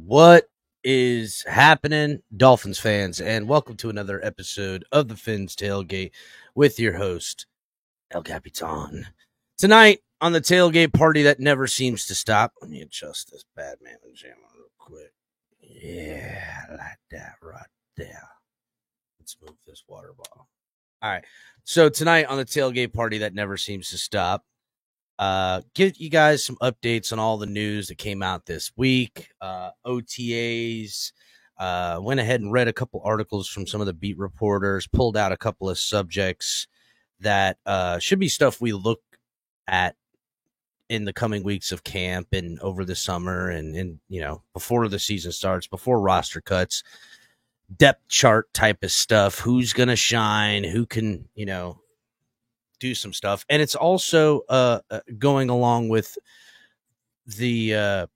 What is happening, Dolphins fans? And welcome to another episode of the Fins Tailgate with your host, El Capitan. Tonight on the tailgate party that never seems to stop. Let me adjust this Batman jam real quick. Yeah, like that right there. Let's move this water bottle. All right. So tonight on the tailgate party that never seems to stop, give you guys some updates on all the news that came out this week. OTAs, went ahead and read a couple articles from some of the beat reporters, pulled out a couple of subjects that should be stuff we look at in the coming weeks of camp and over the summer and before the season starts, before roster cuts, depth chart type of stuff. Who's going to shine? Who can, do some stuff. And it's also going along with the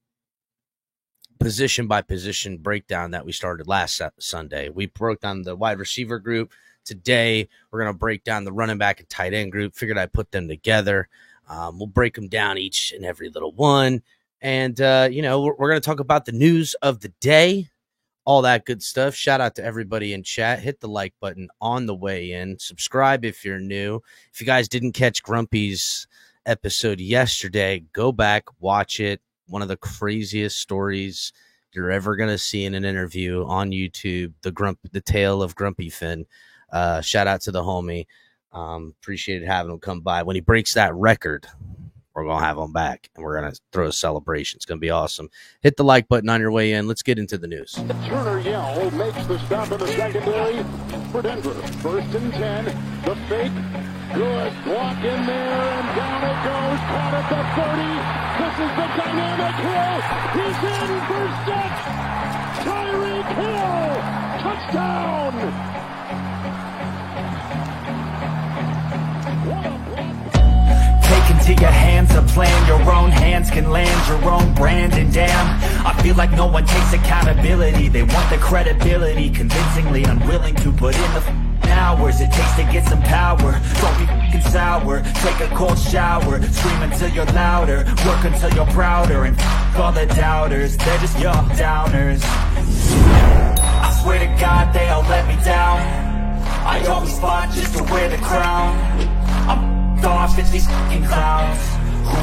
position by position breakdown that we started last Sunday. We broke down the wide receiver group. Today, we're going to break down the running back and tight end group. Figured I'd put them together. We'll break them down each and every little one. And, we're going to talk about the news of the day. All that good stuff. Shout out to everybody in chat. Hit the like button on the way in. Subscribe if you're new. If you guys didn't catch Grumpy's episode yesterday, go back, watch it. One of the craziest stories you're ever going to see in an interview on YouTube, the tale of Grumpy Finn. Shout out to the homie. Appreciated having him come by. When he breaks that record, we're going to have him back, and we're going to throw a celebration. It's going to be awesome. Hit the like button on your way in. Let's get into the news. Turner Yell makes the stop in the secondary for Denver. 1st and 10. The fake. Good. Block in there, and down it goes. Caught at the 30. This is the dynamic Hill. He's in for 6. Tyreek Hill. Touchdown. Into your hands a plan, your own hands can land your own brand. And damn, I feel like no one takes accountability. They want the credibility, convincingly unwilling to put in the hours it takes to get some power. Don't be f***ing sour, take a cold shower, scream until you're louder, work until you're prouder, and f*** all the doubters, they're just your downers. I swear to God they all let me down. I always fought just to wear the crown. I'm off, it's these fucking clowns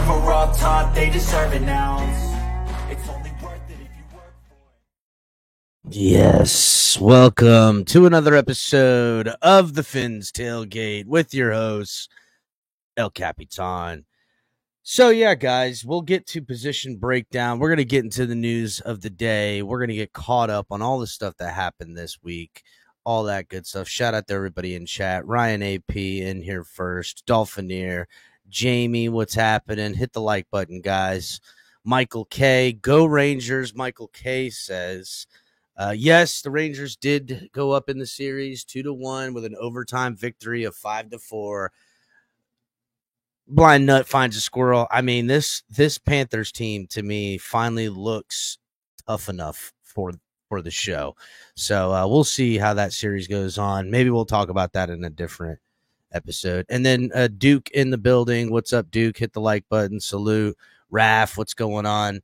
who were all taught they deserve it now. It's only worth it if you work for it. Yes, welcome to another episode of the Fins Tailgate with your host, El Capitan. So yeah, guys, we'll get to position breakdown. We're going to get into the news of the day. We're going to get caught up on all the stuff that happened this week. All that good stuff. Shout out to everybody in chat. Ryan AP in here first. Dolphinier. Jamie, what's happening? Hit the like button, guys. Michael K. Go Rangers. Michael K says, yes, the Rangers did go up in the series 2-1 with an overtime victory of 5-4. Blind Nut finds a squirrel. I mean, this Panthers team to me finally looks tough enough for the show. So we'll see how that series goes on. Maybe we'll talk about that in a different episode. And then Duke in the building. What's up, Duke? Hit the like button. Salute. Raph, what's going on?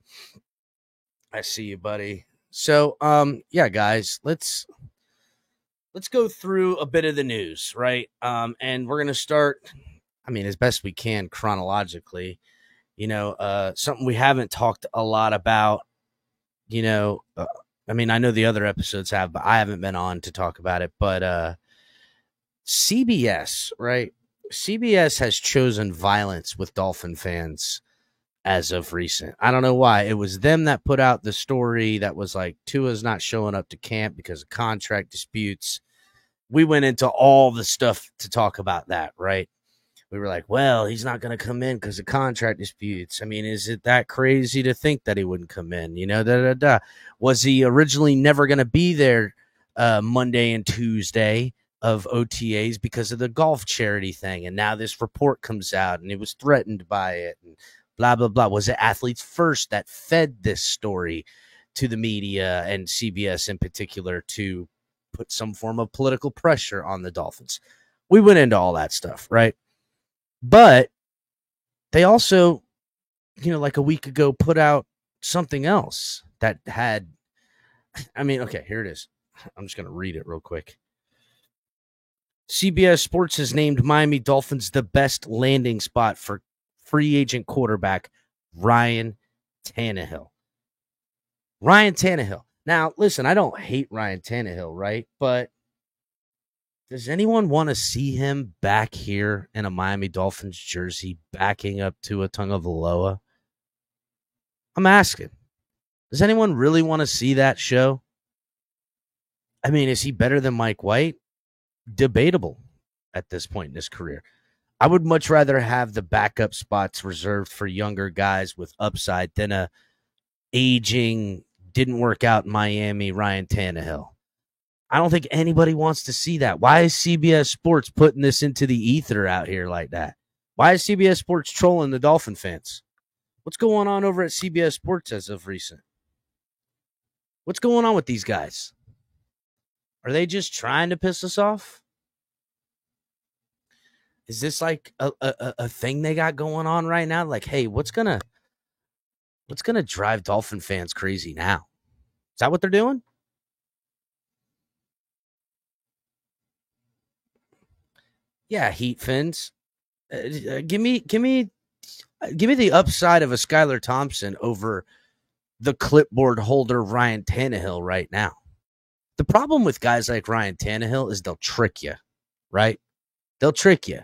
I see you, buddy. So yeah, guys, let's go through a bit of the news, right? And we're gonna start, as best we can chronologically. Something we haven't talked a lot about, I know the other episodes have, but I haven't been on to talk about it. But CBS, right? CBS has chosen violence with Dolphin fans as of recent. I don't know why. It was them that put out the story that was like, Tua's not showing up to camp because of contract disputes. We went into all the stuff to talk about that, right? We were like, well, he's not going to come in because of contract disputes. Is it that crazy to think that he wouldn't come in? Was he originally never going to be there Monday and Tuesday of OTAs because of the golf charity thing? And now this report comes out and he was threatened by it and blah, blah, blah. Was it Athletes First that fed this story to the media and CBS in particular to put some form of political pressure on the Dolphins? We went into all that stuff, right? But they also, like a week ago, put out something else that had I mean, okay, here it is. I'm just going to read it real quick. CBS Sports has named Miami Dolphins the best landing spot for free agent quarterback Ryan Tannehill. Ryan Tannehill. Now, listen, I don't hate Ryan Tannehill, right? But does anyone want to see him back here in a Miami Dolphins jersey backing up Tua Tagovailoa? I'm asking. Does anyone really want to see that show? I mean, is he better than Mike White? Debatable at this point in his career. I would much rather have the backup spots reserved for younger guys with upside than a aging, didn't work out in Miami Ryan Tannehill. I don't think anybody wants to see that. Why is CBS Sports putting this into the ether out here like that? Why is CBS Sports trolling the Dolphin fans? What's going on over at CBS Sports as of recent? What's going on with these guys? Are they just trying to piss us off? Is this like a thing they got going on right now? Like, hey, what's gonna drive Dolphin fans crazy now? Is that what they're doing? Yeah, Heat Fins. Give me the upside of a Skylar Thompson over the clipboard holder Ryan Tannehill right now. The problem with guys like Ryan Tannehill is they'll trick you, right? They'll trick you.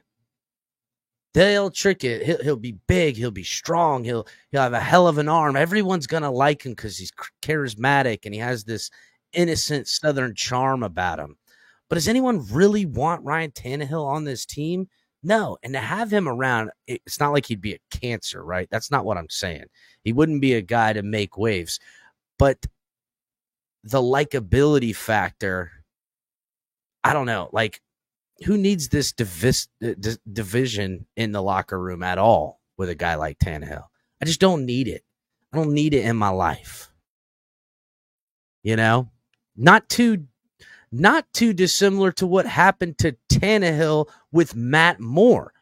He'll be big. He'll be strong. He'll have a hell of an arm. Everyone's going to like him because he's charismatic and he has this innocent Southern charm about him. But does anyone really want Ryan Tannehill on this team? No. And to have him around, it's not like he'd be a cancer, right? That's not what I'm saying. He wouldn't be a guy to make waves. But the likability factor, I don't know. Like, who needs this division in the locker room at all with a guy like Tannehill? I just don't need it. I don't need it in my life. You know, not too dissimilar to what happened to Tannehill with Matt Moore.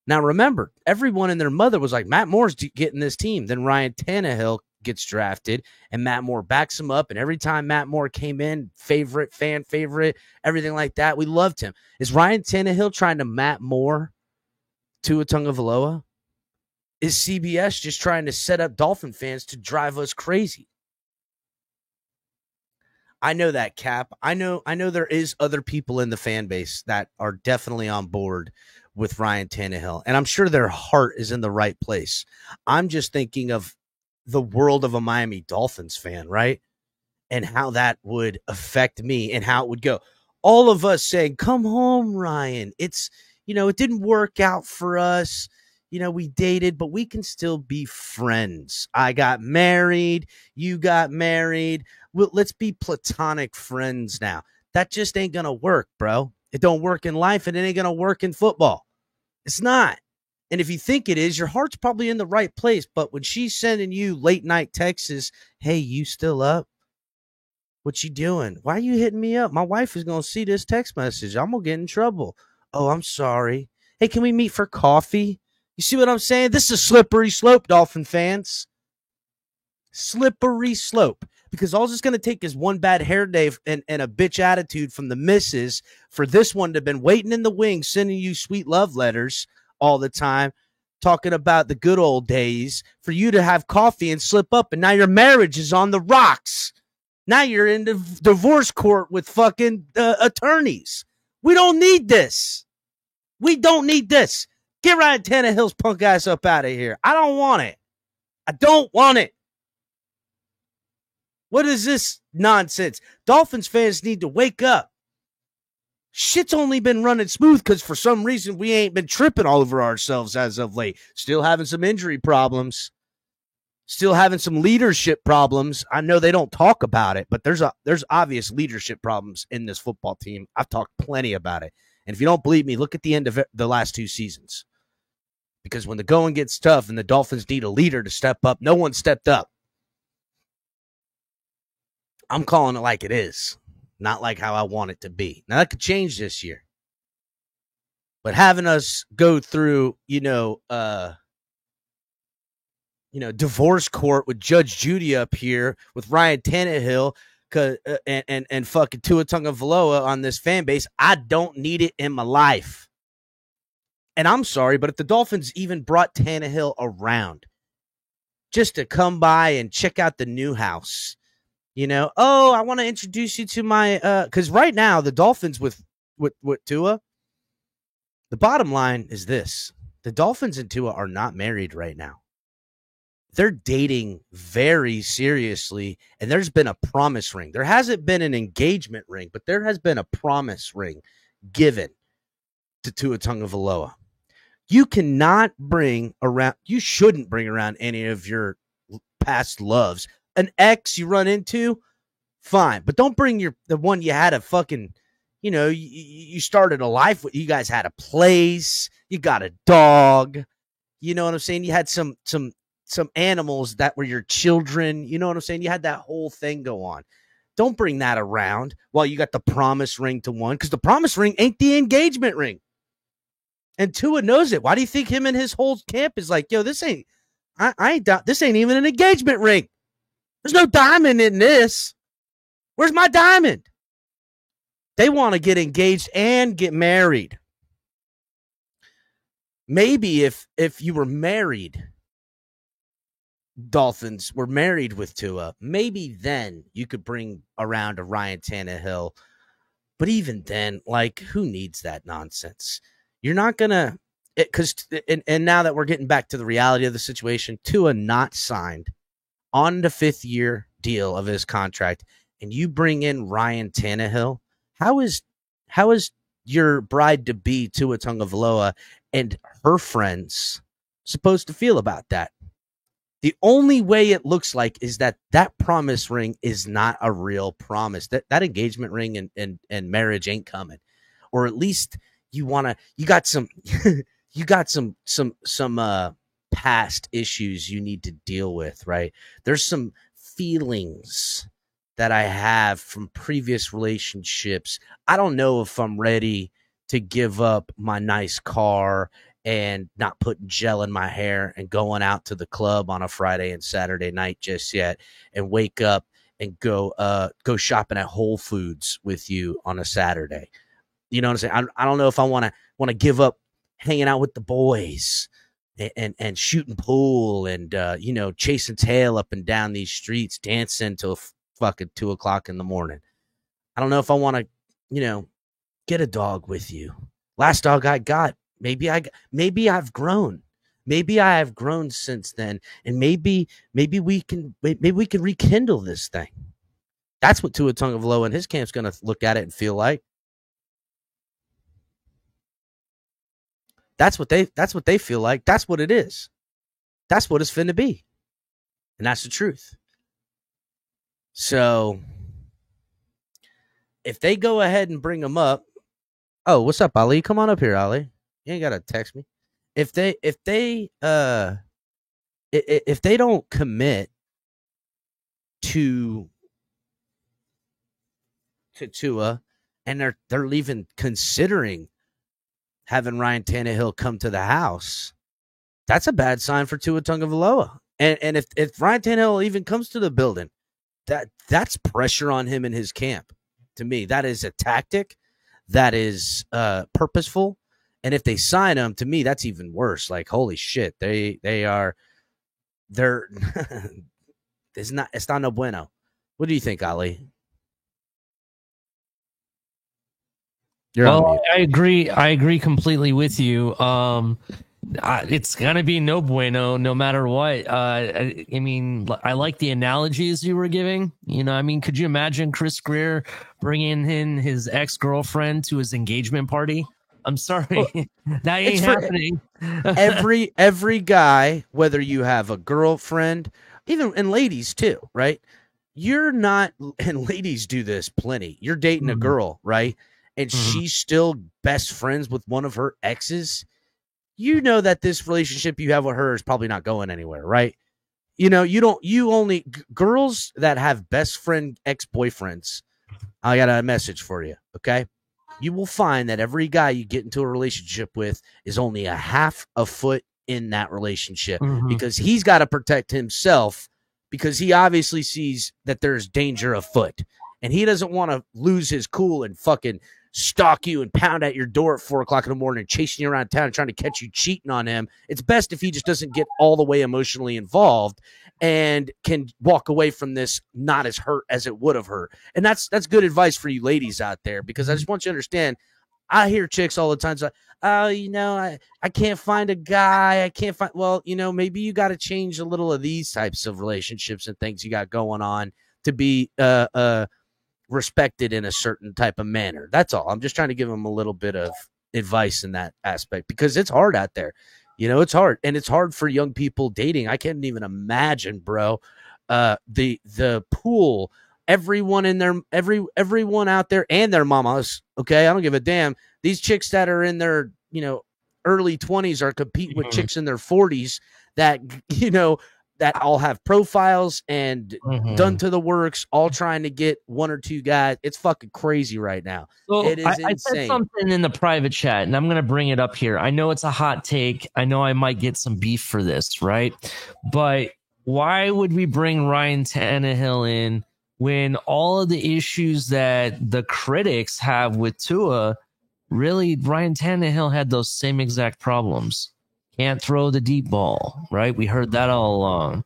Now, remember, everyone and their mother was like, Matt Moore's getting this team. Then Ryan Tannehill gets drafted, and Matt Moore backs him up. And every time Matt Moore came in, fan favorite, everything like that, we loved him. Is Ryan Tannehill trying to Matt Moore Tua Tagovailoa? Is CBS just trying to set up Dolphin fans to drive us crazy? I know that, Cap. I know there is other people in the fan base that are definitely on board with Ryan Tannehill, and I'm sure their heart is in the right place. I'm just thinking of the world of a Miami Dolphins fan, right? And how that would affect me and how it would go. All of us saying, come home, Ryan. It's, it didn't work out for us. We dated, but we can still be friends. I got married. You got married. Well, let's be platonic friends now. That just ain't going to work, bro. It don't work in life, and it ain't going to work in football. It's not. And if you think it is, your heart's probably in the right place. But when she's sending you late night texts, hey, you still up? What you doing? Why are you hitting me up? My wife is going to see this text message. I'm going to get in trouble. Oh, I'm sorry. Hey, can we meet for coffee? You see what I'm saying? This is a slippery slope, Dolphin fans. Slippery slope. Because all it's going to take is one bad hair day and a bitch attitude from the missus for this one to have been waiting in the wings, sending you sweet love letters all the time, talking about the good old days, for you to have coffee and slip up, and now your marriage is on the rocks. Now you're in the divorce court with fucking attorneys. We don't need this. We don't need this. Get Ryan Tannehill's punk ass up out of here. I don't want it. I don't want it. What is this nonsense? Dolphins fans need to wake up. Shit's only been running smooth because for some reason we ain't been tripping all over ourselves as of late. Still having some injury problems. Still having some leadership problems. I know they don't talk about it, but there's obvious leadership problems in this football team. I've talked plenty about it. And if you don't believe me, look at the end of the last two seasons. Because when the going gets tough and the Dolphins need a leader to step up, no one stepped up. I'm calling it like it is, not like how I want it to be. Now, that could change this year. But having us go through, divorce court with Judge Judy up here with Ryan Tannehill and fucking Tua Tagovailoa on this fan base. I don't need it in my life. And I'm sorry, but if the Dolphins even brought Tannehill around just to come by and check out the new house, I want to introduce you to my because right now the Dolphins with Tua, the bottom line is this: the Dolphins and Tua are not married right now. They're dating very seriously, and there's been a promise ring. There hasn't been an engagement ring, but there has been a promise ring given to Tua Tagovailoa. You shouldn't bring around any of your past loves. An ex you run into, fine, but don't bring the one you had a fucking, you started a life with. You guys had a place, you got a dog, you know what I'm saying? You had some animals that were your children, you know what I'm saying? You had that whole thing go on. Don't bring that around while you got the promise ring to one, because the promise ring ain't the engagement ring. And Tua knows it. Why do you think him and his whole camp is like, yo, this ain't even an engagement ring. There's no diamond in this. Where's my diamond? They want to get engaged and get married. Maybe if you were married, Dolphins were married with Tua, maybe then you could bring around a Ryan Tannehill. But even then, like, who needs that nonsense? You're not going to, and now that we're getting back to the reality of the situation, Tua not signed on the 5th year deal of his contract, and you bring in Ryan Tannehill, how is your bride-to-be Tua Tagovailoa and her friends supposed to feel about that? The only way it looks like is that promise ring is not a real promise. That engagement ring and marriage ain't coming. Or at least you got some past issues you need to deal with, right? There's some feelings that I have from previous relationships. I don't know if I'm ready to give up my nice car and not putting gel in my hair and going out to the club on a Friday and Saturday night just yet, and wake up and go shopping at Whole Foods with you on a Saturday. You know what I'm saying? I don't know if I want to give up hanging out with the boys and shooting pool and chasing tail up and down these streets, dancing till fucking 2:00 in the morning. I don't know if I want to, get a dog with you. Last dog I got, maybe I've grown. Maybe I have grown since then, and maybe we can rekindle this thing. That's what Tua Tagovailoa and his camp's going to look at it and feel like. That's what they feel like. That's what it is. That's what it's finna be. And that's the truth. So if they go ahead and bring them up, oh, what's up, Ali? Come on up here, Ali. You ain't gotta text me. If they don't commit to Tua, and they're even considering having Ryan Tannehill come to the house, that's a bad sign for Tua Tagovailoa. And if Ryan Tannehill even comes to the building, that's pressure on him and his camp. To me, that is a tactic that is purposeful. And if they sign him, to me, that's even worse. Like, holy shit, they're it's not no bueno. What do you think, Ali? Well, I agree completely with you. It's gonna be no bueno, no matter what. I mean, I like the analogies you were giving. Could you imagine Chris Greer bringing in his ex-girlfriend to his engagement party? I'm sorry, that ain't happening. every guy, whether you have a girlfriend, and ladies too, right? You're not, and ladies do this plenty. You're dating a girl, right? And she's still best friends with one of her exes. You know that this relationship you have with her is probably not going anywhere, right? Girls that have best friend ex-boyfriends, I got a message for you, okay? You will find that every guy you get into a relationship with is only a half a foot in that relationship because he's got to protect himself, because he obviously sees that there's danger afoot. and he doesn't want to lose his cool and fucking stalk you and pound at your door at 4:00 in the morning, chasing you around town and trying to catch you cheating on him. It's best if he just doesn't get all the way emotionally involved and can walk away from this not as hurt as it would have hurt. And that's good advice for you ladies out there, because I just want you to understand, I hear chicks all the time say, oh, I can't find a guy. I can't find, well, maybe you got to change a little of these types of relationships and things you got going on to be respected in a certain type of manner. That's all. I'm just trying to give them a little bit of advice in that aspect, because it's hard out there. It's hard, and it's hard for young people dating. I can't even imagine, bro. The pool, everyone out there and their mamas. Okay, I don't give a damn. These chicks that are in their early 20s are competing with chicks in their 40s that that all have profiles and done to the works, all trying to get one or two guys. It's fucking crazy right now. So it is insane. I said something in the private chat, and I'm going to bring it up here. I know it's a hot take. I know I might get some beef for this, right? But why would we bring Ryan Tannehill in when all of the issues that the critics have with Tua, really, Ryan Tannehill had those same exact problems? Can't throw the deep ball, right? We heard that all along,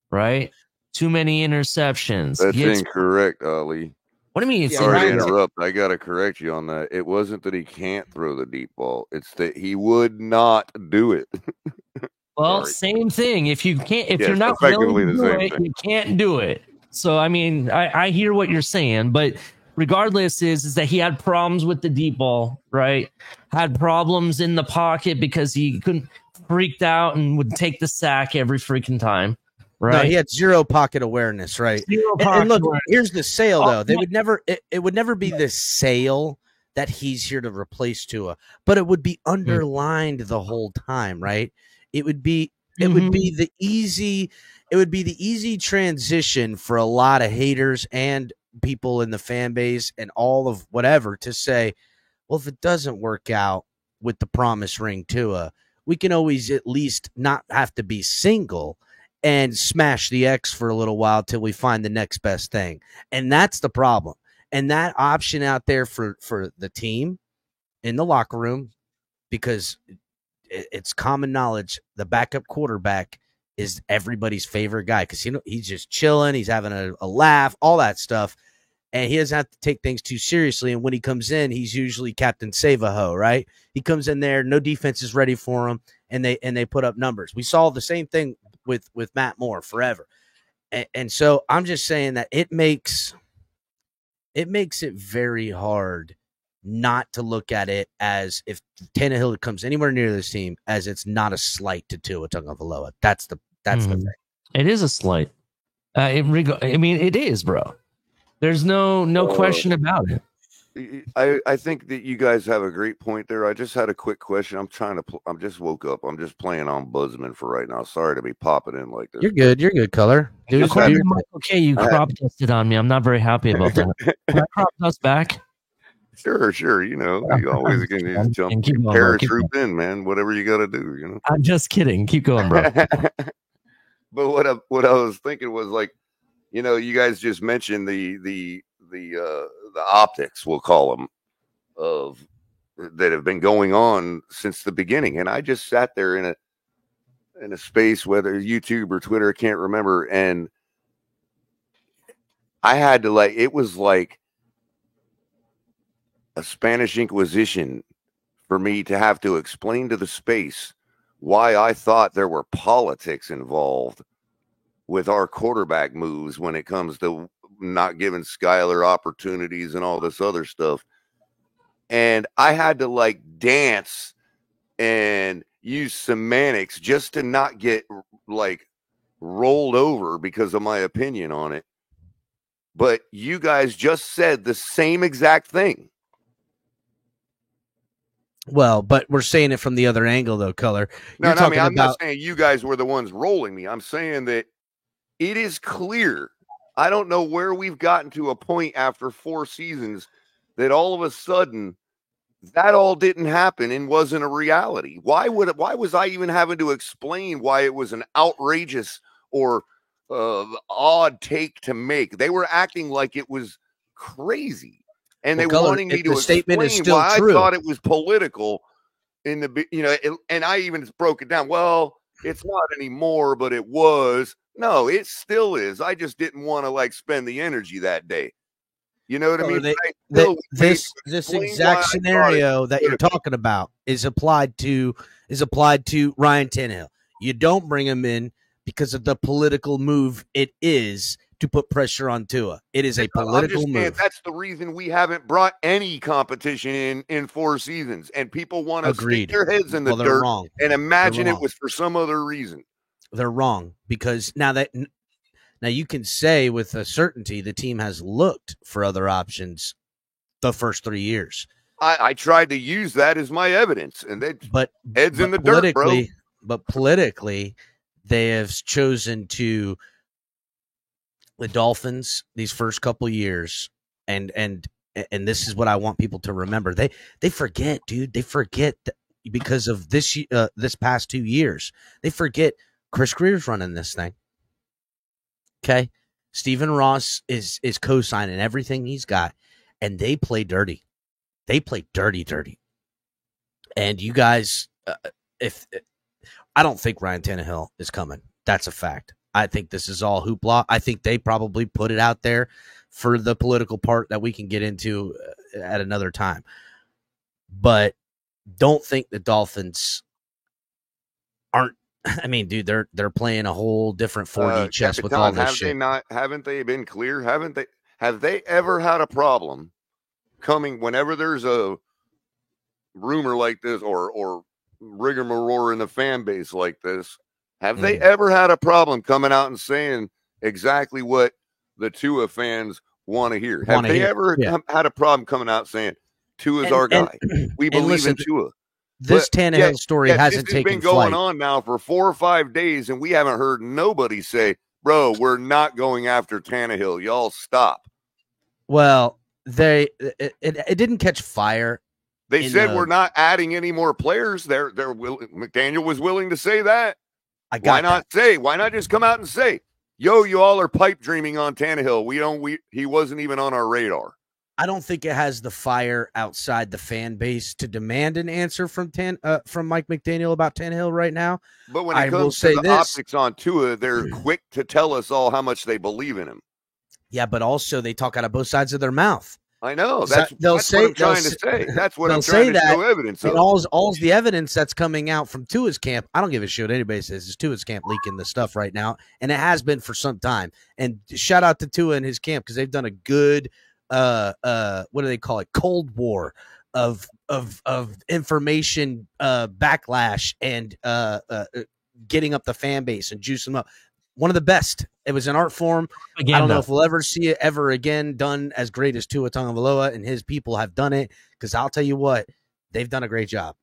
right? Too many interceptions. That's incorrect, Ali. What do you mean? Sorry to interrupt. I got to correct you on that. It wasn't that he can't throw the deep ball. It's that he would not do it. Well, same thing. If you can't, if you're not willing to do it, you can't do it. So, I mean, I hear what you're saying, but regardless is that he had problems with the deep ball, right? Had problems in the pocket because he freaked out and would take the sack every freaking time, right? No, he had zero pocket awareness, right? And look, here's the sale, though. They would never, it would never be the sale that he's here to replace Tua, but it would be underlined the whole time, right? It would be the easy transition for a lot of haters and people in the fan base and all of whatever to say, well, if it doesn't work out with the promise ring Tua, we can always at least not have to be single and smash the X for a little while till we find the next best thing. And that's the problem. And that option out there for the team in the locker room, because it's common knowledge, the backup quarterback is everybody's favorite guy, because he's just chilling, he's having a laugh, all that stuff, and he doesn't have to take things too seriously. And when he comes in, he's usually Captain Save-A-Ho, right? He comes in there, no defense is ready for him, and they put up numbers. We saw the same thing with Matt Moore forever, and so I'm just saying that it makes it very hard not to look at it as, if Tannehill comes anywhere near this team, as it's not a slight to Tua Tagovailoa. That's the thing. It is a slight. I mean, it is, bro. There's no question about it. I think that you guys have a great point there. I just had a quick question. I'm just woke up. I'm just playing on Buzzman for right now. Sorry to be popping in like this. You're good, Color. Dude, okay, you crop dusted on me. I'm not very happy about that. Can I crop dust back? Sure. You always can jump, paratroop in, man. Whatever you got to do, I'm just kidding. Keep going, bro. But what I was thinking was, like, you guys just mentioned the optics, we'll call them, of that have been going on since the beginning, and I just sat there in a space, whether YouTube or Twitter, I can't remember, and I had to, like, it was like a Spanish Inquisition for me to have to explain to the space why I thought there were politics involved with our quarterback moves when it comes to not giving Skyler opportunities and all this other stuff. And I had to, like, dance and use semantics just to not get, like, rolled over because of my opinion on it. But you guys just said the same exact thing. Well, but we're saying it from the other angle, though, Color. No, I mean, I'm not saying you guys were the ones rolling me. I'm saying that it is clear. I don't know where we've gotten to a point after 4 seasons that all of a sudden that all didn't happen and wasn't a reality. Why was I even having to explain why it was an outrageous or odd take to make? They were acting like it was crazy. And Well, they Color, wanting me if to the statement is explain still why true. I thought it was political in the, and I even broke it down. Well, it's not anymore, but it was. No, it still is. I just didn't want to like spend the energy that day. You know what I Color, mean? But I still need to this explain why exact I thought it scenario was that you're political. talking about is applied to Ryan Tannehill. You don't bring him in because of the political move it is to put pressure on Tua. It is a I'm political just saying move. that's the reason we haven't brought any competition in 4 seasons, and people want to stick Agreed. their heads in the Well, they're dirt wrong. and imagine They're it wrong. was for some other reason. They're wrong because now you can say with a certainty the team has looked for other options the first 3 years. I tried to use that as my evidence, and they But heads in the dirt, bro. But politically, they have chosen to the Dolphins these first couple years, and this is what I want people to remember. They forget, dude. They forget that because of this past 2 years. They forget Chris Greer's running this thing. Okay, Stephen Ross is co-signing everything he's got, and they play dirty. They play dirty. And you guys, if I don't think Ryan Tannehill is coming, that's a fact. I think this is all hoopla. I think they probably put it out there for the political part that we can get into at another time. But don't think the Dolphins aren't. I mean, dude, they're playing a whole different 4D chess with all this shit. Haven't they been clear? Have they ever had a problem coming whenever there's a rumor like this or rigmarole in the fan base like this? Have they ever had a problem coming out and saying exactly what the Tua fans want to hear? Have they ever had a problem coming out saying Tua's our guy? We believe in Tua. This Tannehill story hasn't taken been going on now for 4 or 5 days, and we haven't heard nobody say, "Bro, we're not going after Tannehill. Y'all stop." Well, it didn't catch fire. They said we're not adding any more players. McDaniel was willing to say that. Why not just come out and say, "Yo, you all are pipe dreaming on Tannehill. He wasn't even on our radar." I don't think it has the fire outside the fan base to demand an answer from Mike McDaniel about Tannehill right now. But when it comes to the optics on Tua, they're quick to tell us all how much they believe in him. Yeah, but also they talk out of both sides of their mouth. I know. That's what I'm trying to say. That's what I'm trying to show evidence of. And all's the evidence that's coming out from Tua's camp. I don't give a shit what anybody says. It's Tua's camp leaking the stuff right now, and it has been for some time. And shout out to Tua and his camp because they've done a good what do they call it? Cold War of information backlash and getting up the fan base and juicing them up. One of the best. It was an art form. I don't know if we'll ever see it ever again done as great as Tua Tagovailoa and his people have done it, because I'll tell you what, they've done a great job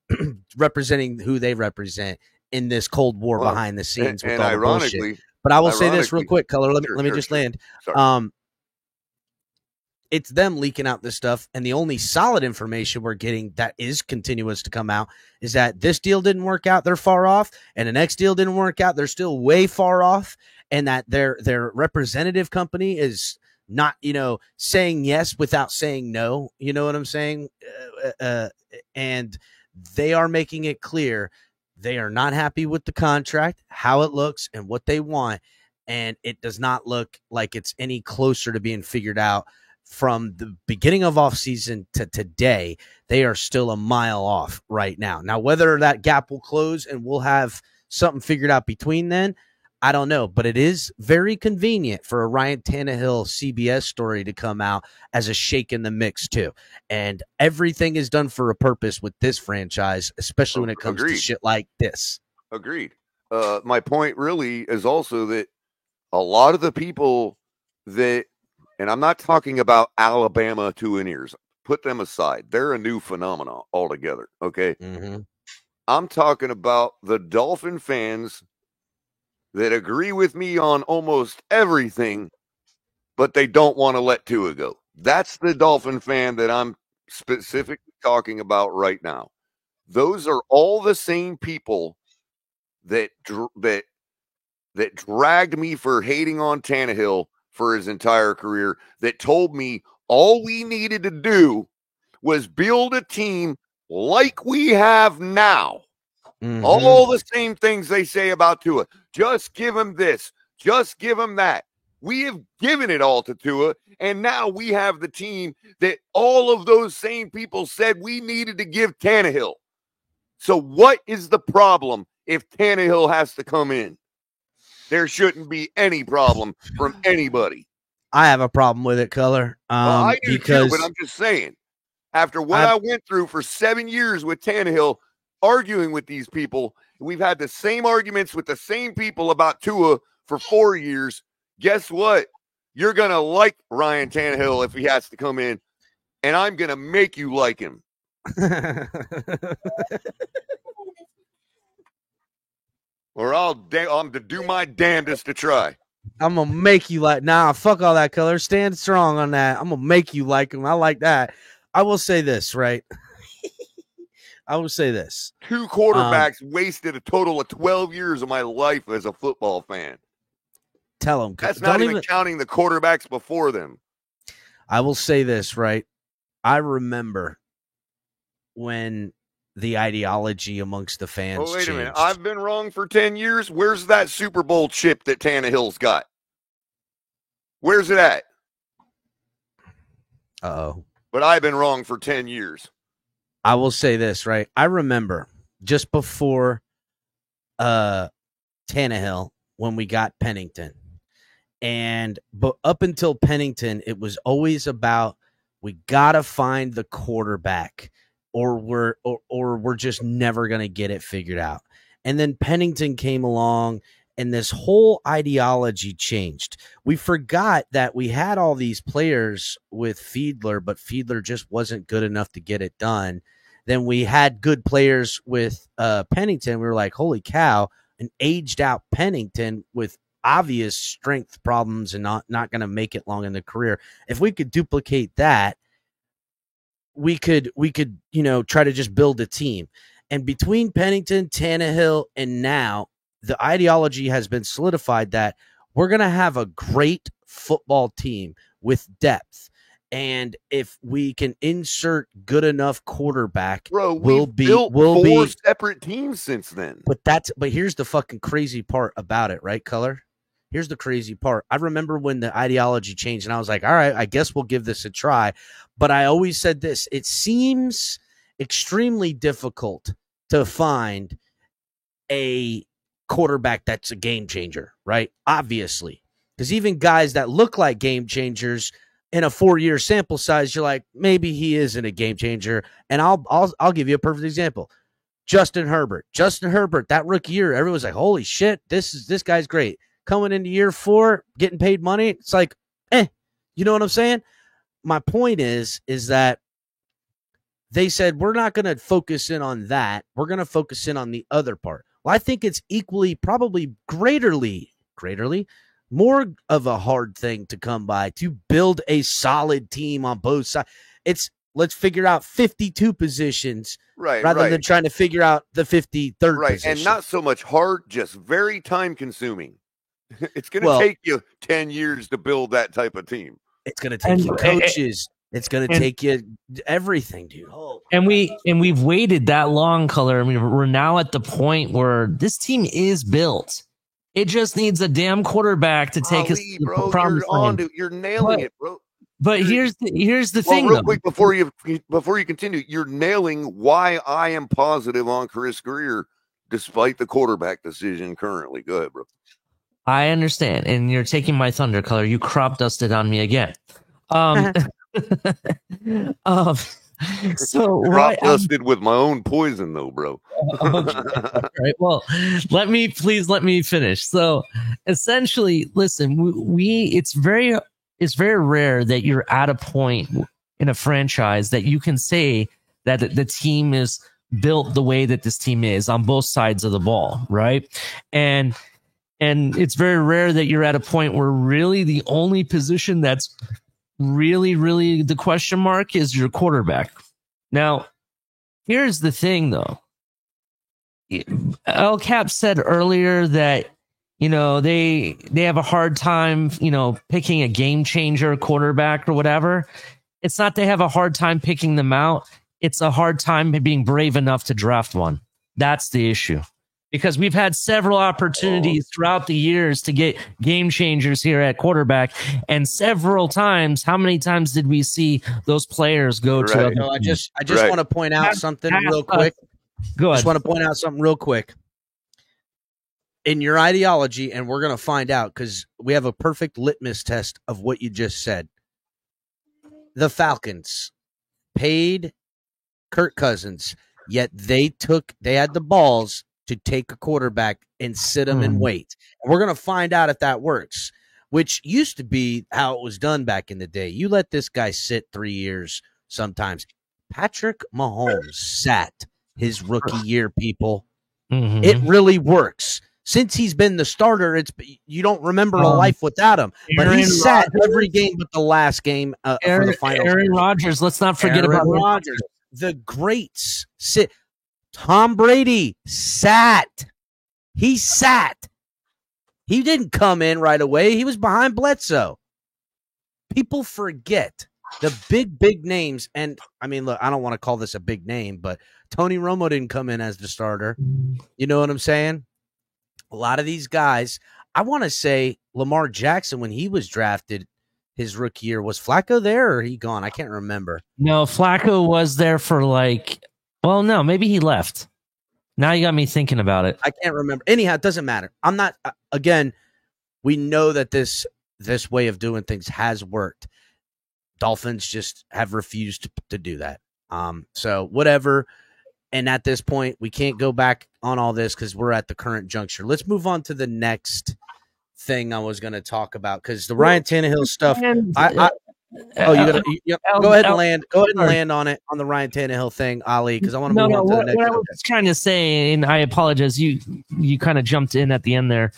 representing who they represent in this Cold War behind the scenes with all the bullshit. But I will say this real quick, Color. Let me just land. It's them leaking out this stuff, and the only solid information we're getting that is continuous to come out is that this deal didn't work out, they're far off, and the next deal didn't work out, they're still way far off, and that their representative company is not, saying yes without saying no. You know what I'm saying? And they are making it clear they are not happy with the contract, how it looks, and what they want, and it does not look like it's any closer to being figured out. From the beginning of offseason to today, they are still a mile off right now. Now, whether that gap will close and we'll have something figured out between then, I don't know. But it is very convenient for a Ryan Tannehill CBS story to come out as a shake in the mix, too. And everything is done for a purpose with this franchise, especially when it comes to shit like this. Agreed. My point really is also that a lot of the people that, and I'm not talking about Alabama Tuaneers. Put them aside. They're a new phenomenon altogether, okay? Mm-hmm. I'm talking about the Dolphin fans that agree with me on almost everything, but they don't want to let Tua go. That's the Dolphin fan that I'm specifically talking about right now. Those are all the same people that dragged me for hating on Tannehill for his entire career, that told me All we needed to do was build a team like we have now. All the same things they say about Tua. Just give him this. Just give him that. We have given it all to Tua, and now we have the team that all of those same people said we needed to give Tannehill. So what is the problem if Tannehill has to come in? There shouldn't be any problem from anybody. I have a problem with it, Color. Well, I do too, but I'm just saying. After what I went through for 7 years with Tannehill, arguing with these people, we've had the same arguments with the same people about Tua for 4 years. Guess what? You're going to like Ryan Tannehill if he has to come in, and I'm going to make you like him. Or I'm to do my damnedest to try. I'm going to make you like, nah, fuck all that, Color. Stand strong on that. I'm going to make you like him. I like that. I will say this, right? I will say this. 2 quarterbacks wasted a total of 12 years of my life as a football fan. Tell them. That's not even counting the quarterbacks before them. I will say this, right? I remember when the ideology amongst the fans wait changed. A minute. I've been wrong for 10 years. Where's that Super Bowl chip that Tannehill's got? Where's it at? Uh-oh. But I've been wrong for 10 years. I will say this, right? I remember just before Tannehill when we got Pennington. But up until Pennington, it was always about we got to find the quarterback or we're just never going to get it figured out. And then Pennington came along and this whole ideology changed. We forgot that we had all these players with Fiedler, but Fiedler just wasn't good enough to get it done. Then we had good players with Pennington. We were like, holy cow, an aged out Pennington with obvious strength problems and not going to make it long in the career. If we could duplicate that, we could, try to just build a team. And between Pennington, Tannehill, and now, the ideology has been solidified that we're going to have a great football team with depth. And if we can insert good enough quarterback, we've built 4 separate teams since then. But here's the fucking crazy part about it, right, Color? Here's the crazy part. I remember when the ideology changed and I was like, all right, I guess we'll give this a try. But I always said this, it seems extremely difficult to find a quarterback that's a game changer, right? Obviously. Because even guys that look like game changers in a 4-year sample size, you're like, maybe he isn't a game changer. And I'll give you a perfect example. Justin Herbert, that rookie year, everyone's like, holy shit, this guy's great. Coming into year 4, getting paid money, it's like, you know what I'm saying? My point is that they said, we're not going to focus in on that. We're going to focus in on the other part. Well, I think it's equally, probably greaterly, more of a hard thing to come by to build a solid team on both sides. Let's figure out 52 positions rather than trying to figure out the 53rd position. And not so much hard, just very time consuming. It's going to take you 10 years to build that type of team. It's going to take you coaches. It's going to take you everything, dude. And we've waited that long, Color. I mean, we're now at the point where this team is built. It just needs a damn quarterback to take us to the promised land. You're nailing it, bro. But here's the thing, real quick before you continue, you're nailing why I am positive on Chris Grier, despite the quarterback decision currently. Go ahead, bro. I understand, and you're taking my thunder, Color. You crop dusted on me again. So crop dusted with my own poison, though, bro. Okay. All right. Well, let me finish. So, essentially, listen, it's very rare that you're at a point in a franchise that you can say that the team is built the way that this team is on both sides of the ball, right? And it's very rare that you're at a point where really the only position that's really the question mark is your quarterback. Now, here's the thing, though. El Cap said earlier that, they have a hard time, picking a game changer quarterback or whatever. It's not they have a hard time picking them out. It's a hard time being brave enough to draft one. That's the issue. Because we've had several opportunities throughout the years to get game changers here at quarterback. And several times, how many times did we see those players go to other I just Right. want to point out something real quick. Go I ahead. just want to point out something real quick. In your ideology, and we're going to find out because we have a perfect litmus test of what you just said. The Falcons paid Kirk Cousins, yet they had the balls to take a quarterback and sit him and wait. And we're going to find out if that works, which used to be how it was done back in the day. You let this guy sit 3 years sometimes. Patrick Mahomes sat his rookie year, people. Mhm. It really works. Since he's been the starter, you don't remember a life without him. But he Aaron sat Rodgers- every game but the last game for the finals. Aaron Rodgers. Let's not forget Aaron about Rodgers. The greats sit. Tom Brady sat. He sat. He didn't come in right away. He was behind Bledsoe. People forget the big names. And I mean, look, I don't want to call this a big name, but Tony Romo didn't come in as the starter. You know what I'm saying? A lot of these guys, I want to say Lamar Jackson, when he was drafted his rookie year, was Flacco there or he gone? I can't remember. No, Flacco was there for no, maybe he left. Now you got me thinking about it. I can't remember. Anyhow, it doesn't matter. I'm not, again, we know that this way of doing things has worked. Dolphins just have refused to do that. So whatever. And at this point, we can't go back on all this because we're at the current juncture. Let's move on to the next thing I was going to talk about because the Ryan Tannehill stuff. Go ahead and land. Go ahead and land on it on the Ryan Tannehill thing, Ali, because I want to move on to the next. What I was trying to say, and I apologize, you kind of jumped in at the end there.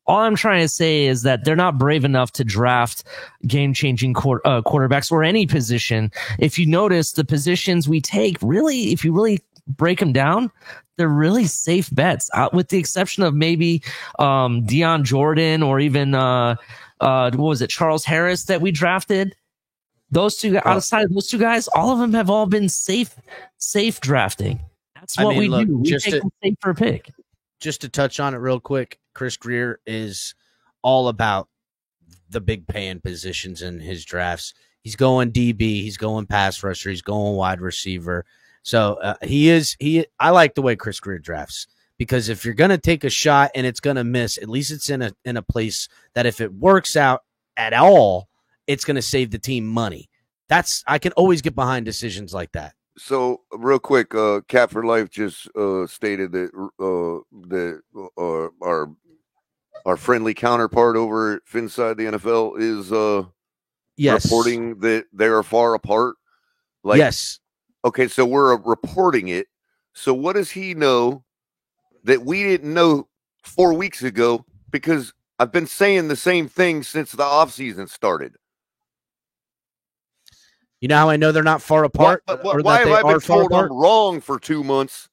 All I'm trying to say is that they're not brave enough to draft game-changing quarterbacks or any position. If you notice, the positions we take, really, if you really break them down, they're really safe bets, with the exception of maybe Deion Jordan or even what was it, Charles Harris that we drafted. Those two, outside of those two guys, all of them have all been safe drafting. That's what we do. We take a safer pick. Just to touch on it real quick, Chris Greer is all about the big paying positions in his drafts. He's going DB, he's going pass rusher, he's going wide receiver. So I like the way Chris Greer drafts because if you're going to take a shot and it's going to miss, at least it's in a place that if it works out at all, it's going to save the team money. I can always get behind decisions like that. So real quick, Cap for Life just stated that our friendly counterpart over at Finside the NFL is reporting that they are far apart. Yes. Okay, so we're reporting it. So what does he know that we didn't know 4 weeks ago? Because I've been saying the same thing since the offseason started. You know how I know they're not far apart? Why have I been told I'm wrong for 2 months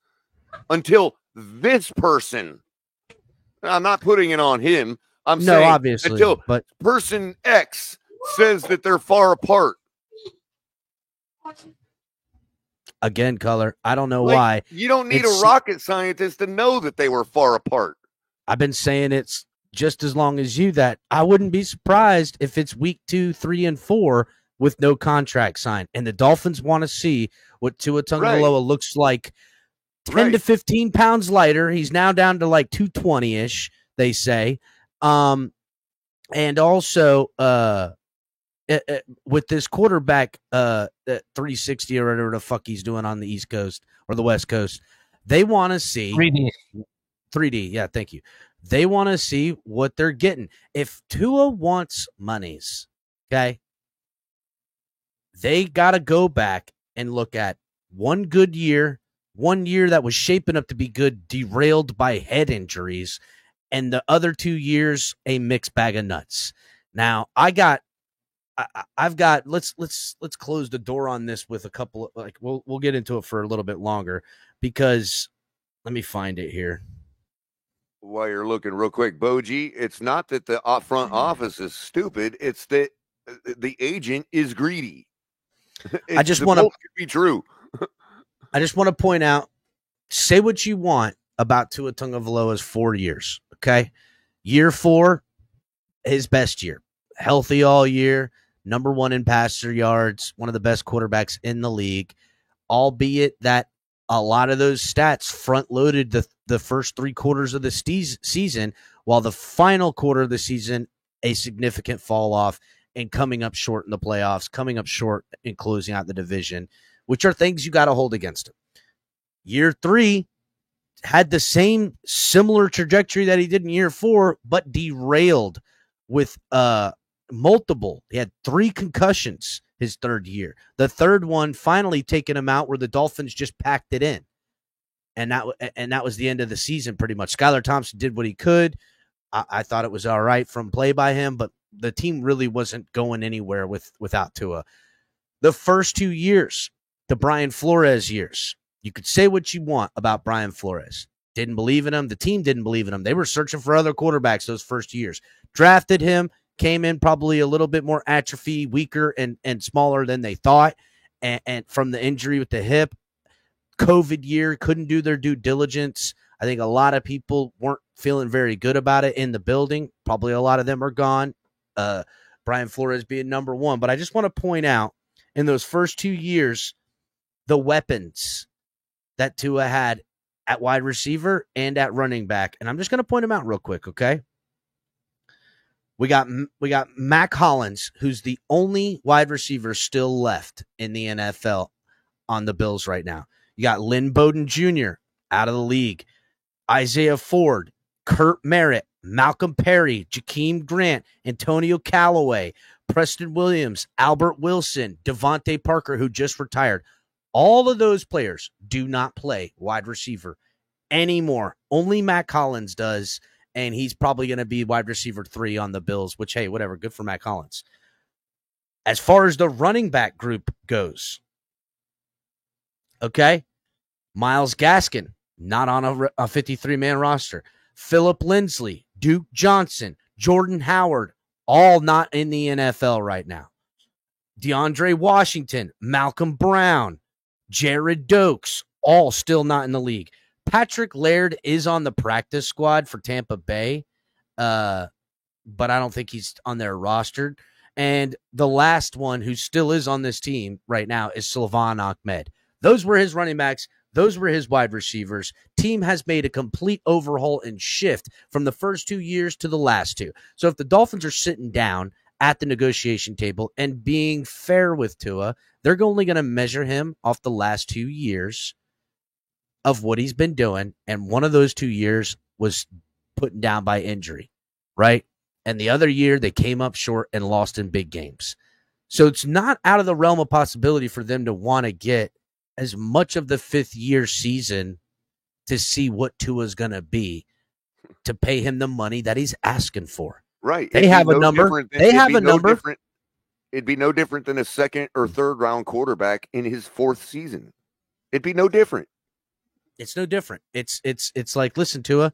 until this person? I'm not putting it on him. I'm saying obviously, until but person X says that they're far apart. Again, Color, I don't know why. You don't need a rocket scientist to know that they were far apart. I've been saying it's just as long as you that I wouldn't be surprised if it's week 2, 3, and 4 with no contract signed. And the Dolphins want to see what Tua Tagovailoa looks like 10 to 15 pounds lighter. He's now down to like 220-ish, they say. And also with this quarterback 360 or whatever the fuck he's doing on the East Coast or the West Coast, they want to see 3D. Yeah, thank you. They want to see what they're getting. If Tua wants monies, okay, they got to go back and look at one year that was shaping up to be good, derailed by head injuries, and the other 2 years, a mixed bag of nuts. Now, I've got let's close the door on this with a couple of, we'll get into it for a little bit longer because let me find it here. While you're looking real quick, Boji, it's not that the front office is stupid. It's that the agent is greedy. I just want to be true. I just want to point out, say what you want about Tua Tagovailoa's 4 years, okay? Year 4, his best year. Healthy all year, number 1 in passer yards, one of the best quarterbacks in the league, albeit that a lot of those stats front-loaded the first 3 quarters of the season, while the final quarter of the season, a significant fall-off and coming up short in the playoffs, coming up short in closing out the division, which are things you got to hold against him. Year 3 had the same similar trajectory that he did in year 4, but derailed with multiple. He had 3 concussions his 3rd year. The 3rd one finally taking him out where the Dolphins just packed it in. And that was the end of the season pretty much. Skylar Thompson did what he could. I thought it was all right from play by him, but the team really wasn't going anywhere without Tua. The first 2 years, the Brian Flores years, you could say what you want about Brian Flores. Didn't believe in him. The team didn't believe in him. They were searching for other quarterbacks those first years. Drafted him, came in probably a little bit more atrophy, weaker and smaller than they thought. And from the injury with the hip, COVID year, couldn't do their due diligence. I think a lot of people weren't feeling very good about it in the building. Probably a lot of them are gone. Brian Flores being number 1. But I just want to point out, in those first 2 years, the weapons that Tua had at wide receiver and at running back. And I'm just going to point them out real quick, okay? We got Mac Hollins, who's the only wide receiver still left in the NFL on the Bills right now. You got Lynn Bowden Jr. out of the league. Isaiah Ford, Kurt Merritt, Malcolm Perry, Jakeem Grant, Antonio Callaway, Preston Williams, Albert Wilson, Devontae Parker, who just retired. All of those players do not play wide receiver anymore. Only Mac Hollins does, and he's probably going to be wide receiver 3 on the Bills, which, hey, whatever, good for Mac Hollins. As far as the running back group goes, okay, Myles Gaskin, not on a 53-man roster. Phillip Lindsay, Duke Johnson, Jordan Howard, all not in the NFL right now. DeAndre Washington, Malcolm Brown, Jared Dokes, all still not in the league. Patrick Laird is on the practice squad for Tampa Bay, but I don't think he's on their roster. And the last one who still is on this team right now is Salvon Ahmed. Those were his running backs. Those were his wide receivers. Team has made a complete overhaul and shift from the first 2 years to the last 2. So if the Dolphins are sitting down at the negotiation table and being fair with Tua, they're only going to measure him off the last 2 years of what he's been doing. And one of those 2 years was put down by injury, right? And the other year they came up short and lost in big games. So it's not out of the realm of possibility for them to want to get as much of the 5th year season to see what Tua's going to be, to pay him the money that he's asking for. Right. They have a number. They have a number. It'd be no different than a 2nd or 3rd round quarterback in his 4th season. It'd be no different. It's no different. It's like, listen, Tua,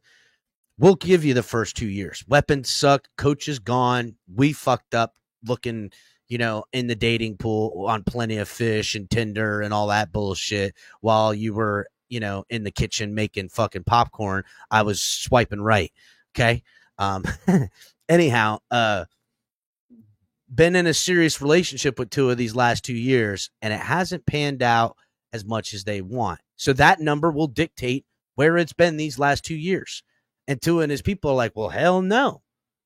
we'll give you the first 2 years. Weapons suck. Coach is gone. We fucked up looking, in the dating pool on Plenty of Fish and Tinder and all that bullshit while you were, in the kitchen making fucking popcorn. I was swiping right. Okay. Anyhow, been in a serious relationship with Tua these last 2 years, and it hasn't panned out as much as they want. So that number will dictate where it's been these last 2 years. And Tua and his people are like, well, hell no.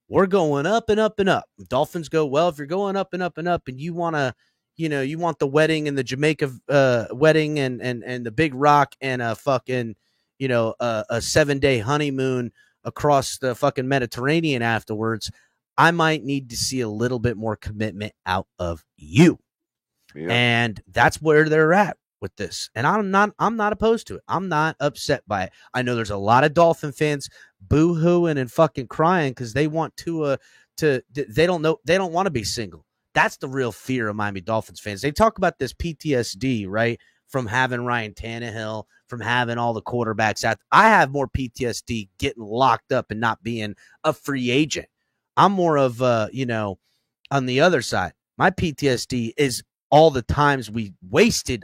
We're going up and up and up. Dolphins go, well, if you're going up and up and up and you want to, you want the wedding and the Jamaica wedding and the big rock and a fucking, a 7-day honeymoon across the fucking Mediterranean afterwards, I might need to see a little bit more commitment out of you. Yeah. And that's where they're at with this. And I'm not opposed to it. I'm not upset by it. I know there's a lot of Dolphin fans boo-hooing and fucking crying because they want they don't want to be single. That's the real fear of Miami Dolphins fans. They talk about this PTSD, right? From having Ryan Tannehill, from having all the quarterbacks out. I have more PTSD getting locked up and not being a free agent. I'm more of, on the other side. My PTSD is all the time we wasted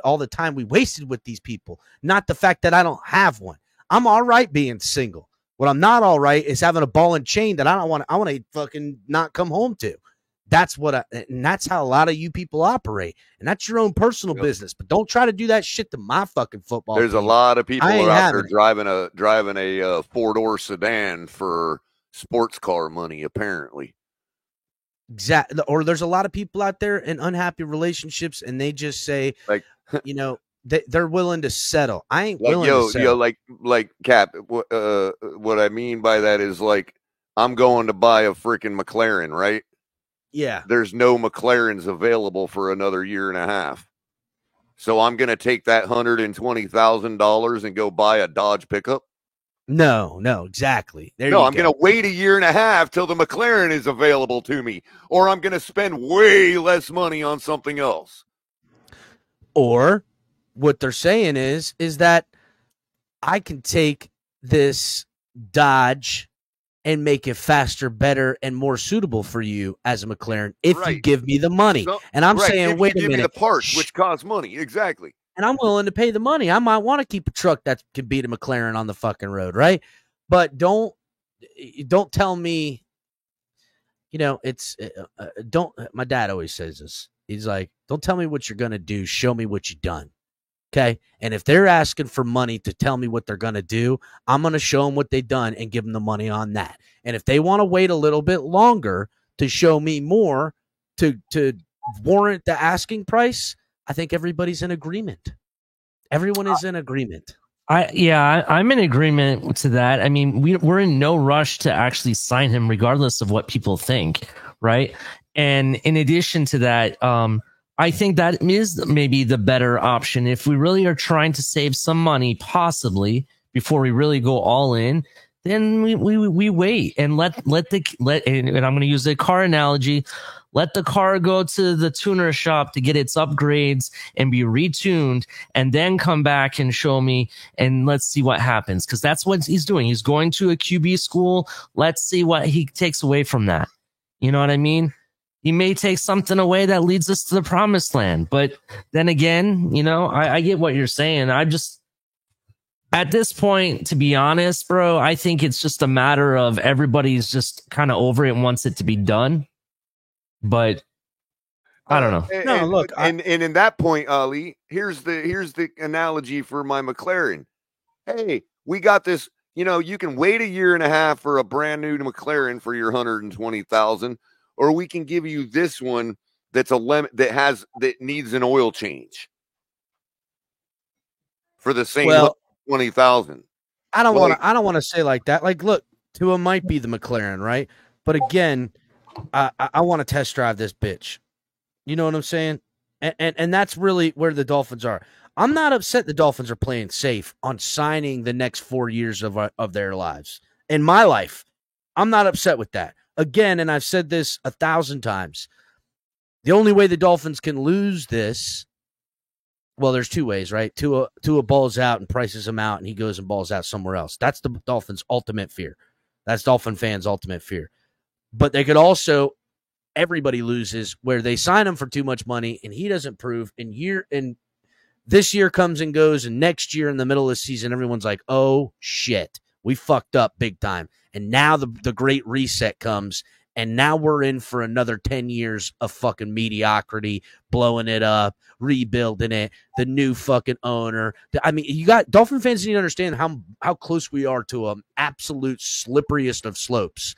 with these people, not the fact that I don't have one. I'm all right being single. What I'm not all right is having a ball and chain that I want to fucking not come home to. That's and that's how a lot of you people operate. And that's your own personal business. But don't try to do that shit to my fucking football There's team. a lot of people are out there driving a 4-door sedan for sports car money, apparently. Exactly. Or there's a lot of people out there in unhappy relationships, and they just say, like, you know, they're willing to settle. I ain't willing to settle. Like Cap. What I mean by that is, like, I'm going to buy a freaking McLaren, right? Yeah. There's no McLarens available for another year and a half. So I'm going to take that $120,000 and go buy a Dodge pickup? No, exactly. I'm going to wait a year and a half till the McLaren is available to me, or I'm going to spend way less money on something else. Or what they're saying is that I can take this Dodge and make it faster, better, and more suitable for you as a McLaren if you give me the money. And I'm saying, wait a minute. Give me the parts, which cost money. Exactly. And I'm willing to pay the money. I might want to keep a truck that can beat a McLaren on the fucking road, right? But don't tell me, you know, my dad always says this. He's like, don't tell me what you're going to do. Show me what you've done. Okay. And if they're asking for money to tell me what they're going to do, I'm going to show them what they've done and give them the money on that. And if they want to wait a little bit longer to show me more to warrant the asking price, I think everybody's in agreement. Everyone is in agreement. I'm in agreement to that. I mean, we're in no rush to actually sign him regardless of what people think. Right. And in addition to that, I think that is maybe the better option. If we really are trying to save some money, possibly before we really go all in, then we wait and let and I'm going to use a car analogy. Let the car go to the tuner shop to get its upgrades and be retuned, and then come back and show me, and let's see what happens. Because that's what he's doing. He's going to a QB school. Let's see what he takes away from that. You know what I mean? He may take something away that leads us to the promised land. But then again, you know, I get what you're saying. At this point, to be honest, bro, I think it's just a matter of everybody's just kind of over it and wants it to be done. But I don't know. And in that point, Ali, here's the analogy for my McLaren. Hey, we got this. You know, you can wait a year and a half for a brand new McLaren for your $120,000, or we can give you this one that's that needs an oil change for the same $20,000. I don't want to say like that. Like, look, Tua might be the McLaren, right? But again, I want to test drive this bitch. You know what I'm saying? And that's really where the Dolphins are. I'm not upset the Dolphins are playing safe on signing the next 4 years of their lives. In my life, I'm not upset with that. Again, and I've said this 1,000 times, the only way the Dolphins can lose this, well, there's two ways, right? Tua balls out and prices him out, and he goes and balls out somewhere else. That's the Dolphins' ultimate fear. That's Dolphin fans' ultimate fear. But they could also, everybody loses where they sign him for too much money and he doesn't prove. And this year comes and goes, and next year in the middle of the season, everyone's like, oh shit, we fucked up big time. And now the great reset comes, and now we're in for another 10 years of fucking mediocrity, blowing it up, rebuilding it, the new fucking owner. I mean, you got Dolphin fans need to understand how close we are to an absolute slipperiest of slopes.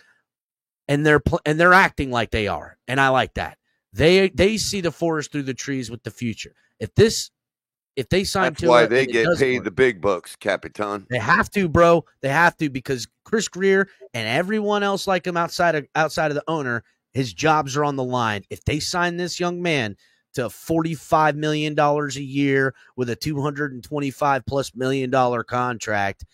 And they're acting like they are, and I like that. They see the forest through the trees with the future. If they sign, that's why they get paid the big bucks, Capitan. They have to, bro. They have to, because Chris Grier and everyone else like him outside of the owner, his jobs are on the line. If they sign this young man to $45 million a year with a $225+ million contract,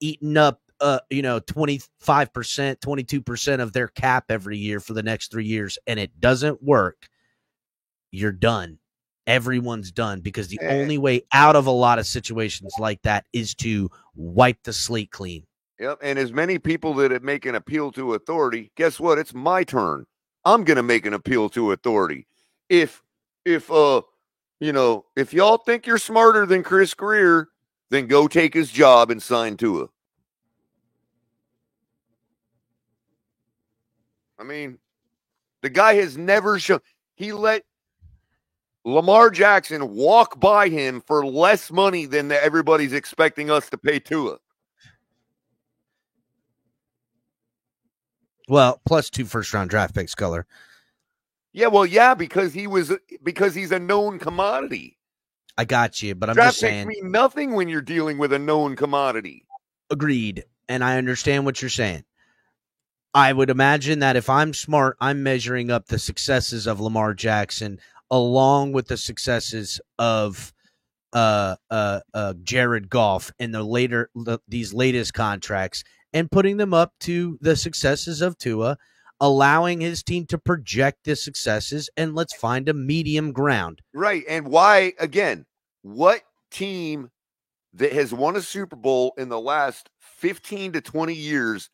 eating up 25%, 22% of their cap every year for the next 3 years, and it doesn't work, you're done. Everyone's done, because the only way out of a lot of situations like that is to wipe the slate clean. Yep. And as many people that make an appeal to authority, guess what? It's my turn. I'm going to make an appeal to authority. If You know, if y'all think you're smarter than Chris Greer, then go take his job and sign Tua. I mean, the guy has never shown. He let Lamar Jackson walk by him for less money than everybody's expecting us to pay Tua. Well, plus 2 first-round draft picks, Color. Yeah, well, yeah, because he's a known commodity. I got you, but I'm draft just saying. Draft picks mean nothing when you're dealing with a known commodity. Agreed, and I understand what you're saying. I would imagine that if I'm smart, I'm measuring up the successes of Lamar Jackson along with the successes of Jared Goff in these latest contracts and putting them up to the successes of Tua, allowing his team to project the successes, and let's find a medium ground. Right, and why, again, what team that has won a Super Bowl in the last 15 to 20 years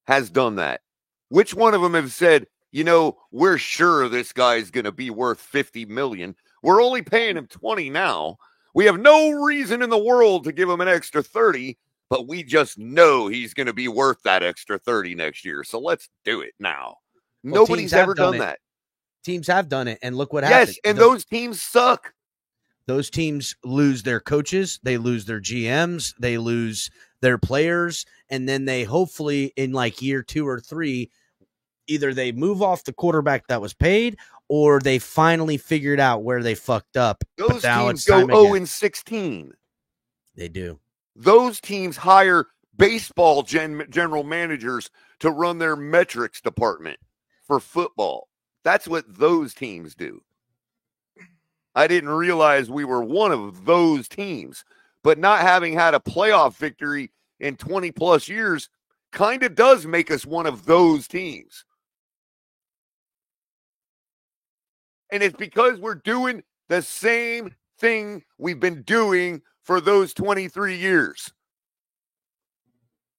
has done that? Which one of them have said, you know, we're sure this guy's going to be worth $50 million. We're only paying him 20 now. We have no reason in the world to give him an extra 30, but we just know he's going to be worth that extra 30 next year. So let's do it now. Well, nobody's ever done that. Teams have done it, and look what happened. Yes, and those teams suck. Those teams lose their coaches, they lose their GMs, they lose their players, and then they hopefully in like year 2 or 3, either they move off the quarterback that was paid or they finally figured out where they fucked up. Those teams go 0-16. They do. Those teams hire baseball general managers to run their metrics department for football. That's what those teams do. I didn't realize we were one of those teams, but not having had a playoff victory in 20 plus years kind of does make us one of those teams. And it's because we're doing the same thing we've been doing for those 23 years.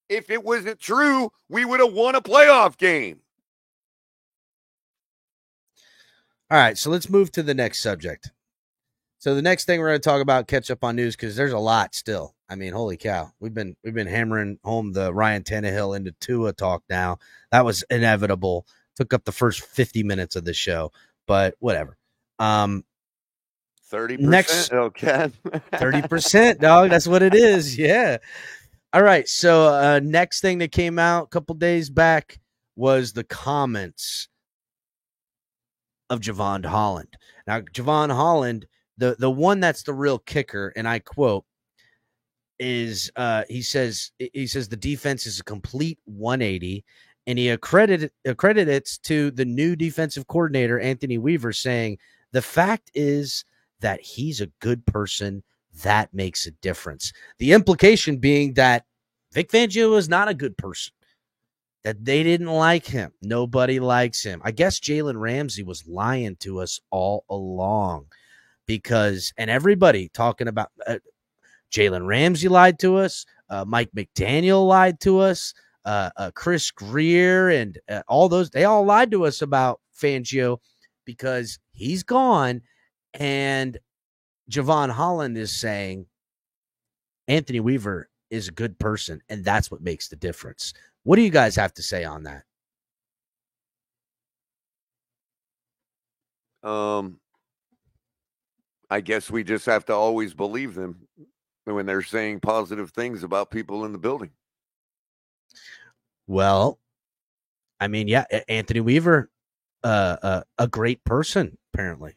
If it wasn't true, we would have won a playoff game. All right, so let's move to the next subject. So the next thing we're going to talk about, catch up on news, because there's a lot still. I mean, holy cow. We've been hammering home the Ryan Tannehill into Tua talk now. That was inevitable. Took up the first 50 minutes of the show, but whatever. 30%? Next, okay. 30%, dog. That's what it is. Yeah. All right. So next thing that came out a couple days back was the comments of Javon Holland. Now, Javon Holland, the one that's the real kicker, and I quote, is he says the defense is a complete 180, and he accredited it to the new defensive coordinator, Anthony Weaver, saying the fact is that he's a good person. That makes a difference. The implication being that Vic Fangio is not a good person, that they didn't like him. Nobody likes him. I guess Jalen Ramsey was lying to us all along because, and everybody talking about Jalen Ramsey lied to us. Mike McDaniel lied to us. Chris Greer and all those, they all lied to us about Fangio because he's gone. And Javon Holland is saying Anthony Weaver is a good person, and that's what makes the difference. What do you guys have to say on that? I guess we just have to always believe them when they're saying positive things about people in the building. Well, I mean, yeah, Anthony Weaver, a great person, apparently.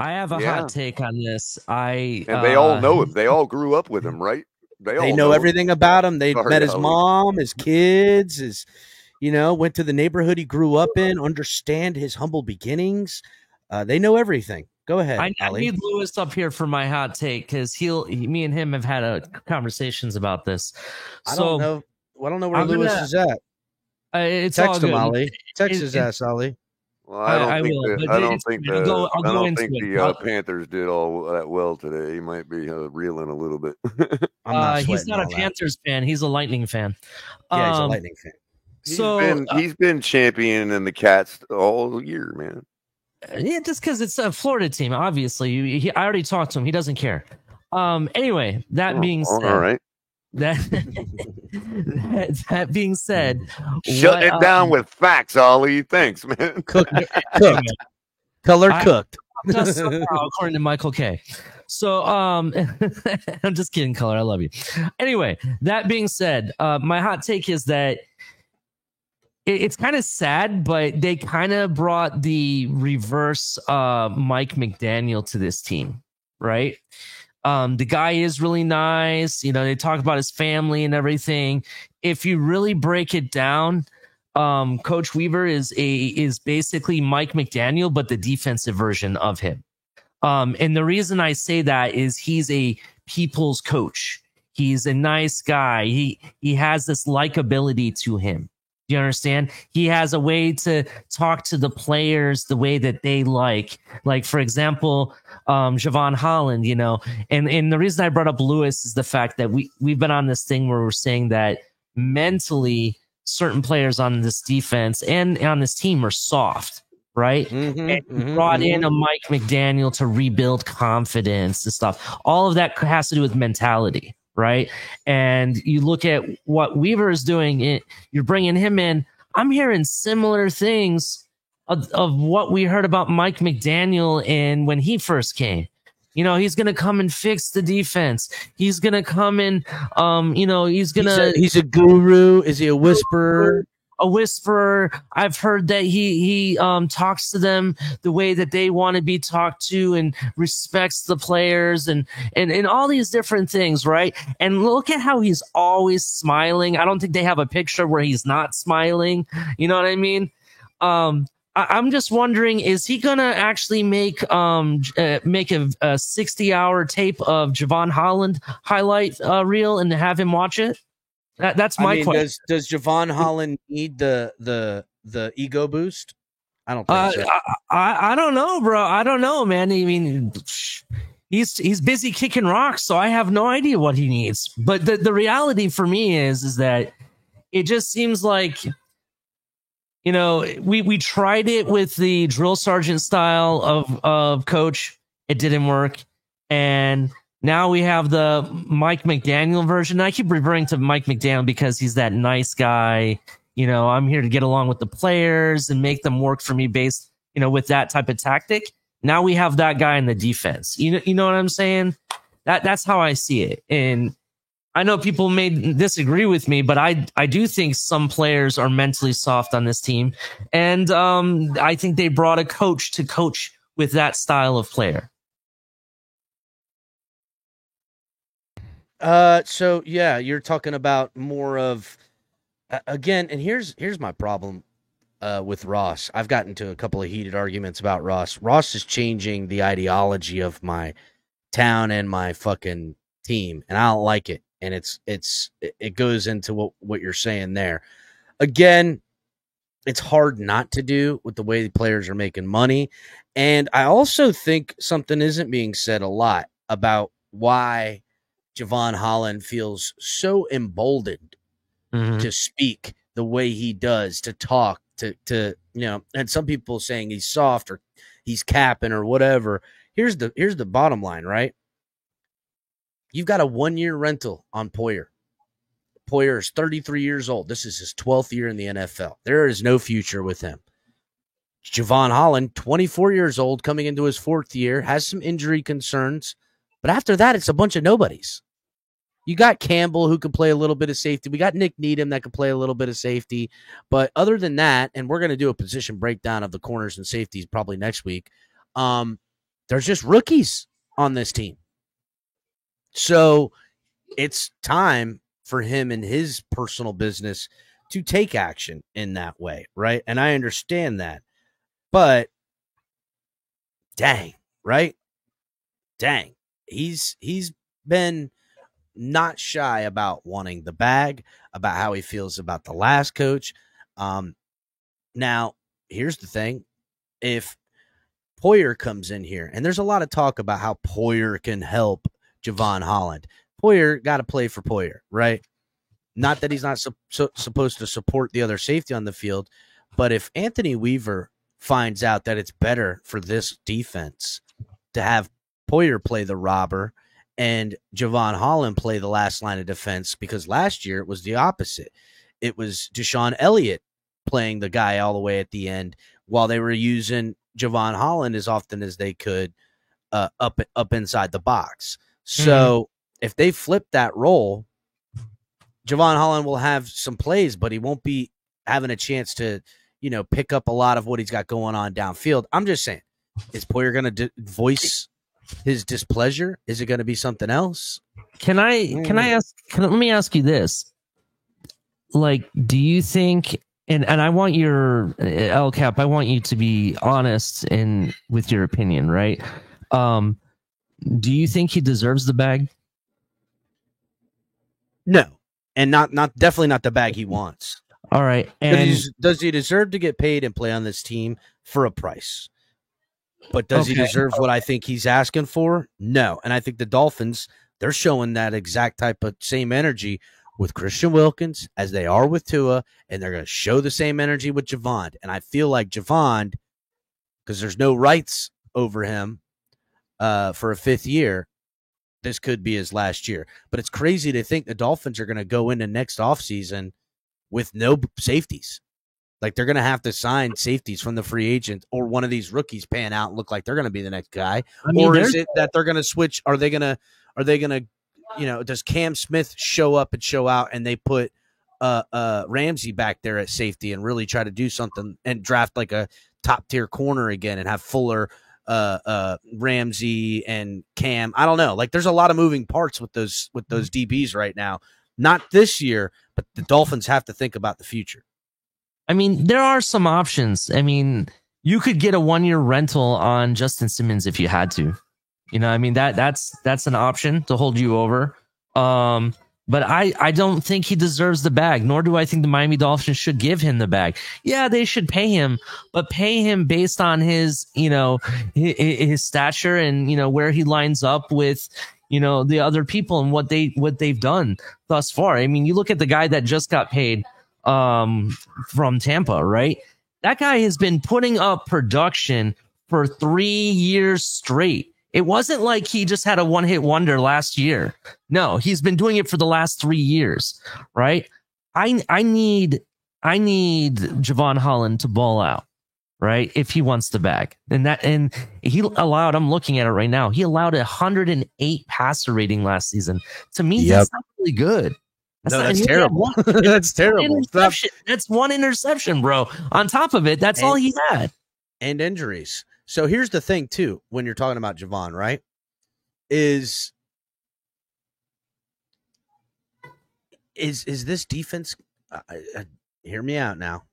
I have a hot take on this. And they all know him. They all grew up with him, right? They know everything about him. They met his mom, his kids, went to the neighborhood he grew up in, understand his humble beginnings. They know everything. Go ahead. I need Lewis up here for my hot take because me and him have had conversations about this. I don't know where Lewis is at. It's text all him, good. Ollie. Text his ass, Ollie. Well, I don't think the Panthers did all that well today. He might be reeling a little bit. He's not a Panthers fan. He's a Lightning fan. Yeah, he's a Lightning fan. He's been championing the Cats all year, man. Yeah, just because it's a Florida team, obviously. I already talked to him. He doesn't care. Anyway, that being said, all right. That being said, Shut it down with facts, Ollie. Thanks, man. Cooked. Color cooked. Just somehow, according to Michael K. So I'm just kidding, Color. I love you. Anyway, that being said, my hot take is that it's kind of sad, but they kind of brought the reverse Mike McDaniel to this team, right? The guy is really nice. You know, they talk about his family and everything. If you really break it down, Coach Weaver is basically Mike McDaniel, but the defensive version of him. And the reason I say that is he's a people's coach. He's a nice guy. He has this likability to him. Do you understand? He has a way to talk to the players the way that they like. Like, for example, Jevon Holland, you know, and the reason I brought up Lewis is the fact that we've been on this thing where we're saying that mentally certain players on this defense and on this team are soft, right? Brought in a Mike McDaniel to rebuild confidence and stuff. All of that has to do with mentality, right? And you look at what Weaver is doing, you're bringing him in. I'm hearing similar things of what we heard about Mike McDaniel in when he first came. You know, he's going to come and fix the defense. He's going to come and, you know, he's a guru. Is he a whisperer? A whisperer. I've heard that he talks to them the way that they want to be talked to and respects the players and all these different things, right? And look at how he's always smiling. I don't think they have a picture where he's not smiling. You know what I mean? I'm just wondering, is he going to actually make a 60-hour tape of Jevon Holland highlight reel and have him watch it? That's my question. Does Jevon Holland need the ego boost? I don't think so. I don't know, bro. I don't know, man. I mean, he's busy kicking rocks, so I have no idea what he needs. But the reality for me is that it just seems like, you know, we tried it with the drill sergeant style of coach. It didn't work. And now we have the Mike McDaniel version. I keep referring to Mike McDaniel because he's that nice guy. You know, I'm here to get along with the players and make them work for me based, you know, with that type of tactic. Now we have that guy in the defense. You know what I'm saying? That's how I see it. And I know people may disagree with me, but I do think some players are mentally soft on this team. And I think they brought a coach to coach with that style of player. So yeah, you're talking about more of again, and here's my problem with Ross. I've gotten to a couple of heated arguments about Ross. Ross is changing the ideology of my town and my fucking team, and I don't like it. And it goes into what you're saying there. Again, it's hard not to do with the way the players are making money. And I also think something isn't being said a lot about why Jevon Holland feels so emboldened to speak the way he does, to talk, to you know, and some people saying he's soft or he's capping or whatever. Here's the bottom line, right? You've got a 1-year rental on Poyer. Poyer is 33 years old. This is his 12th year in the NFL. There is no future with him. Jevon Holland, 24 years old, coming into his 4th year, has some injury concerns. But after that, it's a bunch of nobodies. You got Campbell, who can play a little bit of safety. We got Nick Needham that can play a little bit of safety. But other than that, and we're going to do a position breakdown of the corners and safeties probably next week, there's just rookies on this team. So it's time for him and his personal business to take action in that way, right? And I understand that. But dang, right? Dang. He's been not shy about wanting the bag, about how he feels about the last coach. Now, here's the thing. If Poyer comes in here, and there's a lot of talk about how Poyer can help Jevon Holland. Poyer got to play for Poyer, right? Not that he's not supposed to support the other safety on the field, but if Anthony Weaver finds out that it's better for this defense to have Poyer play the robber and Javon Holland play the last line of defense, because last year it was the opposite. It was Deshaun Elliott playing the guy all the way at the end while they were using Javon Holland as often as they could up inside the box. So if they flip that role, Javon Holland will have some plays, but he won't be having a chance to, pick up a lot of what he's got going on downfield. I'm just saying, is Poyer going to voice his displeasure? Is it going to be something else? Let me ask you this. Like, do you think, and I want your El Cap, I want you to be honest with your opinion, right? Do you think he deserves the bag? No, and not definitely not the bag he wants. All right, and does he deserve to get paid and play on this team for a price? But does he deserve what I think he's asking for? No, and I think the Dolphins, they're showing that exact type of same energy with Christian Wilkins as they are with Tua, and they're going to show the same energy with Javon. And I feel like Javon, because there's no rights over him for a fifth year, this could be his last year. But it's crazy to think the Dolphins are going to go into next offseason with no safeties. Like, they're going to have to sign safeties from the free agent, or one of these rookies pan out and look like they're going to be the next guy. Or is it that they're going to switch? Are they going to, does Cam Smith show up and show out and they put Ramsey back there at safety and really try to do something and draft like a top tier corner again and have Fuller, Ramsey and Cam? I don't know. Like, there's a lot of moving parts with those DBs right now. Not this year, but the Dolphins have to think about the future. I mean, there are some options. I mean, you could get a 1-year rental on Justin Simmons if you had to. I mean, that's an option to hold you over. But I don't think he deserves the bag, nor do I think the Miami Dolphins should give him the bag. Yeah, they should pay him, but pay him based on his stature and, where he lines up with, the other people and what they've done thus far. I mean, you look at the guy that just got paid from Tampa, right? That guy has been putting up production for 3 years straight. It wasn't like he just had a one-hit wonder last year. No, he's been doing it for the last 3 years, right? I need Javon Holland to ball out, right? If he wants the bag. And he allowed, I'm looking at it right now, he allowed 108 passer rating last season. To me, that's not really good. That's terrible. That's terrible. That's one interception, bro. On top of it, that's all he had. And injuries. So here's the thing, too, when you're talking about Javon, right? Is this defense, hear me out now,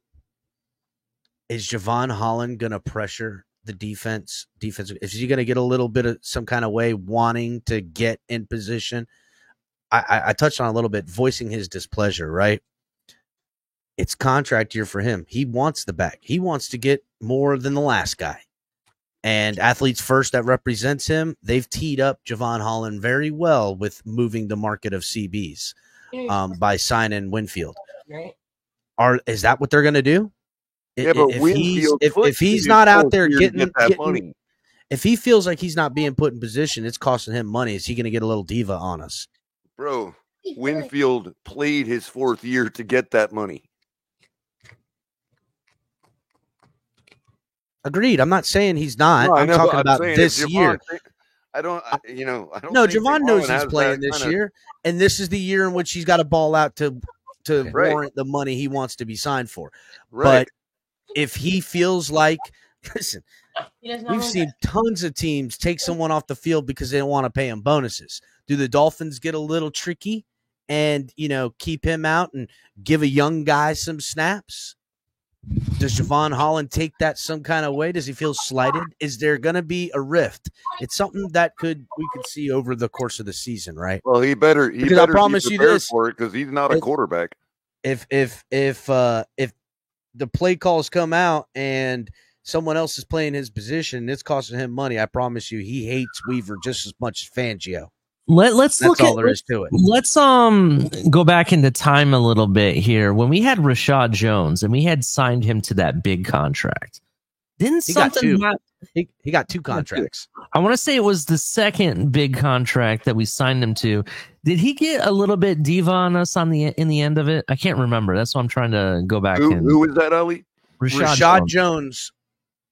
is Javon Holland going to pressure the defense? Is he going to get a little bit of some kind of way wanting to get in position? I touched on a little bit, voicing his displeasure, right? It's contract year for him. He wants the bag. He wants to get more than the last guy. And Athletes First that represents him, they've teed up Javon Holland very well with moving the market of CBs by signing Winfield. Is that what they're going to do? Yeah, but if he's not out there getting that money, if he feels like he's not being put in position, it's costing him money. Is he going to get a little diva on us? Bro, Winfield played his 4th year to get that money. Agreed. I'm not saying he's not. I'm talking about this year. I don't. No, Javon knows he's playing this year, and this is the year in which he's got to ball out to warrant the money he wants to be signed for. Right. But if he feels like, listen, we've seen tons of teams take someone off the field because they don't want to pay him bonuses. Do the Dolphins get a little tricky and, keep him out and give a young guy some snaps? Does Javon Holland take that some kind of way? Does he feel slighted? Is there going to be a rift? It's something that we could see over the course of the season, right? Well, he better I promise you this, for it, because he's not a quarterback. If the play calls come out and someone else is playing his position, it's costing him money, I promise you he hates Weaver just as much as Fangio. Let's That's all there is to it. Let's go back into time a little bit here. When we had Rashad Jones and we had signed him to that big contract, Didn't He got something two. He got 2 contracts. I want to say it was the second big contract that we signed him to. Did he get a little bit diva on us in the end of it? I can't remember. That's why I'm trying to go back. Who was that, Ali? Rashad Jones.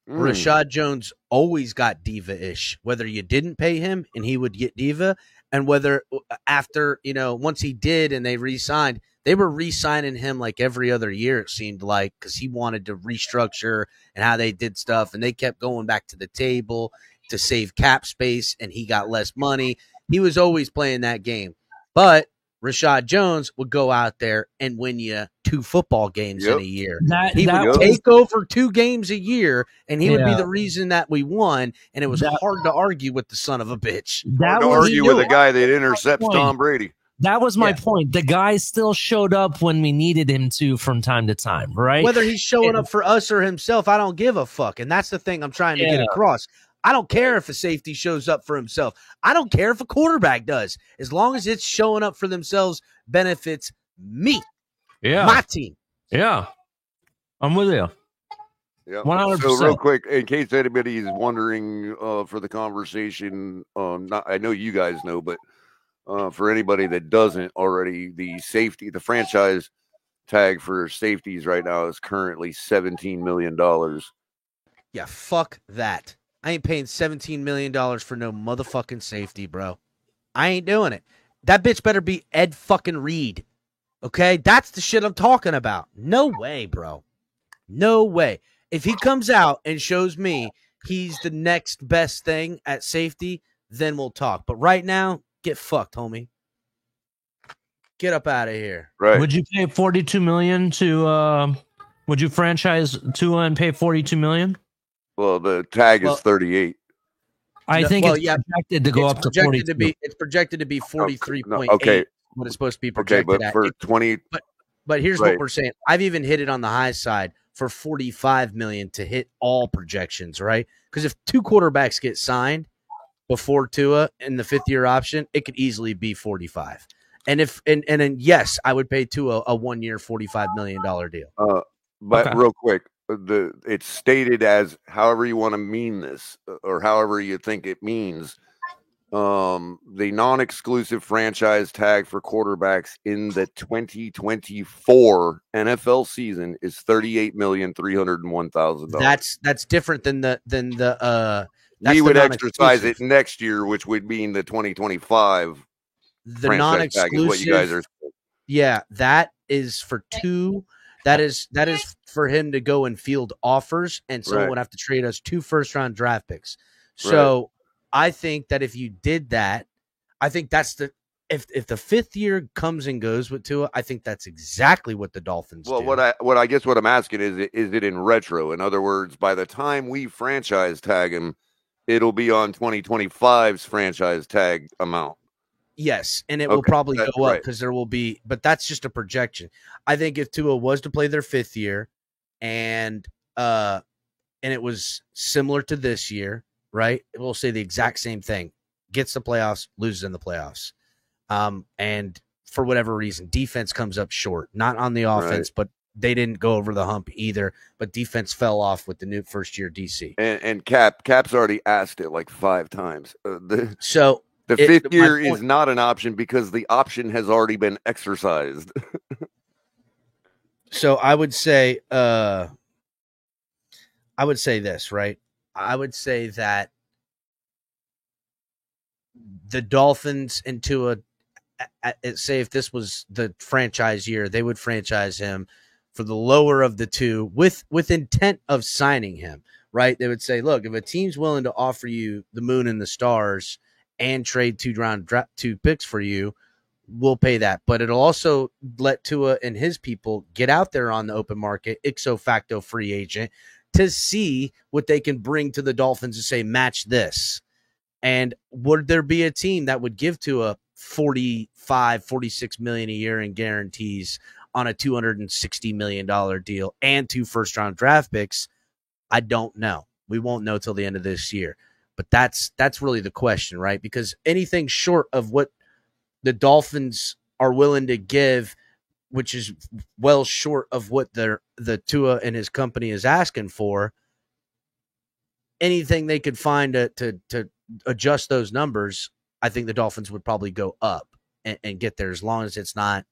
Mm. Rashad Jones always got diva-ish, whether you didn't pay him and he would get diva, and whether after, once he did and they re-signed, they were re-signing him like every other year, it seemed like, because he wanted to restructure and how they did stuff, and they kept going back to the table to save cap space, and he got less money. He was always playing that game. But Rashad Jones would go out there and win you 2 football games in a year. He would take over 2 games a year, and he would be the reason that we won, and it was hard to argue with the son of a bitch. Hard to argue with a guy that intercepts Tom Brady. That was my point. The guy still showed up when we needed him to from time to time, right? Whether he's showing up for us or himself, I don't give a fuck, and that's the thing I'm trying to get across. I don't care if a safety shows up for himself. I don't care if a quarterback does. As long as it's showing up for themselves, benefits me, my team. Yeah, I'm with you. Yeah. 100%. So real quick, in case anybody is wondering for the conversation, I know you guys know, but for anybody that doesn't already, the franchise tag for safeties right now is currently $17 million. Yeah, fuck that. I ain't paying $17 million for no motherfucking safety, bro. I ain't doing it. That bitch better be Ed fucking Reed. Okay? That's the shit I'm talking about. No way, bro. No way. If he comes out and shows me he's the next best thing at safety, then we'll talk. But right now, get fucked, homie. Get up out of here. Right. Would you pay $42 million to would you franchise Tua and pay $42 million? Well, the tag is 38. I think it's projected to go up to 42. It's projected to be 43.8. Okay. What it's supposed to be projected but for 20. But here's what we're saying. I've even hit it on the high side for $45 million to hit all projections, right? Because if 2 quarterbacks get signed before Tua in the 5th-year option, it could easily be 45. And then yes, I would pay Tua a 1-year $45 million deal. But real quick, it's stated as however you want to mean this, or however you think it means. The non-exclusive franchise tag for quarterbacks in the 2024 NFL season is $38,301,000. That's different than the. We would exercise it next year, which would mean the 2025. The non-exclusive. What you guys are. Yeah, that is for 2. That is for him to go and field offers, and someone would have to trade us 2 first-round draft picks. So I think that if you did that, I think that's if the 5th year comes and goes with Tua, I think that's exactly what the Dolphins do. Well, what I guess what I'm asking is it in retro? In other words, by the time we franchise tag him, it'll be on 2025's franchise tag amount. Yes, and it will probably go up because there will be, but that's just a projection. I think if Tua was to play their 5th year, and it was similar to this year, right? We'll say the exact same thing: gets the playoffs, loses in the playoffs, and for whatever reason, defense comes up short. Not on the offense, but they didn't go over the hump either. But defense fell off with the new first-year DC. And Cap's already asked it like 5 times. The 5th year is not an option because the option has already been exercised. So I would say this, right? I would say that the Dolphins and Tua, say if this was the franchise year, they would franchise him for the lower of the 2 with intent of signing him, right? They would say, look, if a team's willing to offer you the moon and the stars and trade 2 picks for you, we'll pay that. But it'll also let Tua and his people get out there on the open market, ipso facto free agent, to see what they can bring to the Dolphins and say, match this. And would there be a team that would give Tua $46 million a year in guarantees on a $260 million deal and 2 first-round draft picks? I don't know. We won't know till the end of this year. But that's really the question, right? Because anything short of what the Dolphins are willing to give, which is well short of what the Tua and his company is asking for, anything they could find to adjust those numbers, I think the Dolphins would probably go up and get there, as long as it's not,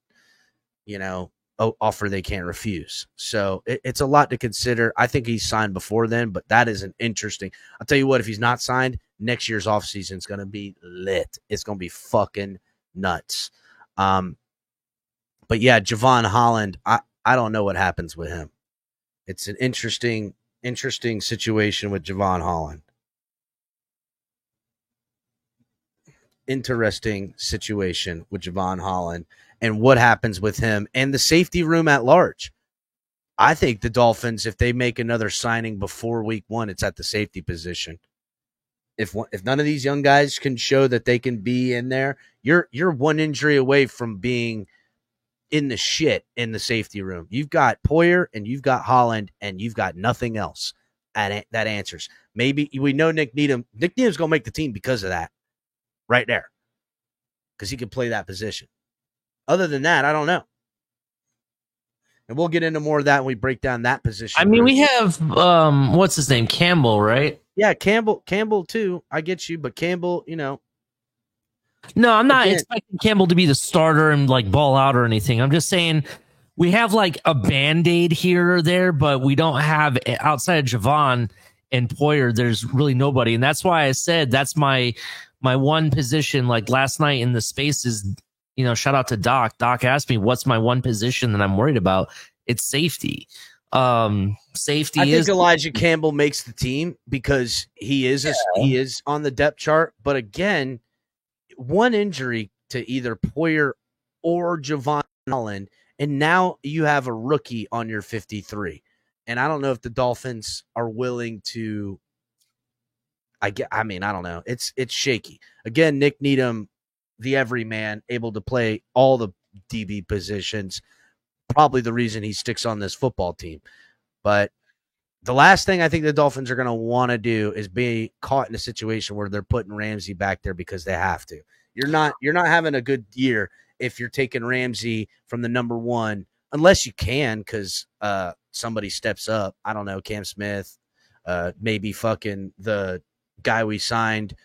offer they can't refuse. So it's a lot to consider. I think he's signed before then, but that is an interesting. I'll tell you what, if he's not signed, next year's offseason is going to be lit. It's going to be fucking nuts. But yeah, Jevon Holland, I don't know what happens with him. It's an interesting situation with Jevon Holland. Interesting situation with Jevon Holland and what happens with him and the safety room at large. I think the Dolphins, if they make another signing before week 1, it's at the safety position. If none of these young guys can show that they can be in there, you're one injury away from being in the shit in the safety room. You've got Poyer and you've got Holland and you've got nothing else that answers. Maybe we know Nick Needham. Nick Needham's going to make the team because of that right there, because he can play that position. Other than that, I don't know. And we'll get into more of that when we break down that position. I mean, we have, what's his name? Campbell, right? Yeah, Campbell too. I get you, but Campbell, No, I'm not expecting Campbell to be the starter and like ball out or anything. I'm just saying we have like a Band-Aid here or there, but we don't have, outside of Jevon and Poyer, there's really nobody. And that's why I said that's my one position. Like last night in the spaces, shout out to Doc. Doc asked me, what's my one position that I'm worried about? It's safety. Safety. I think Elijah Campbell makes the team because he is on the depth chart. But again, one injury to either Poyer or Jevon Holland, and now you have a rookie on your 53. And I don't know if the Dolphins are willing to. I don't know. It's shaky. Again, Nick Needham, the everyman, able to play all the DB positions, probably the reason he sticks on this football team. But the last thing I think the Dolphins are going to want to do is be caught in a situation where they're putting Ramsey back there because they have to. You're not having a good year if you're taking Ramsey from the number 1, unless you can, because somebody steps up. I don't know, Cam Smith, maybe fucking the guy we signed,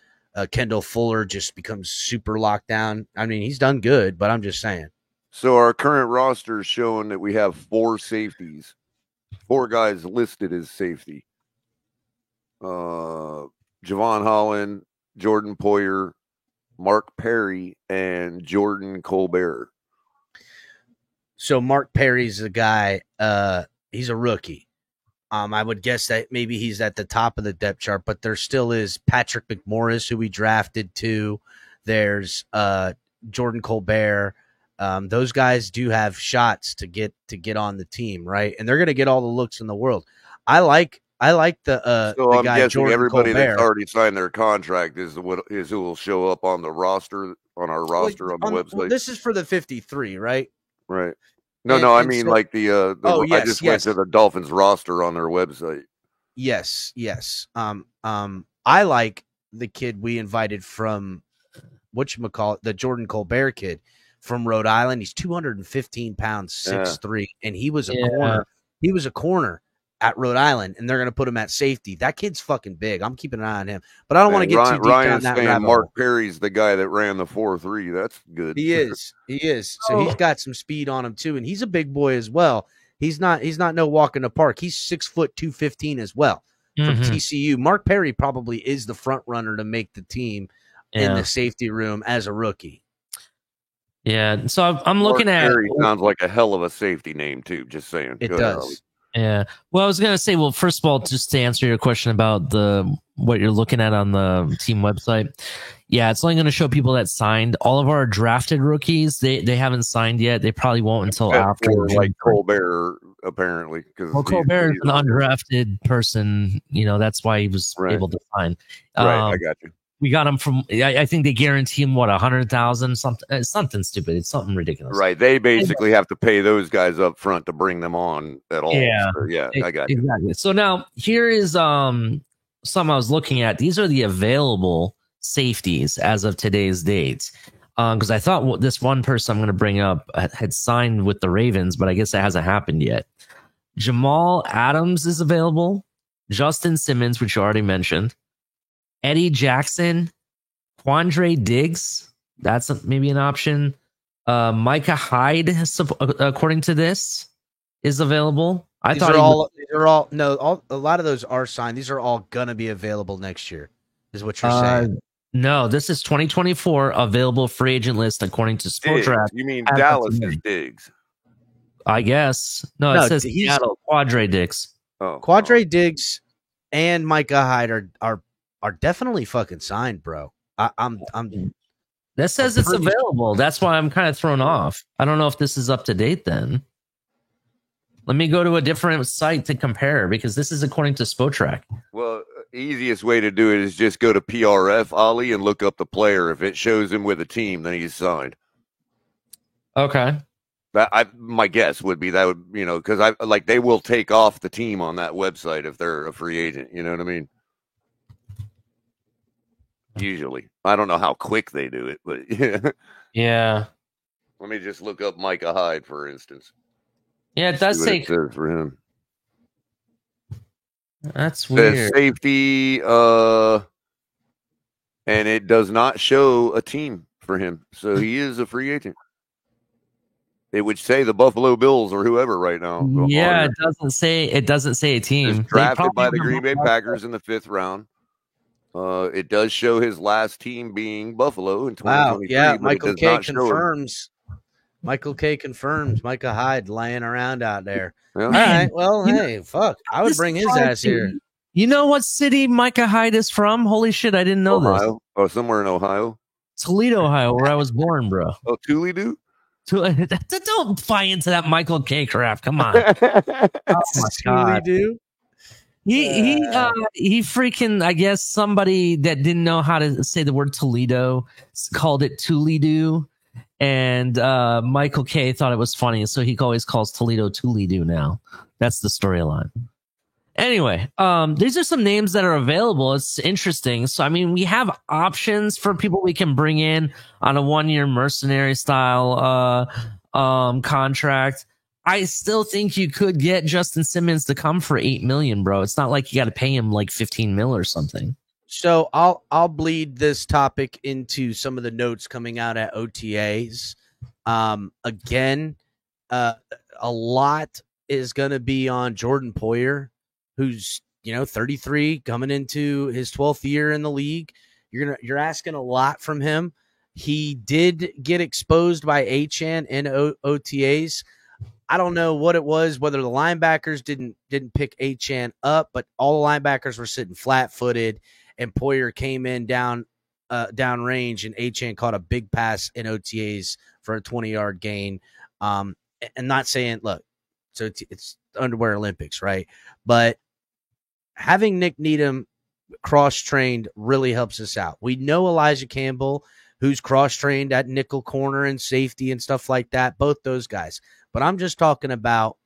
Kendall Fuller, just becomes super locked down. I mean, he's done good, but I'm just saying. So our current roster is showing that we have 4 safeties, 4 guys listed as safety. Jevon Holland, Jordan Poyer, Mark Perry, and Jordan Colbert. So Mark Perry's the guy. He's a rookie. I would guess that maybe he's at the top of the depth chart, but there still is Patrick McMorris, who we drafted too. There's Jordan Colbert. Those guys do have shots to get on the team, right? And they're going to get all the looks in the world. I like the so the I'm guy guessing Jordan everybody Colbert. That's already signed their contract is who will show up on the roster on our roster on the website. Well, this is for the 53, right? Right. No, I mean, so, like the yes, I just went to the Dolphins roster on their website. Yes. I like the kid we invited from whatchamacallit, the Jordan Colbert kid from Rhode Island. He's 215 pounds, 6'3", and he was a corner. He was a corner at Rhode Island, and they're going to put him at safety. That kid's fucking big. I'm keeping an eye on him, but I don't want to get too deep down that rabbit hole. Mark Perry's the guy that ran the 4.3. That's good. He is. So he's got some speed on him too, and he's a big boy as well. He's not no walk in the park. He's 6 foot 215 as well from TCU. Mark Perry probably is the front runner to make the team in the safety room as a rookie. Yeah. So I'm looking at. Perry sounds like a hell of a safety name too. Just saying. It does. Yeah. Well, I was going to say, first of all, just to answer your question about what you're looking at on the team website. Yeah, it's only going to show people that signed. All of our drafted rookies, they haven't signed yet. They probably won't until after. Like Colbert, apparently. Colbert is an undrafted person. That's why he was able to sign. Right, I got you. We got him from. I think they guarantee him 100,000 something stupid. It's something ridiculous. Right. They basically have to pay those guys up front to bring them on at all. Yeah. So, I got you. Exactly. So now here is some I was looking at. These are the available safeties as of today's date. Because I thought this one person I'm going to bring up had signed with the Ravens, but I guess that hasn't happened yet. Jamal Adams is available. Justin Simmons, which you already mentioned, Eddie Jackson, Quandre Diggs. That's maybe an option. Micah Hyde, according to this, is available. A lot of those are signed. These are all gonna be available next year, is what you're saying. No, this is 2024 available free agent list according to Spotrac. You mean Dallas is Diggs? I guess. No, it says Seattle, Quandre Diggs. Oh, Quandre Diggs and Micah Hyde are definitely fucking signed, bro. I'm That says it's available. That's why I'm kind of thrown off. I don't know if this is up to date then. Let me go to a different site to compare because this is according to Spotrac. Well, easiest way to do it is just go to PRF, Ollie, and look up the player. If it shows him with a team, then he's signed. Okay. My guess would be that would, because they will take off the team on that website if they're a free agent. You know what I mean? Usually. I don't know how quick they do it, but yeah. Let me just look up Micah Hyde, for instance. Yeah, it does say it says for him. That's weird. Safety, and it does not show a team for him, so he is a free agent. It would say the Buffalo Bills or whoever right now. Yeah, it doesn't say a team. He's drafted by the Green Bay Packers in the 5th round. It does show his last team being Buffalo in 2023. Wow, yeah, Michael K confirms. Michael K confirms Micah Hyde lying around out there. Well, all right, well, hey, fuck. I would bring his ass here. You know what city Micah Hyde is from? Holy shit, I didn't know Ohio. this. Oh, somewhere in Ohio. Toledo, Ohio, where I was born, bro. Oh, Toledo? Don't buy into that Michael K crap. Come on. Oh my God. Toledo? He freaking, I guess somebody that didn't know how to say the word Toledo called it Toledo. And Michael K thought it was funny, so he always calls Toledo Toledo now. That's the storyline. Anyway, these are some names that are available. It's interesting. So, I mean, we have options for people we can bring in on a 1-year mercenary style contract. I still think you could get Justin Simmons to come for $8 million, bro. It's not like you got to pay him like $15 million or something. So I'll bleed this topic into some of the notes coming out at OTAs. Again, a lot is going to be on Jordan Poyer, who's 33, coming into his 12th year in the league. You're asking a lot from him. He did get exposed by Achane in OTAs. I don't know what it was, whether the linebackers didn't pick Achane up, but all the linebackers were sitting flat-footed. And Poyer came in down range, and Achane caught a big pass in OTAs for a 20-yard gain. And not saying, look, so it's underwear Olympics, right? But having Nick Needham cross-trained really helps us out. We know Elijah Campbell, who's cross-trained at nickel corner and safety and stuff like that, both those guys. But I'm just talking about,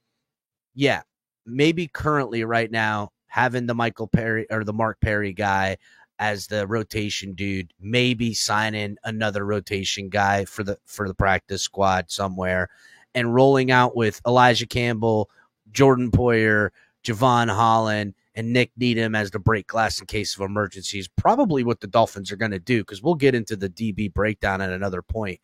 maybe currently right now, having the Michael Perry or the Mark Perry guy as the rotation dude, maybe signing another rotation guy for the practice squad somewhere, and rolling out with Elijah Campbell, Jordan Poyer, Javon Holland, and Nick Needham as the break glass in case of emergencies. Probably what the Dolphins are going to do, because we'll get into the DB breakdown at another point.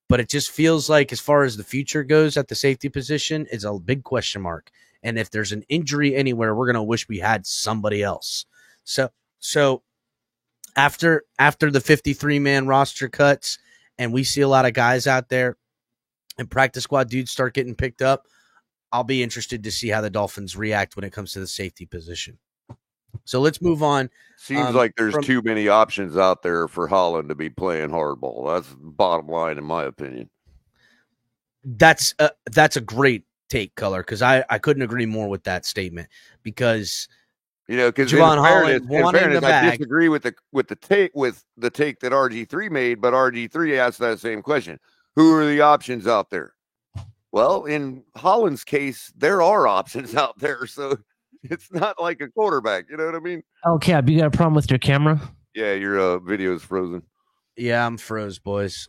But it just feels like, as far as the future goes at the safety position, it's a big question mark. And if there's an injury anywhere, we're going to wish we had somebody else. So after the 53-man roster cuts and we see a lot of guys out there and practice squad dudes start getting picked up, I'll be interested to see how the Dolphins react when it comes to the safety position. So let's move on. Seems like there's too many options out there for Holland to be playing hardball. That's the bottom line, in my opinion. That's a great take, Color, because I couldn't agree more with that statement, because Javon Holland, in fairness, I disagree with the take that RG3 made, but RG3 asked that same question. Who are the options out there? Well, in Holland's case, there are options out there, so it's not like a quarterback. You know what I mean? Oh, Cap, you got a problem with your camera? Yeah, your video's frozen. Yeah, I'm froze, boys.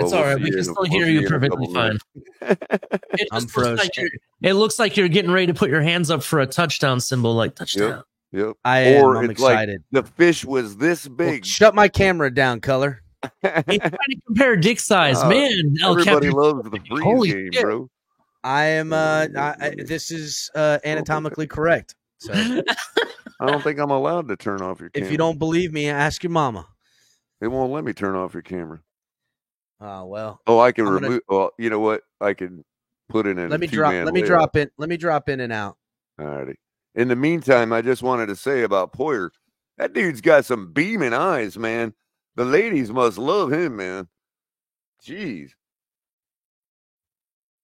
It's all right. We can still hear you perfectly fine. I'm frozen. It looks like you're getting ready to put your hands up for a touchdown symbol, like touchdown. Yep. I'm excited. Like the fish was this big. Well, shut my camera down, Color. He's trying to compare dick size, man. Everybody loves the freeze game, shit. bro. I am. This is anatomically correct. So I don't think I'm allowed to turn off your camera. if you don't believe me, ask your mama. They won't let me turn off your camera. Oh well. Oh, I can remove. Well, you know what? I can put it in. Let me drop in. Let me drop in and out. All righty. In the meantime, I just wanted to say about Poyer, that dude's got some beaming eyes, man. The ladies must love him, man. Jeez.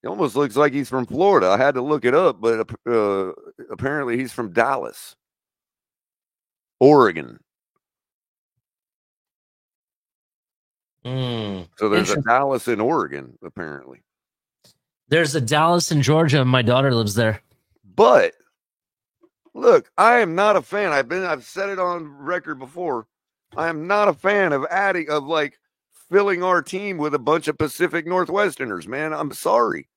He almost looks like he's from Florida. I had to look it up, but apparently he's from Dallas, Oregon. So there's a Dallas in Oregon, apparently. There's a Dallas in Georgia, and my daughter lives there. But look, I am not a fan. I've said it on record before. I am not a fan of filling our team with a bunch of Pacific Northwesterners, man. I'm sorry.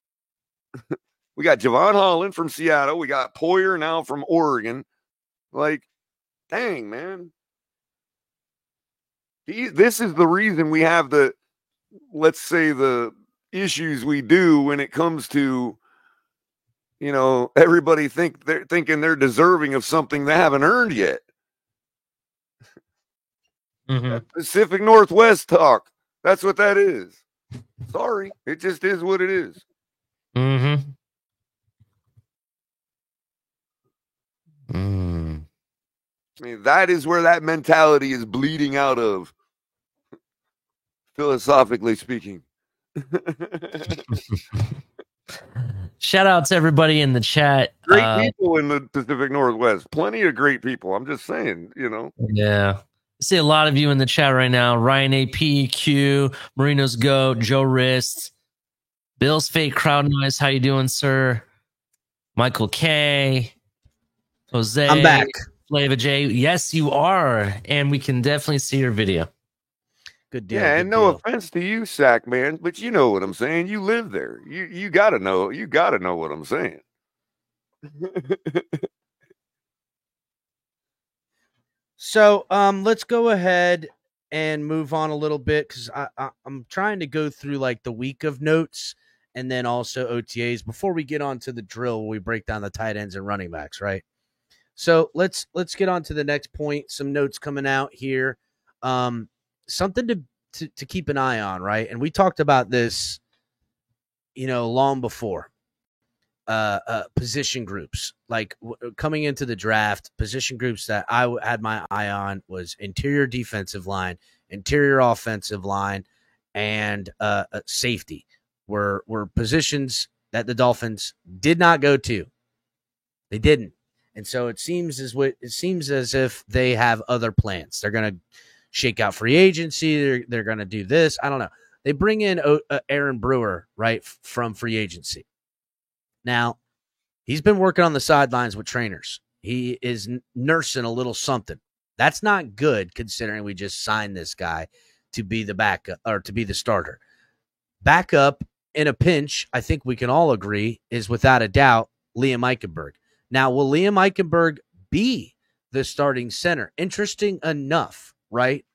We got Javon Holland from Seattle. We got Poyer now from Oregon. Like, dang, man. This is the reason we have the issues we do when it comes to, everybody thinking they're deserving of something they haven't earned yet. Mm-hmm. Pacific Northwest talk. That's what that is. Sorry. It just is what it is. Mm-hmm. I mean, that is where that mentality is bleeding out of, philosophically speaking. Shout out to everybody in the chat. Great people in the Pacific Northwest. Plenty of great people. I'm just saying, Yeah. I see a lot of you in the chat right now. Ryan AP, Q, Marino's Goat, Joe Rist, Bill's Fake Crowd Noise. How you doing, sir? Michael K, Jose. I'm back. Flava J. Yes, you are. And we can definitely see your video. Good deal. Yeah, and no offense to you, Sack Man, but you know what I'm saying. You live there. You gotta know. You gotta know what I'm saying. So let's go ahead and move on a little bit because I'm trying to go through like the week of notes and then also OTAs before we get on to the drill where we break down the tight ends and running backs, right? So let's get on to the next point. Some notes coming out here. Something to keep an eye on, right? And we talked about this, long before. Position groups, like coming into the draft, position groups that I had my eye on was interior defensive line, interior offensive line, and safety were positions that the Dolphins did not go to. They didn't. And so it seems as if they have other plans. They're going to shake out free agency. They're going to do this. I don't know. They bring in Aaron Brewer, right, from free agency. Now, he's been working on the sidelines with trainers. He is nursing a little something. That's not good considering we just signed this guy to be the backup or to be the starter. Backup in a pinch, I think we can all agree, is without a doubt Liam Eichenberg. Now, will Liam Eichenberg be the starting center? Interesting enough, right?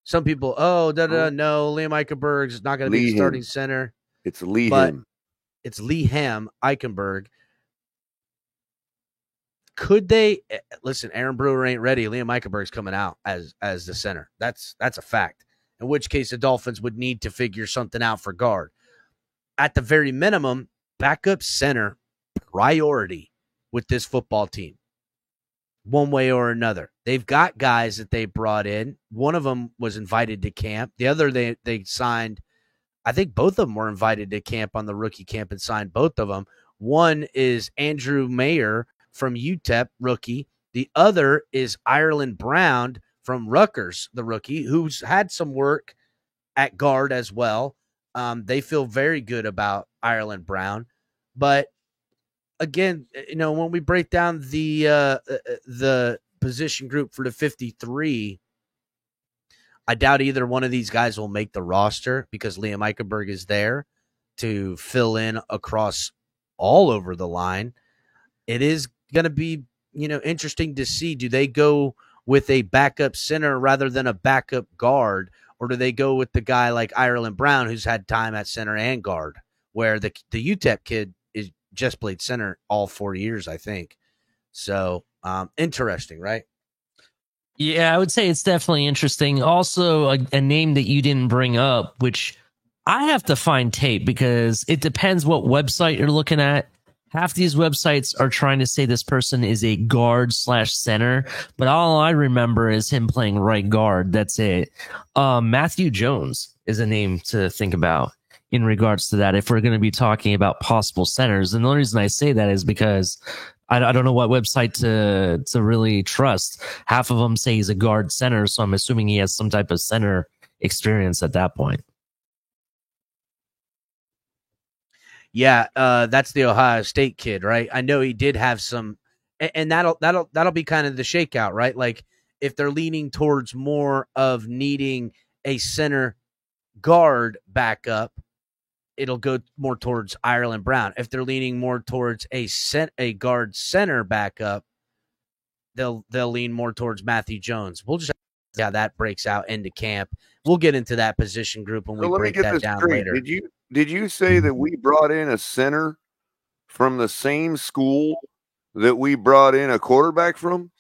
Some people, no, Liam Eichenberg is not going to be the starting center. It's Liam. It's Liam Eichenberg. Could they listen? Aaron Brewer ain't ready. Liam Eichenberg's coming out as the center. That's a fact. In which case, the Dolphins would need to figure something out for guard. At the very minimum, backup center priority with this football team, one way or another. They've got guys that they brought in. One of them was invited to camp. The other they signed. I think both of them were invited to camp on the rookie camp and signed both of them. One is Andrew Mayer from UTEP, rookie. The other is Ireland Brown from Rutgers, the rookie, who's had some work at guard as well. They feel very good about Ireland Brown. But again, when we break down the position group for the 53, I doubt either one of these guys will make the roster because Liam Eichenberg is there to fill in across all over the line. It is going to be, interesting to see. Do they go with a backup center rather than a backup guard, or do they go with the guy like Ireland Brown, who's had time at center and guard, where the UTEP kid is just played center all 4 years, I think. So interesting, right? Yeah, I would say it's definitely interesting. Also, a name that you didn't bring up, which I have to find tape because it depends what website you're looking at. Half these websites are trying to say this person is a guard/center, but all I remember is him playing right guard. That's it. Matthew Jones is a name to think about in regards to that if we're going to be talking about possible centers. And the only reason I say that is because I don't know what website to really trust. Half of them say he's a guard center, so I'm assuming he has some type of center experience at that point. Yeah, that's the Ohio State kid, right? I know he did have some, and that'll be kind of the shakeout, right? Like if they're leaning towards more of needing a center guard backup, it'll go more towards Ireland Brown. If they're leaning more towards a guard center backup, they'll lean more towards Matthew Jones. We'll just see how that breaks out into camp. We'll get into that position group when we break that down straight. later. Did you say that we brought in a center from the same school that we brought in a quarterback from?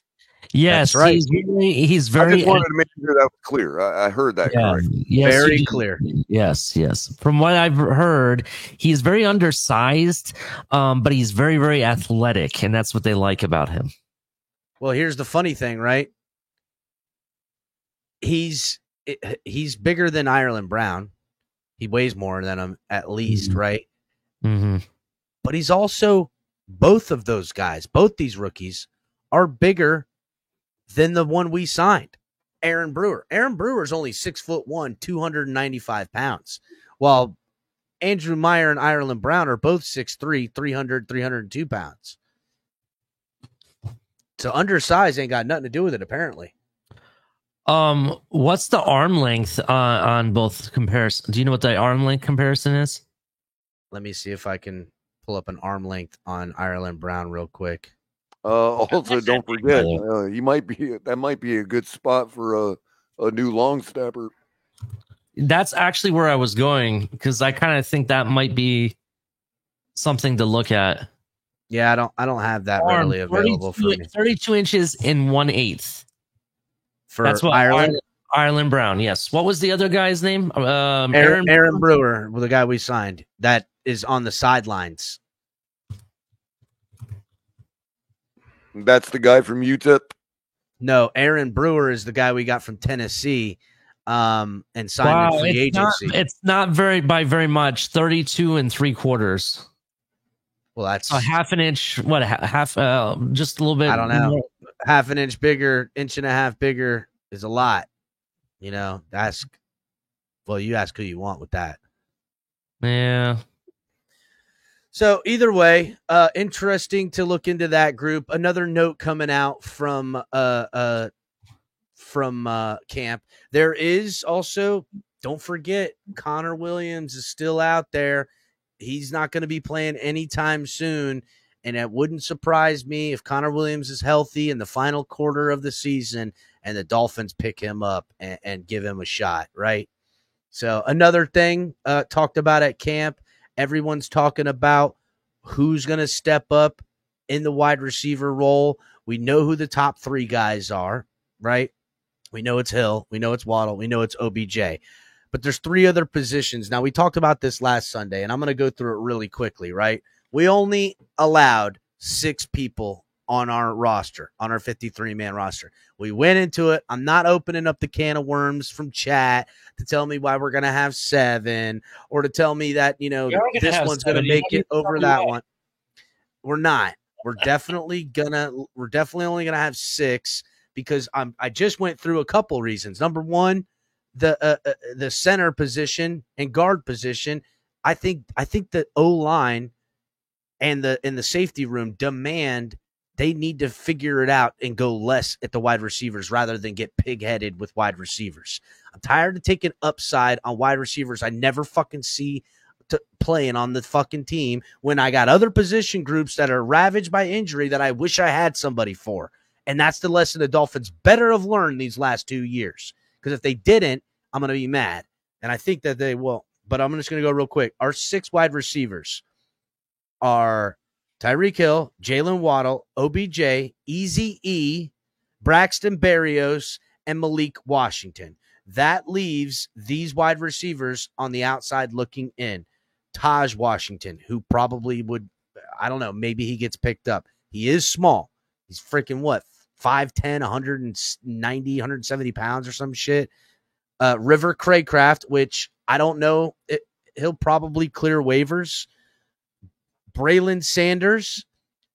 Yes, that's right. He's very. I just wanted to make sure that was clear. I heard that correct. Yes, very clear. Yes. From what I've heard, he's very undersized, but he's very, very athletic, and that's what they like about him. Well, here's the funny thing, right? He's bigger than Ireland Brown. He weighs more than him at least, right? Mm-hmm. But he's also, both of those guys, both these rookies are bigger than the one we signed, Aaron Brewer. Aaron Brewer is only 6'1", 295 pounds, while Andrew Meyer and Ireland Brown are both 6'3", 302 pounds. So undersized ain't got nothing to do with it, apparently. What's the arm length on both comparison? Do you know what the arm length comparison is? Let me see if I can pull up an arm length on Ireland Brown real quick. Also, don't forget, that might be a good spot for a new long snapper. That's actually where I was going because I kind of think that might be something to look at. Yeah, I don't have that readily available for me. 32 inches and 1/8. That's what Ireland Brown. Yes. What was the other guy's name? Aaron Brewer, the guy we signed. That is on the sidelines. That's the guy from UTEP? No, Aaron Brewer is the guy we got from Tennessee and signed in free agency. It's not very much. 32 3/4. Well, that's a half an inch. What half? Just a little bit. I don't know. Half an inch bigger, inch and a half bigger is a lot. You ask who you want with that. Yeah. So either way, interesting to look into that group. Another note coming out from camp. There is also, don't forget, Connor Williams is still out there. He's not going to be playing anytime soon, and it wouldn't surprise me if Connor Williams is healthy in the final quarter of the season and the Dolphins pick him up and give him a shot, right? So another thing talked about at camp, everyone's talking about who's going to step up in the wide receiver role. We know who the top three guys are, right? We know it's Hill. We know it's Waddle. We know it's OBJ. But there's three other positions. Now, we talked about this last Sunday, and I'm going to go through it really quickly, right? We only allowed 6 people on our roster, on our 53-man roster. We went into it. I'm not opening up the can of worms from chat to tell me why we're going to have 7 or to tell me that, this one's going to make it over that one. We're not. We're definitely only going to have 6 because I just went through a couple reasons. Number one, the center position and guard position, I think the O-line and the safety room demand they need to figure it out and go less at the wide receivers rather than get pig-headed with wide receivers. I'm tired of taking upside on wide receivers I never fucking see playing on the fucking team when I got other position groups that are ravaged by injury that I wish I had somebody for. And that's the lesson the Dolphins better have learned these last 2 years. Because if they didn't, I'm going to be mad. And I think that they will. But I'm just going to go real quick. Our 6 wide receivers are Tyreek Hill, Jalen Waddle, OBJ, Eazy-E, Braxton Berrios, and Malik Washington. That leaves these wide receivers on the outside looking in. Taj Washington, who probably would, I don't know, maybe he gets picked up. He is small. He's freaking what, 5'10", 190, 170 pounds or some shit. River Craycraft, which I don't know, he'll probably clear waivers. Braylon Sanders,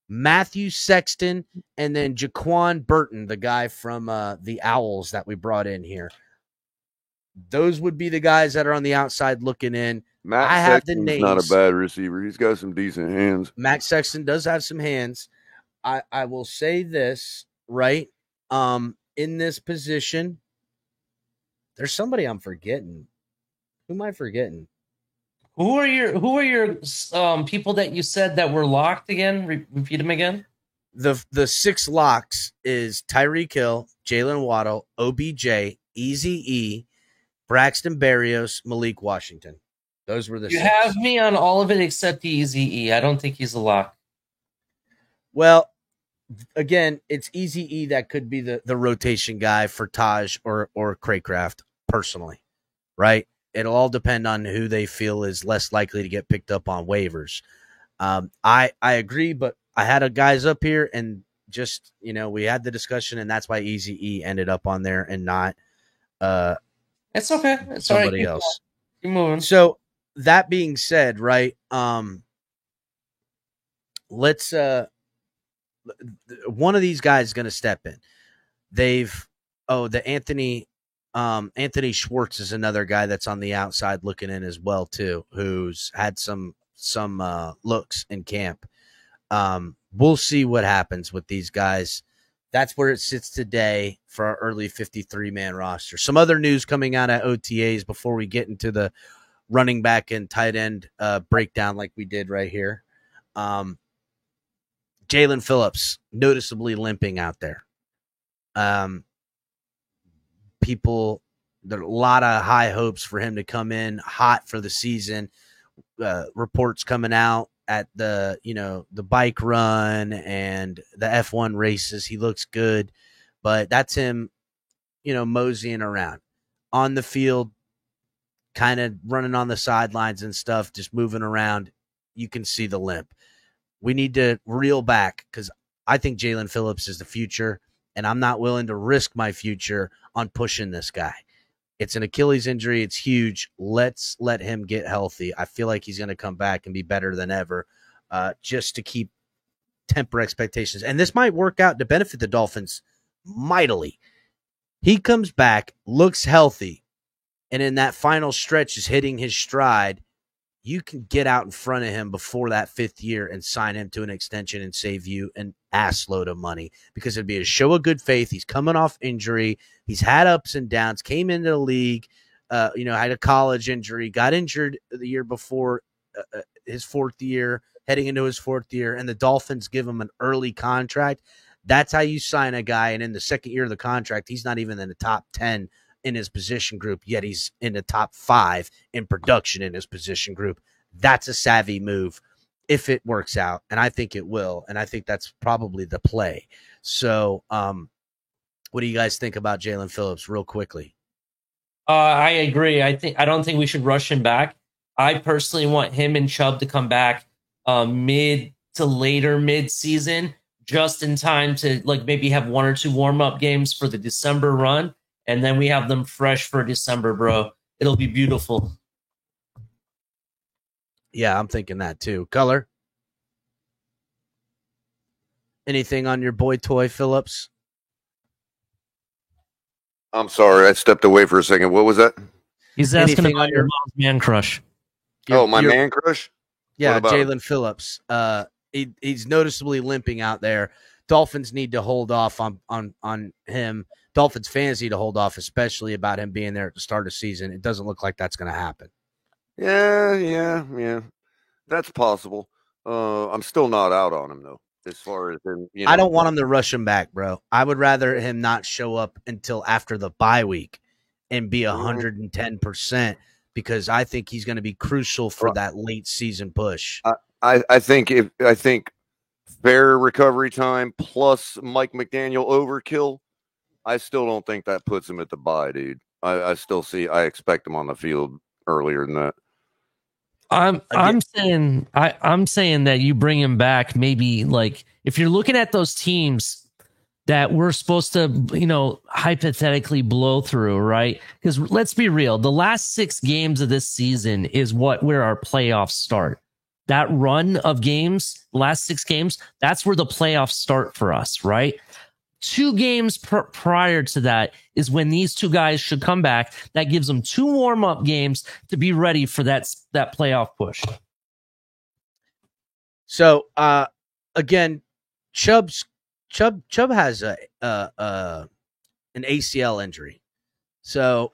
Matthew Sexton, and then Jaquan Burton, the guy from the Owls that we brought in here. Those would be the guys that are on the outside looking in. Matt Sexton's not a bad receiver. He's got some decent hands. Matt Sexton does have some hands. I will say this, right? In this position, there's somebody I'm forgetting. Who am I forgetting? Who are your people that you said that were locked again? Repeat them again. The 6 locks is Tyreek Hill, Jalen Waddle, OBJ, Eazy-E, Braxton Berrios, Malik Washington. Those were the 6. You have me on all of it except Eazy-E. I don't think he's a lock. Well, again, it's Eazy-E that could be the rotation guy for Taj or Craycraft personally, right? It'll all depend on who they feel is less likely to get picked up on waivers. I agree, but I had a guys up here and just, we had the discussion, and that's why Eazy-E ended up on there and not it's okay. It's somebody all right. else. Keep moving. So that being said, right, let's one of these guys is going to step in. Anthony Schwartz is another guy that's on the outside looking in as well too, who's had some looks in camp. We'll see what happens with these guys. That's where it sits today for our early 53-man roster. Some other news coming out at OTAs before we get into the running back and tight end breakdown like we did right here. Jalen Phillips noticeably limping out there. There are a lot of high hopes for him to come in hot for the season. Reports coming out at the bike run and the F1 races. He looks good, but that's him, moseying around on the field, kind of running on the sidelines and stuff, just moving around. You can see the limp. We need to reel back because I think Jalen Phillips is the future, and I'm not willing to risk my future on pushing this guy. It's an Achilles injury. It's huge. Let's let him get healthy. I feel like he's going to come back and be better than ever, just to temper expectations. And this might work out to benefit the Dolphins mightily. He comes back, looks healthy, and in that final stretch is hitting his stride. You can get out in front of him before that 5th year and sign him to an extension and save you an ass load of money, because it'd be a show of good faith. He's coming off injury. He's had ups and downs, came into the league, had a college injury, got injured the year before his 4th year, heading into his 4th year, and the Dolphins give him an early contract. That's how you sign a guy. And in the 2nd year of the contract, he's not even in the top 10 in his position group, yet he's in the top 5 in production in his position group. That's a savvy move if it works out, and I think it will, and I think that's probably the play. So what do you guys think about Jalen Phillips real quickly? I agree. I don't think we should rush him back. I personally want him and Chubb to come back mid to later mid-season, just in time to maybe have 1 or 2 warm-up games for the December run. And then we have them fresh for December, bro. It'll be beautiful. Yeah, I'm thinking that too. Color? Anything on your boy toy, Phillips? I'm sorry, I stepped away for a second. What was that? He's asking about your mom's man crush. My man crush? Yeah, Jalen Phillips. He's noticeably limping out there. Dolphins need to hold off on him. Dolphins fans need to hold off, especially about him being there at the start of the season. It doesn't look like that's going to happen. Yeah. That's possible. I'm still not out on him though. As far as him, I don't want him to rush him back, bro. I would rather him not show up until after the bye week and be 110%, because I think he's going to be crucial for that late season push. I think fair recovery time plus Mike McDaniel overkill, I still don't think that puts him at the bye, dude. I expect him on the field earlier than that. I'm saying that you bring him back, maybe like if you're looking at those teams that we're supposed to, hypothetically blow through, right? Because let's be real, the last 6 games of this season is where our playoffs start. That run of games, last 6 games, that's where the playoffs start for us, right? 2 games prior to that is when these 2 guys should come back. That gives them 2 warm-up games to be ready for that playoff push. So, again, Chubb has an ACL injury, so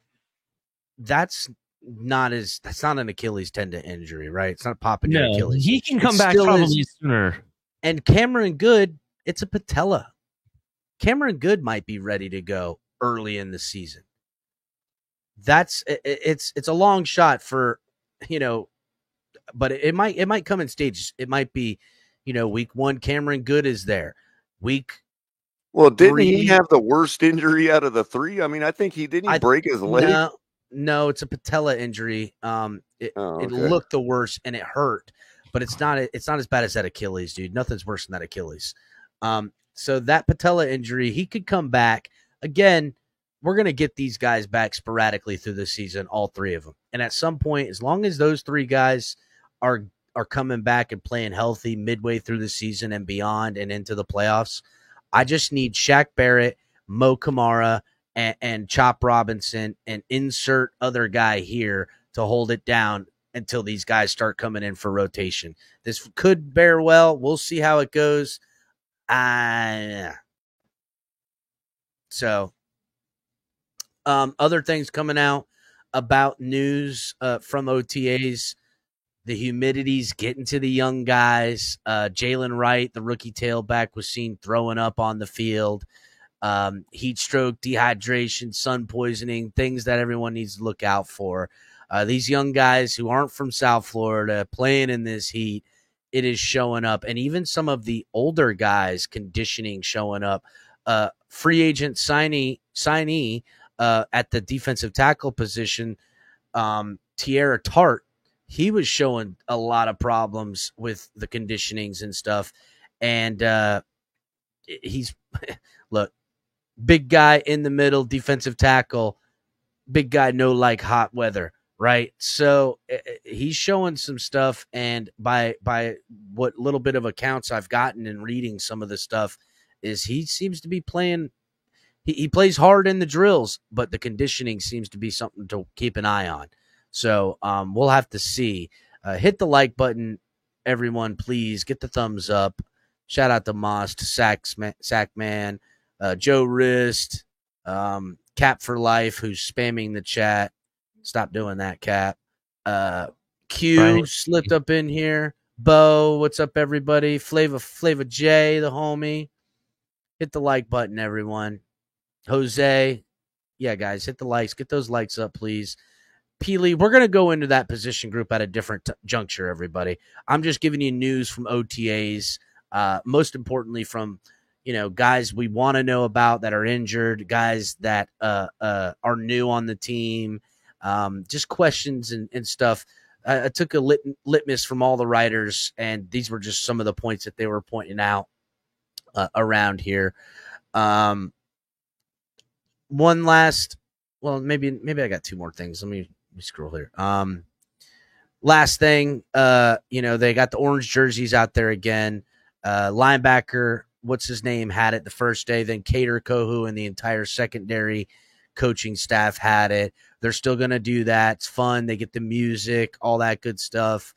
that's not an Achilles tendon injury, right? It's not popping your Achilles. He can come back probably sooner. And Cameron Good, it's a patella. Cameron Good might be ready to go early in the season. It's a long shot for, but it might come in stages. It might be, week 1, Cameron Good is there. Didn't 3, he have the worst injury out of the 3? I mean, I think he break his leg. No, it's a patella injury. It looked the worst and it hurt, but it's not as bad as that Achilles, dude. Nothing's worse than that Achilles. So that patella injury, he could come back. Again, we're going to get these guys back sporadically through the season, all 3 of them. And at some point, as long as those 3 guys are coming back and playing healthy midway through the season and beyond and into the playoffs, I just need Shaq Barrett, Mo Kamara, and Chop Robinson, and insert other guy here to hold it down until these guys start coming in for rotation. This could bear well. We'll see how it goes. So, other things coming out about news from OTAs. The humidity's getting to the young guys. Jalen Wright, the rookie tailback, was seen throwing up on the field. Heat stroke, dehydration, sun poisoning, things that everyone needs to look out for. These young guys who aren't from South Florida playing in this heat, it is showing up. And even some of the older guys conditioning showing up. Free agent signee at the defensive tackle position, Tierra Tart, he was showing a lot of problems with the conditionings and stuff. And he's look, big guy in the middle, defensive tackle, big guy, no like hot weather, right? So he's showing some stuff, and by what little bit of accounts I've gotten and reading some of the stuff is he seems to be playing. He plays hard in the drills, but the conditioning seems to be something to keep an eye on. So we'll have to see. Hit the like button, everyone, please. Get the thumbs up. Shout out to Moss, to Sackman, Joe Wrist, Cap for Life, who's spamming the chat. Stop doing that, Cap. Q right. Slipped up in here. Bo, what's up, everybody? Flava J, the homie. Hit the like button, everyone. Jose, yeah, guys, hit the likes. Get those likes up, please. Peely, we're going to go into that position group at a different juncture, everybody. I'm just giving you news from OTAs, most importantly from, guys we want to know about that are injured, guys that are new on the team, just questions and stuff. I took a litmus from all the writers, and these were just some of the points that they were pointing out around here. One last, well, maybe I got 2 more things. Let me scroll here. Last thing, they got the orange jerseys out there again. Linebacker, what's his name, had it the first day. Then Kader Kohu and the entire secondary coaching staff had it. They're still going to do that. It's fun. They get the music, all that good stuff.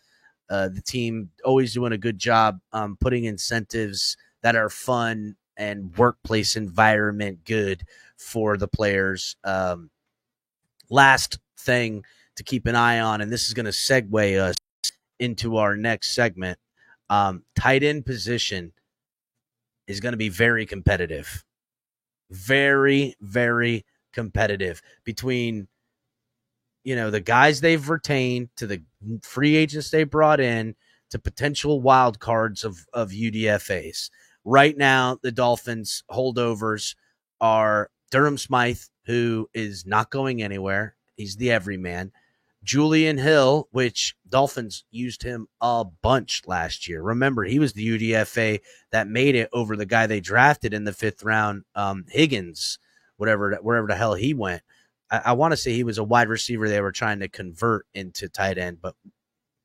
The team always doing a good job putting incentives that are fun and workplace environment good for the players. Last thing to keep an eye on, and this is going to segue us into our next segment. Tight end position is going to be very competitive. Very, very competitive between, the guys they've retained to the free agents they brought in to potential wild cards of UDFAs. Right now, the Dolphins holdovers are Durham Smythe, who is not going anywhere. He's the everyman. Julian Hill, which Dolphins used him a bunch last year. Remember, he was the UDFA that made it over the guy they drafted in the 5th round, Higgins, wherever the hell he went. I want to say he was a wide receiver they were trying to convert into tight end, but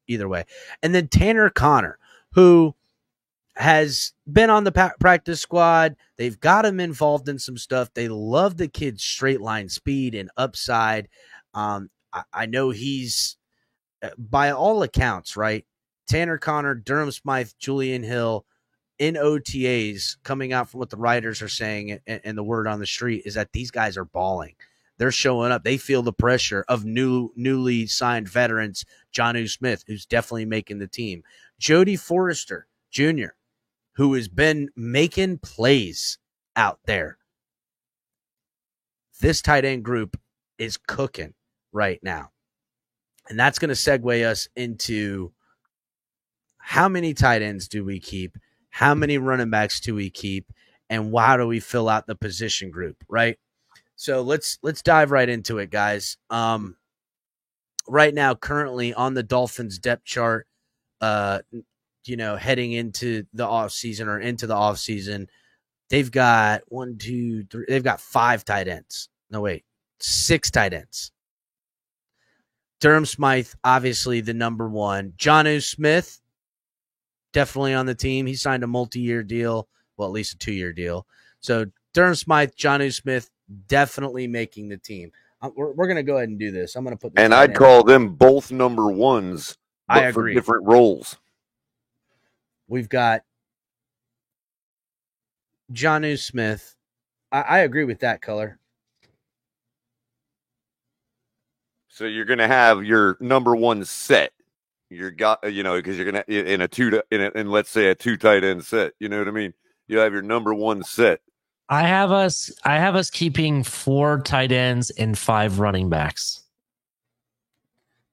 either way. And then Tanner Connor, who has been on the practice squad. They've got him involved in some stuff. They love the kid's straight line speed and upside. I know he's, by all accounts, right? Tanner Connor, Durham Smythe, Julian Hill in OTAs, coming out from what the writers are saying and the word on the street is that these guys are balling. They're showing up. They feel the pressure of newly signed veterans, Jonnu Smith, who's definitely making the team. Jody Forrester Jr., who has been making plays out there. This tight end group is cooking right now. And that's going to segue us into how many tight ends do we keep? How many running backs do we keep? And how do we fill out the position group, right? So let's dive right into it, guys. Right now, currently on the Dolphins depth chart, heading into the offseason or into the offseason, they've got 1, 2, 3. They've got 5 tight ends. No, wait, 6 tight ends. Durham Smythe, obviously the number one. Jonnu Smith, definitely on the team. He signed a multi-year deal, well, at least a 2-year deal. So Durham Smythe, Jonnu Smith, definitely making the team. We're going to go ahead and do this. I'm going to put this. And I'd call them both number ones, but I agree. for different roles. We've got Jonnu Smith. I agree with that color. So you're going to have your number one set. Because you're going to in let's say a 2 tight end set. You know what I mean? You have your number one set. I have us keeping 4 tight ends and 5 running backs.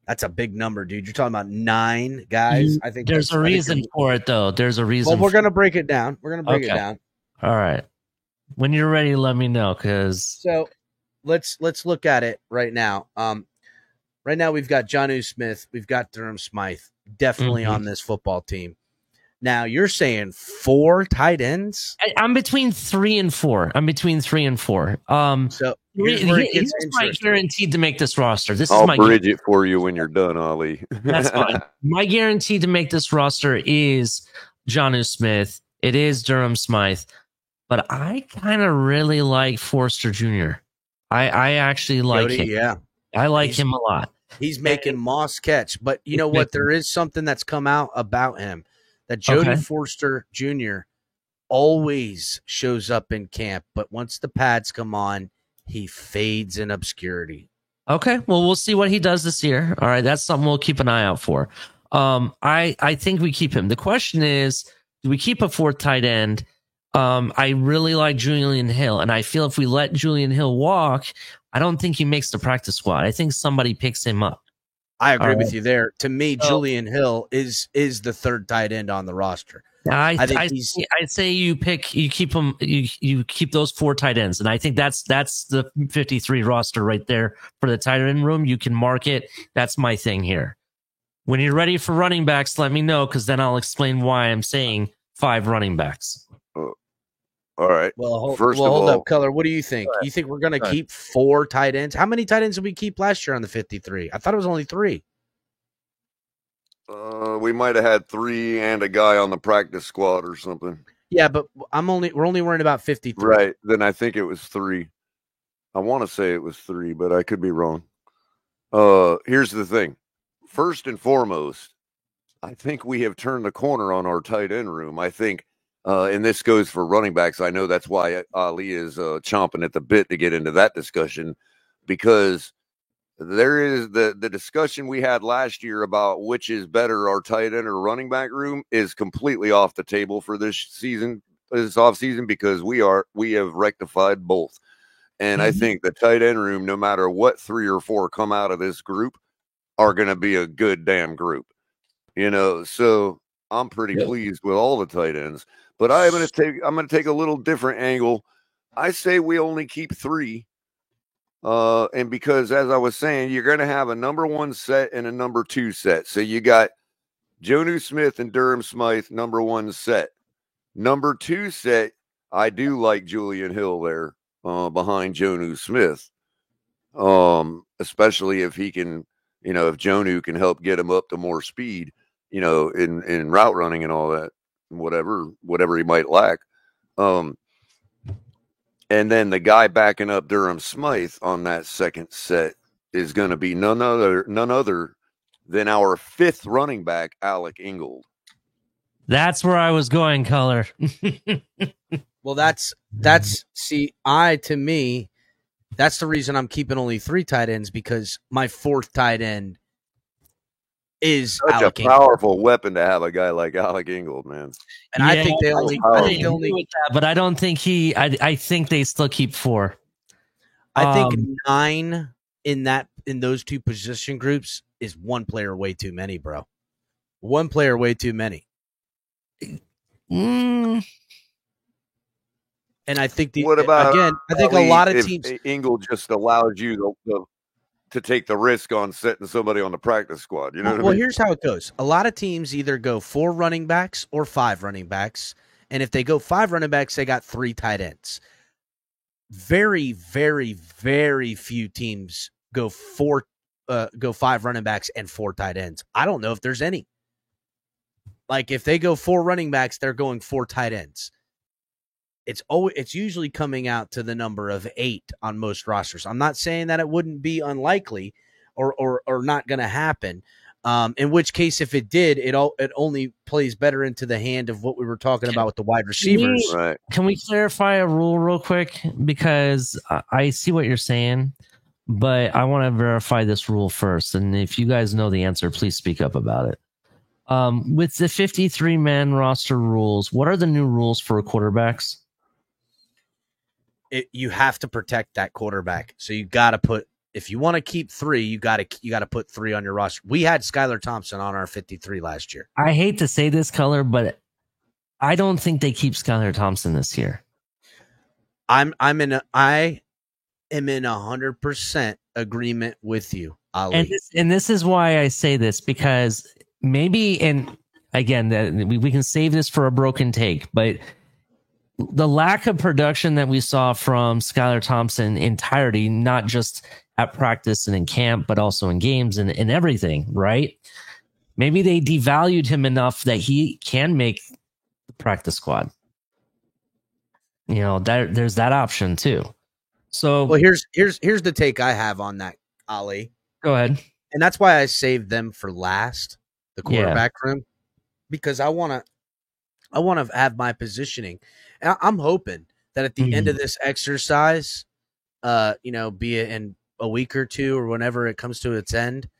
That's a big number, dude. You're talking about 9 guys. I think there's a reason for it, though. There's a reason. Well, we're going to break it down. We're going to break it down. All right. When you're ready, let me know. So let's look at it right now. Right now we've got Jonnu Smith. We've got Durham Smythe definitely on this football team. Now you're saying 4 tight ends? I'm between 3 and 4. So here's my guaranteed to make this roster. I'll bridge it for you when you're done, Ali. That's fine. My guarantee to make this roster is Jonnu Smith. It is Durham Smythe. But I kind of really like Forrester Jr. I actually like him. Yeah. I like him a lot. He's making Moss catch. But you know what? There is something that's come out about him. That Jody Forrester Jr. always shows up in camp, but once the pads come on, he fades in obscurity. Okay, well, we'll see what he does this year. All right, that's something we'll keep an eye out for. I think we keep him. The question is, do we keep a 4th tight end? I really like Julian Hill, and I feel if we let Julian Hill walk, I don't think he makes the practice squad. I think somebody picks him up. I agree with you there. To me, Julian Hill is the 3rd tight end on the roster. I'd say you keep them, you keep those 4 tight ends, and I think that's the 53 roster right there for the tight end room. You can mark it. That's my thing here. When you're ready for running backs, let me know, because then I'll explain why I'm saying 5 running backs. All right. Well, hold up, Color. What do you think? You think we're going to keep 4 tight ends? How many tight ends did we keep last year on the 53? I thought it was only 3. We might have had 3 and a guy on the practice squad or something. Yeah, but we're only worrying about 53. Right. Then I think it was 3. I want to say it was 3, but I could be wrong. Here's the thing. First and foremost, I think we have turned the corner on our tight end room. I think And this goes for running backs. I know that's why Ali is chomping at the bit to get into that discussion, because there is the discussion we had last year about which is better, our tight end or running back room, is completely off the table for this season, this off season, because we have rectified both. And I think the tight end room, no matter what 3 or 4 come out of this group, are going to be a good damn group. So I'm pretty pleased with all the tight ends. But I'm going to take a little different angle. I say we only keep 3. And because, as I was saying, you're going to have a number 1 set and a number 2 set. So you got Jonnu Smith and Durham Smythe, number 1 set. Number 2 set, I do like Julian Hill there behind Jonnu Smith, especially if he can, if Jonnu can help get him up to more speed, in route running and all that, whatever he might lack. And then the guy backing up Durham Smythe on that second set is going to be none other than our 5th running back, Alec Ingold. That's where I was going, Color. Well, that's to me, that's the reason I'm keeping only 3 tight ends, because my 4th tight end is such Alec a powerful weapon to have a guy like Alec Ingold, man. And I think they only, but I don't think I think they still keep 4. I think 9 in those 2 position groups is 1 player way too many, bro. 1 player way too many. And I think I think a lot of teams. Ingold just allows you to take the risk on setting somebody on the practice squad. You know what I mean? Here's how it goes. A lot of teams either go 4 running backs or 5 running backs. And if they go 5 running backs, they got 3 tight ends. Very, very, very few teams go 5 running backs and 4 tight ends. I don't know if there's any. Like, if they go 4 running backs, they're going 4 tight ends. It's usually coming out to the number of 8 on most rosters. I'm not saying that it wouldn't be unlikely or not going to happen. In which case, if it did, it only plays better into the hand of what we were talking about with the wide receivers. Right. Can we clarify a rule real quick? Because I see what you're saying, but I want to verify this rule first. And if you guys know the answer, please speak up about it. With the 53-man roster rules, what are the new rules for quarterbacks? You have to protect that quarterback. So you got to put, if you want to keep 3, you got to put 3 on your roster. We had Skylar Thompson on our 53 last year. I hate to say this, Color, but I don't think they keep Skylar Thompson this year. I am in 100% agreement with you, Ali. And this is why I say this, because maybe, and again, we can save this for a broken take, but the lack of production that we saw from Skylar Thompson entirety, not just at practice and in camp, but also in games and everything, right? Maybe they devalued him enough that he can make the practice squad. There's that option too. So, well, here's the take I have on that, Ali. Go ahead. And that's why I saved them for last, the quarterback room, because I want to have my positioning. And I'm hoping that at the end of this exercise, be it in a week or 2 or whenever it comes to its end,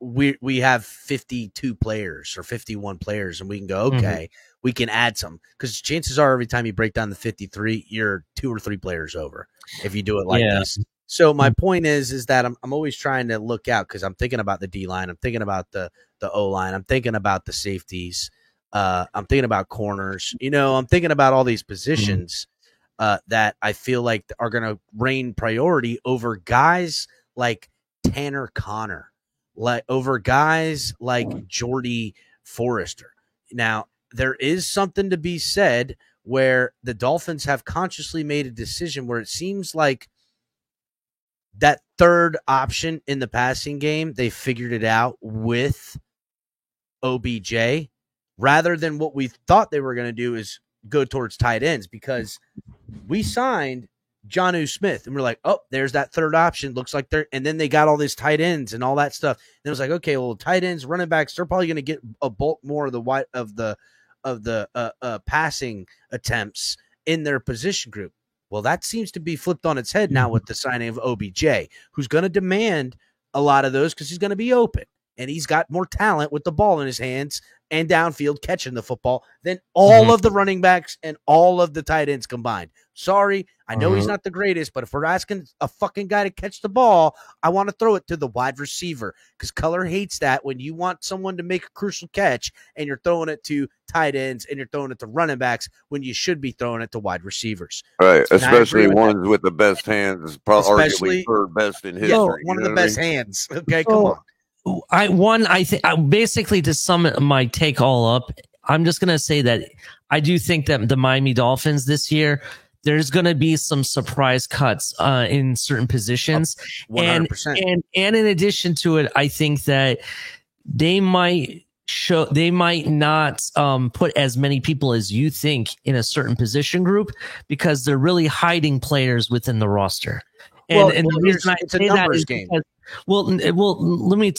we have 52 players or 51 players, and we can go, okay, we can add some, because chances are every time you break down the 53, you're 2 or 3 players over if you do it like this. So my point is that I'm always trying to look out, because I'm thinking about the D line, I'm thinking about the O line, I'm thinking about the safeties, I'm thinking about corners. I'm thinking about all these positions that I feel like are going to reign priority over guys like Tanner Connor, over guys like Jordy Forrester. Now, there is something to be said where the Dolphins have consciously made a decision where it seems like that third option in the passing game, they figured it out with OBJ, rather than what we thought they were going to do is go towards tight ends, because we signed Jonnu Smith. And we're like, oh, there's that third option. Looks like they're, and then they got all these tight ends and all that stuff. And it was like, okay, well, tight ends, running backs, they're probably going to get a bulk more of the passing attempts in their position group. Well, that seems to be flipped on its head now with the signing of OBJ, who's going to demand a lot of those because he's going to be open. And he's got more talent with the ball in his hands and downfield catching the football than all of the running backs and all of the tight ends combined. Sorry, I know he's not the greatest, but if we're asking a fucking guy to catch the ball, I want to throw it to the wide receiver because Color hates that when you want someone to make a crucial catch and you're throwing it to tight ends and you're throwing it to running backs when you should be throwing it to wide receivers. Right, especially ones with the best hands, probably arguably third best in history. Yeah, one of the best hands. Okay, come on. I think basically to sum my take all up, I'm just going to say that I do think that the Miami Dolphins this year, there's going to be some surprise cuts in certain positions. 100%. And in addition to it, I think that they might not put as many people as you think in a certain position group because they're really hiding players within the roster. And the reason I say that is because,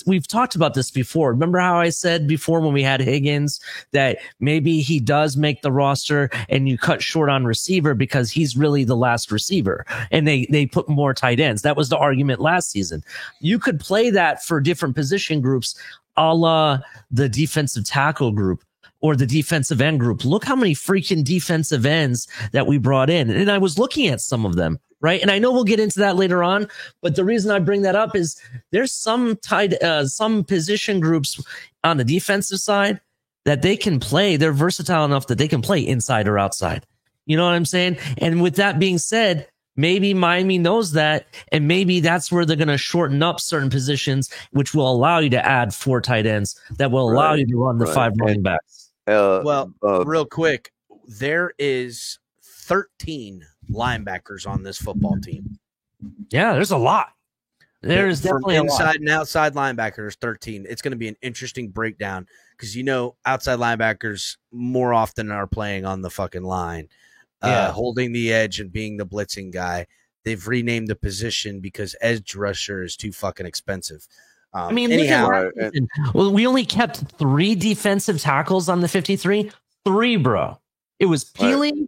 we've talked about this before. Remember how I said before when we had Higgins that maybe he does make the roster and you cut short on receiver because he's really the last receiver and they put more tight ends. That was the argument last season. You could play that for different position groups, a la the defensive tackle group or the defensive end group. Look how many freaking defensive ends that we brought in. And I was looking at some of them. Right. And I know we'll get into that later on, but the reason I bring that up is there's some position groups on the defensive side that they can play. They're versatile enough that they can play inside or outside. You know what I'm saying? And with that being said, maybe Miami knows that, and maybe that's where they're going to shorten up certain positions, which will allow you to add 4 tight ends that will allow you to run the 5 running backs. Real quick, there is 13 linebackers on this football team. Yeah, there's a lot. There's definitely inside and outside linebackers, 13. It's going to be an interesting breakdown because outside linebackers more often are playing on the fucking line, holding the edge and being the blitzing guy. They've renamed the position because edge rusher is too fucking expensive. Anyhow, we only kept 3 defensive tackles on the 53. 3, bro. It was Peely,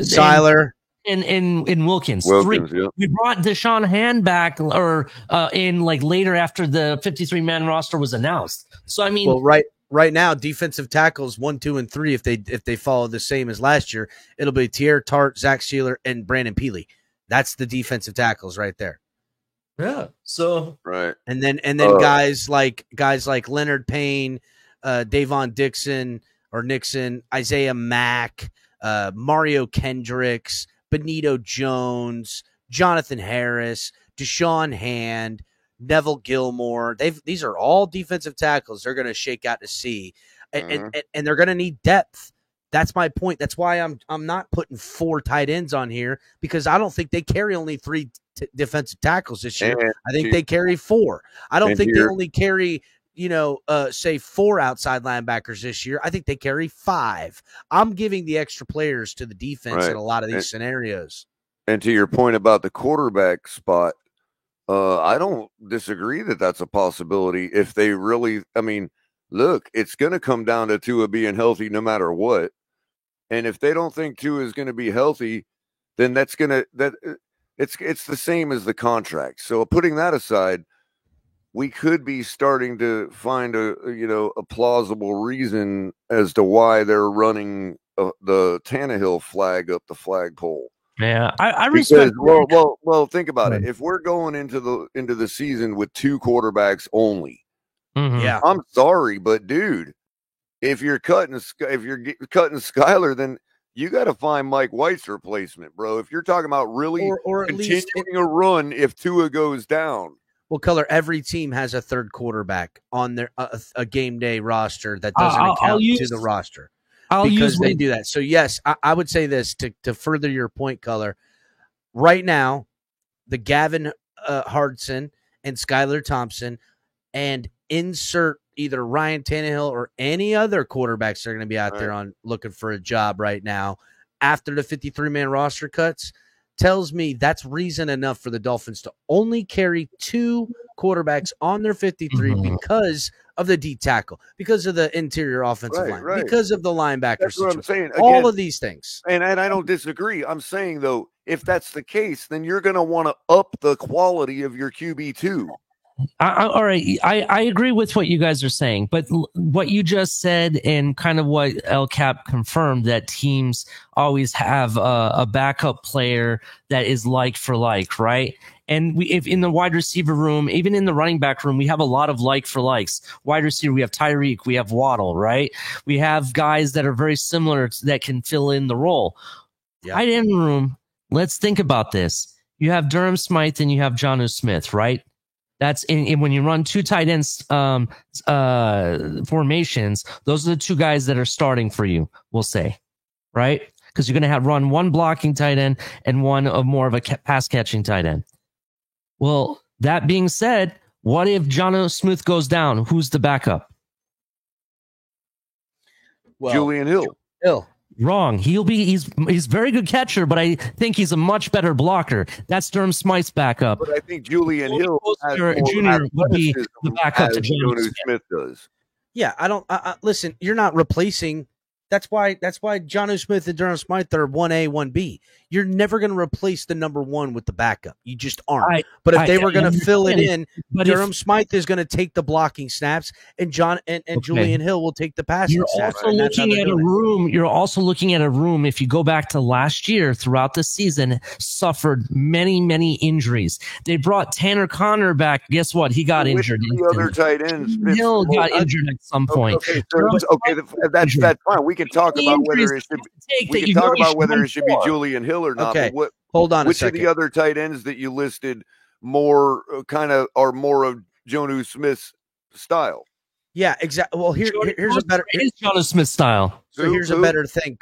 Seiler and Wilkins. 3. Yeah. We brought Deshaun Hand back in like later after the 53-man roster was announced. So I mean, right now defensive tackles 1, 2, and 3. If they follow the same as last year, it'll be Tier Tart, Zach Sheeler, and Brandon Peely. That's the defensive tackles right there. Yeah. So right, and then guys like Leonard Payne, Davon Dixon or Nixon, Isaiah Mack, Mario Kendricks, Benito Jones, Jonathan Harris, Deshaun Hand, Neville Gilmore. These are all defensive tackles they're going to shake out to see, and they're going to need depth. That's my point. That's why I'm not putting 4 tight ends on here because I don't think they carry only 3 defensive tackles this year. I think they carry 4. I don't think they only carry say 4 outside linebackers this year. I think they carry 5. I'm giving the extra players to the defense in a lot of these scenarios. And to your point about the quarterback spot, I don't disagree that that's a possibility if they really, look, it's going to come down to Tua being healthy no matter what. And if they don't think Tua is going to be healthy, then it's the same as the contract. So putting that aside, we could be starting to find a plausible reason as to why they're running the Tannehill flag up the flagpole. Yeah, I respect. Well, think about it. If we're going into the season with 2 quarterbacks only, yeah, I'm sorry, but dude, if you're cutting Skyler, then you got to find Mike White's replacement, bro. If you're talking about really or at continuing least a run if Tua goes down. Well, Color, every team has a third quarterback on their a game day roster that doesn't account to the roster because they do that. So, yes, I would say this to further your point, Color. Right now, the Gavin Hardson and Skylar Thompson and insert either Ryan Tannehill or any other quarterbacks that are going to be out there on looking for a job right now after the 53-man roster cuts tells me that's reason enough for the Dolphins to only carry 2 quarterbacks on their 53 because of the D tackle, because of the interior offensive line, because of the linebacker That's situation. what I'm saying. Again, all of these things. And I don't disagree. I'm saying, though, if that's the case, then you're going to want to up the quality of your QB too. All right. I agree with what you guys are saying, but what you just said and kind of what El Cap confirmed, that teams always have a backup player that is like for like, right? And if in the wide receiver room, even in the running back room, we have a lot of like for likes. Wide receiver, we have Tyreek, we have Waddle, right? We have guys that are very similar that can fill in the role. Yeah. Tight end room, let's think about this. You have Durham Smythe and you have Jonnu Smith, right? That's in when you run 2 tight ends formations, those are the 2 guys that are starting for you, we'll say, right? Because you're going to run 1 blocking tight end and 1 of more of a pass catching tight end. Well, that being said, what if Jonnu Smith goes down? Who's the backup? Well, Julian Hill. Wrong. He's very good catcher, but I think he's a much better blocker. That's Durham Smythe's backup. But I think Julian Hill Jr. would be the backup to Jonnu Smith does. Yeah, I don't listen. You're not replacing. That's why Jonnu Smith and Durham Smythe are 1A, 1B. You're never going to replace the number 1 with the backup. You just aren't. But if they were going to fill it in, Durham Smythe is going to take the blocking snaps, and Julian Hill will take the passing snaps. You're also looking at a room. If you go back to last year, throughout the season, suffered many, many injuries. They brought Tanner Connor back. Guess what? He got injured. The other tight ends. Hill got injured at some point. That's fine. We can talk about whether it should be Julian Hill or not. Okay, but hold on. Which of the other tight ends that you listed more of Jonnu Smith's style? Yeah, exactly. Well, here's a better. Here's Jonnu Smith's style. So here's a better thing,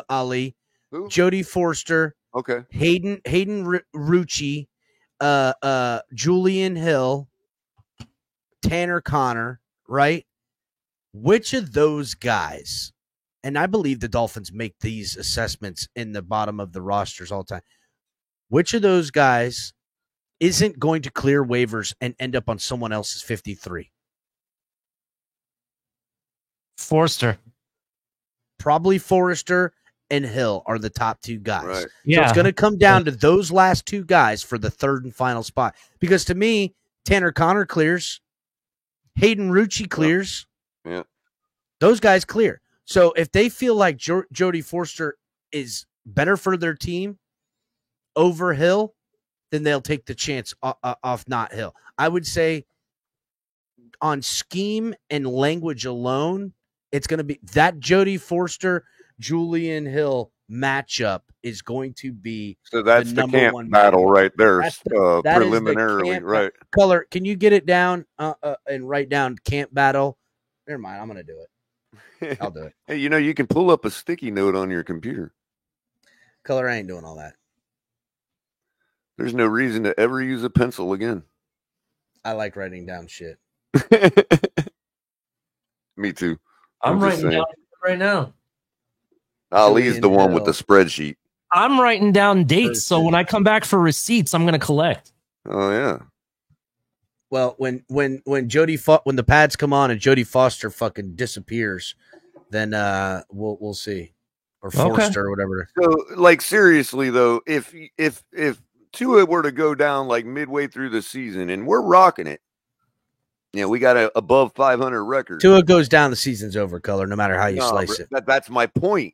Ali. Who? Jody Forster. Okay. Hayden Rucci, Julian Hill, Tanner Connor. Right. Which of those guys? And I believe the Dolphins make these assessments in the bottom of the rosters all the time. Which of those guys isn't going to clear waivers and end up on someone else's 53? Forster. Probably Forrester and Hill are the top 2 guys. Right. Yeah. So it's going to come down to those last 2 guys for the 3rd and final spot. Because to me, Tanner Connor clears. Hayden Rucci clears. Yeah. Those guys clear. So if they feel like Jody Forster is better for their team over Hill, then they'll take the chance off not Hill. I would say on scheme and language alone, it's going to be that Jody Forster, Julian Hill matchup is going to be so that's the camp battle right there. Preliminarily, right? Color, can you get it down and write down camp battle? Never mind, I'm going to do it. I'll do it. Hey, you can pull up a sticky note on your computer. Color, I ain't doing all that. There's no reason to ever use a pencil again. I like writing down shit. Me too. I'm writing down right now. Ali's the one with the spreadsheet. I'm writing down dates, so when I come back for receipts, I'm going to collect. Oh yeah. Well, when the pads come on and Jody Foster fucking disappears, then we'll see, or Forster or whatever. So, like, seriously though, if Tua were to go down like midway through the season and we're rocking it, we got a above 500 record. Tua goes down, the season's over. Color, no matter how you slice it. That's my point.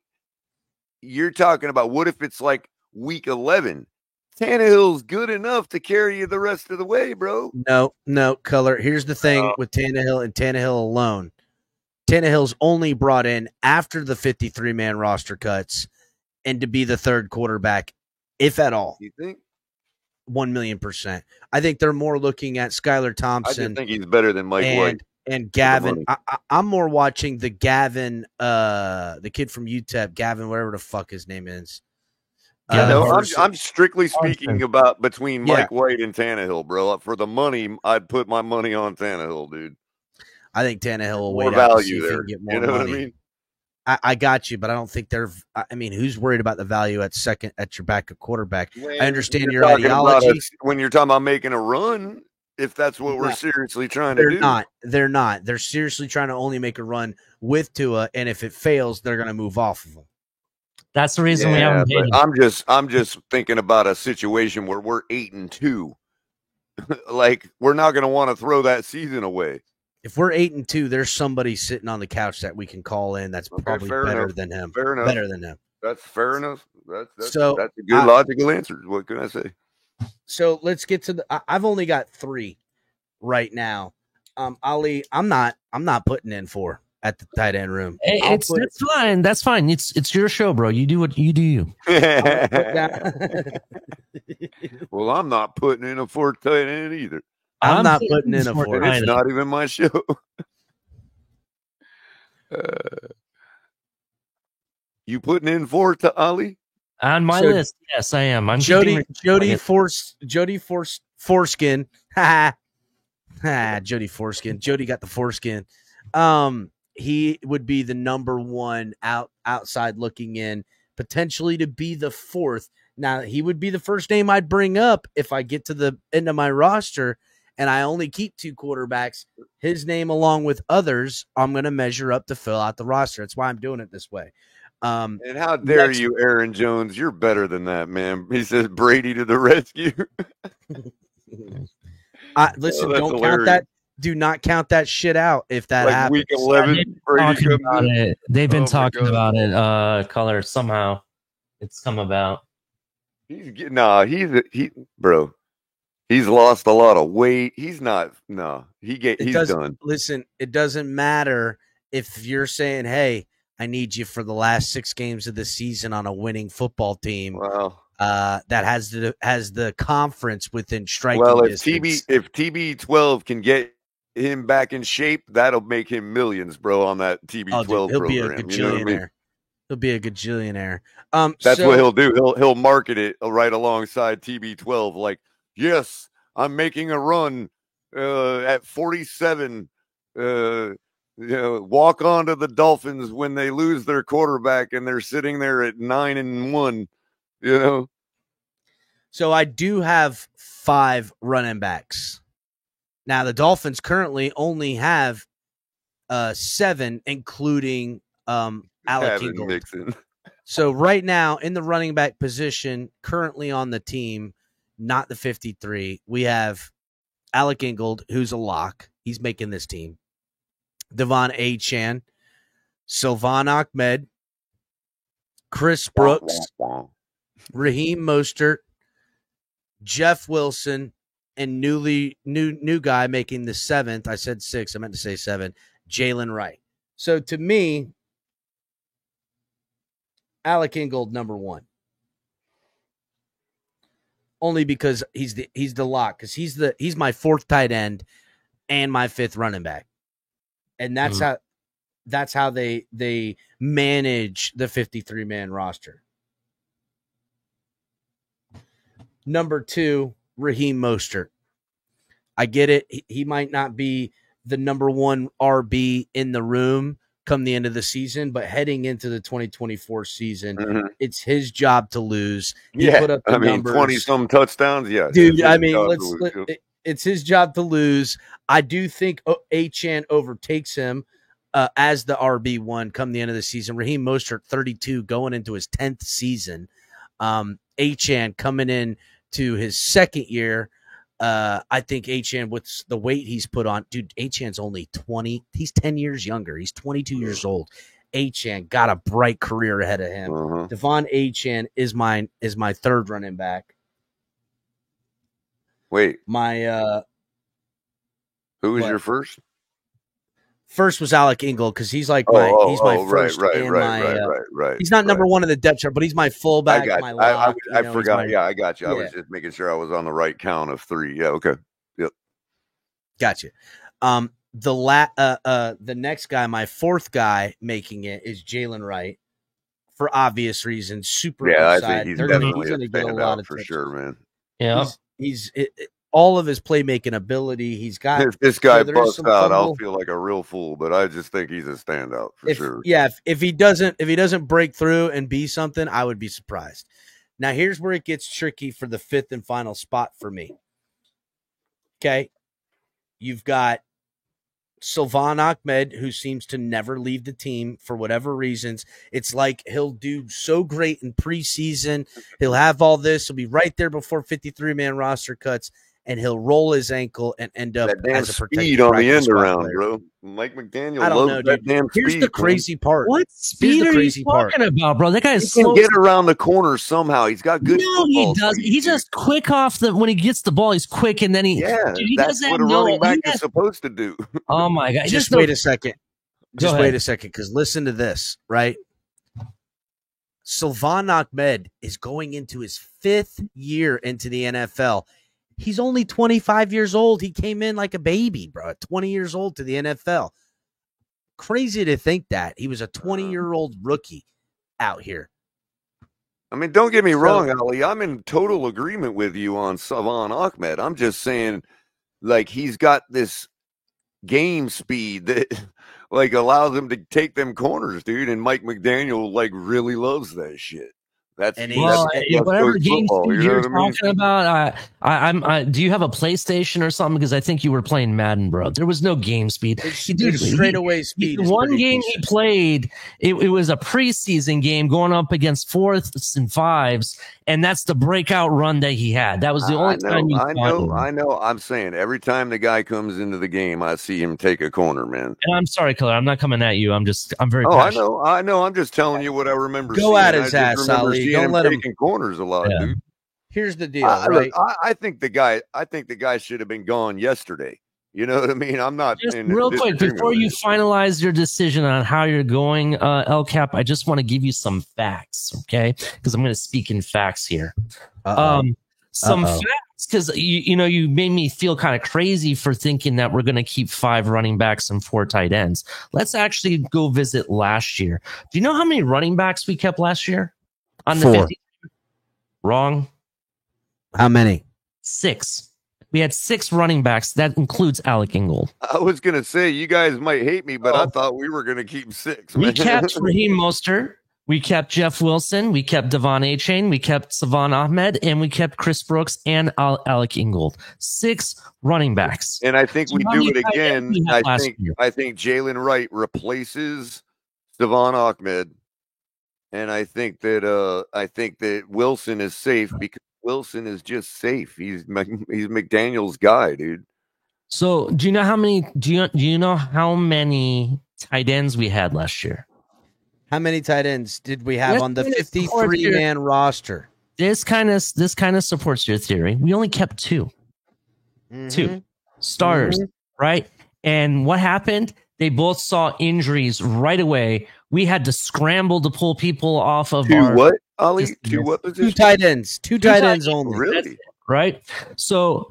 You're talking about what if it's like week 11? Tannehill's good enough to carry you the rest of the way, bro. No, Color. Here's the thing with Tannehill and Tannehill alone. Tannehill's only brought in after the 53-man roster cuts and to be the 3rd quarterback, if at all. You think? 1,000,000%. I think they're more looking at Skylar Thompson. I just think he's better than Mike White. And Gavin. I'm more watching the Gavin, the kid from UTEP, Gavin, whatever the fuck his name is. I'm strictly speaking about between Mike White and Tannehill, bro. For the money, I'd put my money on Tannehill, dude. I think Tannehill will more wait out value to see there. If he can get more you know money. What I mean? I got you, but I don't think they're. I mean, who's worried about the value at second at your backup quarterback? I understand your ideology. When you're talking about making a run, if that's what we're seriously trying to do. They're not. They're seriously trying to only make a run with Tua, and if it fails, they're going to move off of him. That's the reason we haven't paid him. I'm just thinking about a situation where we're 8-2. Like, we're not going to want to throw that season away. If we're 8-2, there's somebody sitting on the couch that we can call in that's probably better than him. Fair enough. Better than him. That's fair enough. That's a good logical answer. What can I say? So let's get to I've only got 3 right now. Ali, I'm not putting in 4 at the tight end room. That's fine. That's fine. It's your show, bro. You do what you do. Well, I'm not putting in a 4 tight end either. I'm not putting in a 4. It's not even my show. You putting in 4 to Ali? On my list, yes, I am. I'm Jody Foreskin. Jody Foreskin. Jody got the foreskin. He would be the number 1 outside looking in, potentially to be the 4th. Now, he would be the first name I'd bring up if I get to the end of my roster and I only keep 2 quarterbacks. His name, along with others, I'm going to measure up to fill out the roster. That's why I'm doing it this way. And how dare you, Aaron Jones? You're better than that, man. He says Brady to the rescue. Listen, don't hilarious. Count that. Do not count that shit out if that happens. Week 11, they've been talking about it. Color somehow it's come about. He's bro. He's lost a lot of weight. He's not. No, he's done. Listen, it doesn't matter if you're saying, "Hey, I need you for the last 6 games of the season on a winning football team." Wow. That has the conference within striking distance. If TB12 can get him back in shape, that'll make him millions, bro, on that TB12 program. He'll be a gajillionaire. He'll be a gajillionaire. That's what he'll do. He'll market it right alongside TB12. Like, yes, I'm making a run at 47. Walk on to the Dolphins when they lose their quarterback and they're sitting there at 9-1. So I do have 5 running backs. Now the Dolphins currently only have 7, including Alec Ingold. So right now in the running back position, currently on the team, not the 53, we have Alec Ingold, who's a lock. He's making this team. Devon Achane, Sylvan Ahmed, Chris Brooks, Raheem Mostert, Jeff Wilson, and new guy making the 7th. I said 6. I meant to say 7. Jalen Wright. So to me, Alec Ingold number 1. Only because he's the lock, because he's my 4th tight end and my 5th running back, and that's how they manage the 53-man roster. Number 2, Raheem Mostert. I get it. He might not be the number 1 RB in the room come the end of the season, but heading into the 2024 season, it's his job to lose. He put up the numbers. 20-some touchdowns, yeah. Dude, I mean, it's his job to lose. I do think Achane overtakes him as the RB1 come the end of the season. Raheem Mostert, 32, going into his 10th season. Achane coming in to his 2nd year. I think Achane, with the weight he's put on, dude, Achane's only 20. He's 10 years younger. He's 22 years old. Achane got a bright career ahead of him. Devon Achane is my 3rd running back. Wait. My who was your first? First was Alec Ingold, because he's like my first. Right. He's not number 1 in the depth chart, but he's my fullback. I forgot. I got you. I was just making sure I was on the right count of 3. Yeah. Okay. Yep. Gotcha. The next guy, my 4th guy making it, is Jalen Wright, for obvious reasons. Super. Yeah, I think he's definitely a standout for sure, man. Yeah. all of his playmaking ability. He's got. If this guy there is busts some out, I'll fumble. feel like a real fool. But I just think he's a standout for sure. Yeah, if he doesn't break through and be something, I would be surprised. Now here's where it gets tricky for the fifth and final spot for me. Okay, you've got Salvan Ahmed, who seems to never leave the team for whatever reasons. It's like he'll do so great in preseason. He'll have all this. He'll be right there before 53-man roster cuts, and he'll roll his ankle and end up That damn as a protected speed on the practice end squad around, player. bro. Mike McDaniel I don't loves know, that dude. damn Here's speed. the crazy part. What Here's speed the are you crazy part. talking about, bro? That guy's He can so. get around the corner somehow. He's got good. No, he football doesn't. speed, He's dude. just quick off the when he gets the ball. He's quick, and then he. Yeah, dude, he that's does what that a no- running back he is has- supposed to do. Oh my god! Just wait a second. Go Just ahead. wait a second, because listen to this, right? Salvan Ahmed is going into his 5th year into the NFL. He's only 25 years old. He came in like a baby, bro, at 20 years old to the NFL. Crazy to think that. He was a 20-year-old rookie out here. I mean, don't get me wrong, Ali. I'm in total agreement with you on Salvan Ahmed. I'm just saying, like, he's got this game speed that like allows him to take them corners, dude. And Mike McDaniel like really loves that shit. That's And Well, That's whatever Coach game football, speed you know you're what I mean? talking about, do you have a PlayStation or something? Because I think you were playing Madden, bro. There was no game speed. Dude, straight away speed. The is one pretty game decent. he played, it was a preseason game going up against 4th and 5s, and that's the breakout run that he had. That was the only time you I saw him. know. I'm saying every time the guy comes into the game, I see him take a corner, man. And I'm sorry, Killer. I'm not coming at you. I'm very Oh, passionate. I know. I'm just telling you what I remember. Go seeing. at I his just ass, remember Ali. seeing Don't him let him- taking corners a lot, Yeah. dude. Here's the deal, Look, right? I think the guy should have been gone yesterday. You know what I mean? I'm not Just in real quick, disagreement before with you it. finalize your decision on how you're going, El Cap, I just want to give you some facts, okay? Because I'm going to speak in facts here. Some facts, because you made me feel kind of crazy for thinking that we're going to keep 5 running backs and 4 tight ends. Let's actually go visit last year. Do you know how many running backs we kept last year? On the 4. 50? Wrong. How many? 6. We had 6 running backs. That includes Alec Ingold. I was gonna say you guys might hate me, but I Oh. thought we were gonna keep 6. We man. kept Raheem Mostert. We kept Jeff Wilson. We kept Devon A-Chain. We kept Salvan Ahmed. And we kept Chris Brooks and Alec Ingold. 6 running backs. And I think So we how do many it tight again. ends we had last year? I think Jalen Wright replaces Salvan Ahmed, and I think that Wilson is safe because Wilson is just safe. He's McDaniel's guy, dude. So do you know how many? Do you know how many tight ends we had last year? How many tight ends did we have Let's on the finish the court 53-man roster? This kind of supports your theory. We only kept 2 Mhm. starters, right? And what happened? They both saw injuries right away. We had to scramble to pull people off of To our what, Ali? Just- To what Two position? tight ends. Two tight tight ends only. Really? right? So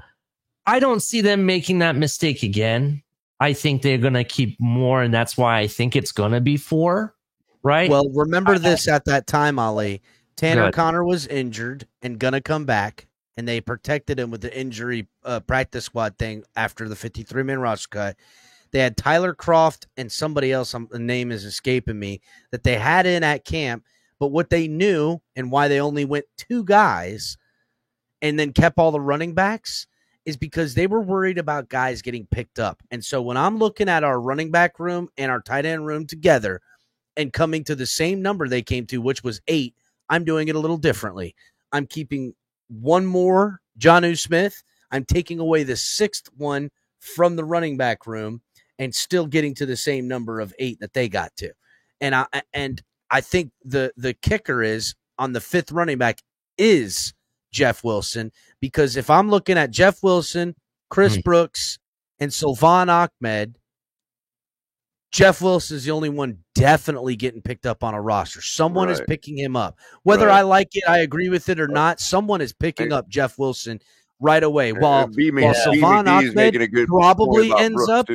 I don't see them making that mistake again. I think they're going to keep more, and that's why I think it's going to be 4, right? Well, remember this at that time, Ali. Tanner Good. Connor was injured and gonna come back, and they protected him with the injury practice squad thing after the 53-man roster cut. They had Tyler Croft and somebody else, the name is escaping me, that they had in at camp. But what they knew and why they only went 2 guys and then kept all the running backs is because they were worried about guys getting picked up. And so when I'm looking at our running back room and our tight end room together and coming to the same number they came to, which was 8, I'm doing it a little differently. I'm keeping 1 more Jonnu Smith. I'm taking away the 6th one from the running back room and still getting to the same number of 8 that they got to. And I think the kicker is on the 5th running back is Jeff Wilson, because if I'm looking at Jeff Wilson, Chris Brooks, and Salvan Ahmed, Jeff Wilson is the only one definitely getting picked up on a roster. Someone is Right. picking him up. Whether Right. I like it, I agree with it or not, someone is picking up Jeff Wilson right away. While Salvan Ahmed probably ends up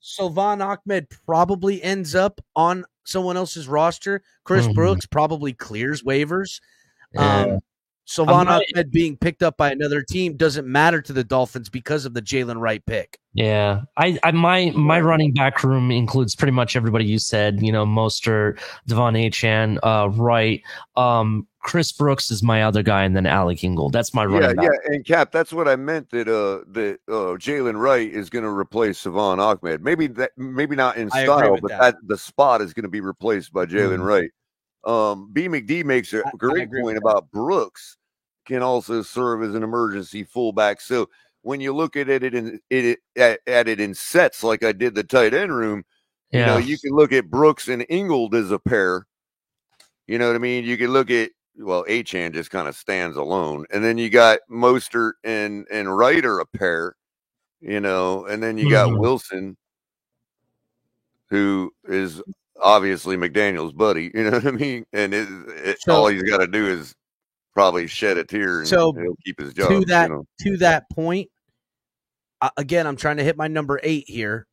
Salvan Ahmed probably ends up on someone else's roster. Chris Brooks probably clears waivers. Yeah. Sylvan Ahmed being picked up by another team doesn't matter to the Dolphins because of the Jalen Wright pick. Yeah, my running back room includes pretty much everybody you said. Mostert, Devon Achane, Wright. Chris Brooks is my other guy, and then Alec Ingold. That's my running back. Yeah, and Cap, that's what I meant. That Jalen Wright is going to replace Sylvan Ahmed. Maybe not in style, but the spot is going to be replaced by Jalen Wright. B. McD makes a great point about Brooks can also serve as an emergency fullback. So when you look at it in sets, like I did the tight end room, you can look at Brooks and Ingold as a pair. You know what I mean? You can look at, Achane just kind of stands alone. And then you got Mostert and Wright are a pair, and then you got Wilson, who is obviously McDaniel's buddy, you know what I mean? And all he's got to do is probably shed a tear and he'll keep his job. To that point, again, I'm trying to hit my number 8 here.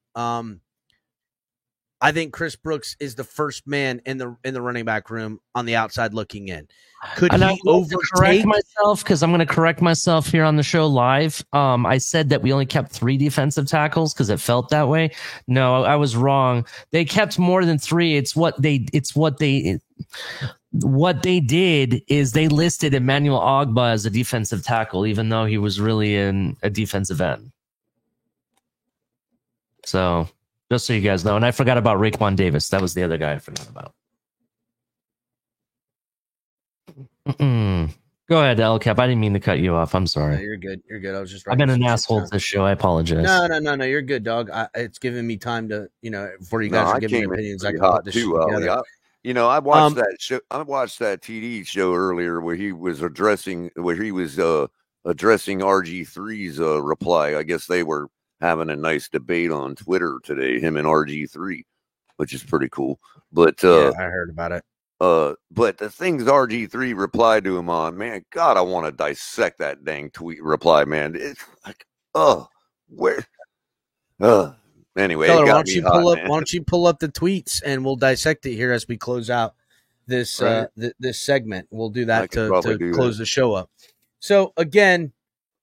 I think Chris Brooks is the first man in the running back room on the outside looking in. Could he overtake myself? Because I'm going to correct myself here on the show live. I said that we only kept 3 defensive tackles because it felt that way. No, I was wrong. They kept more than 3. What they did is they listed Emmanuel Ogbah as a defensive tackle, even though he was really in a defensive end. So just so you guys know, and I forgot about Raekwon Davis. That was the other guy I forgot about. Go ahead, El Cap. I didn't mean to cut you off. I'm sorry. No, you're good. You're good. I was just. I've been an asshole to this show. I apologize. No. You're good, dog. It's giving me time to, before you guys are giving me opinions, I can put this shit together. I watched that show. I watched that TD show earlier where he was addressing RG3's reply. I guess they were having a nice debate on Twitter today, him and RG3, which is pretty cool. But I heard about it. But the things RG3 replied to him on, man, God, I want to dissect that dang tweet reply, man. It's like, anyway, Keller, why don't you pull up the tweets and we'll dissect it here as we close out this this segment. We'll do that to close the show up. So again,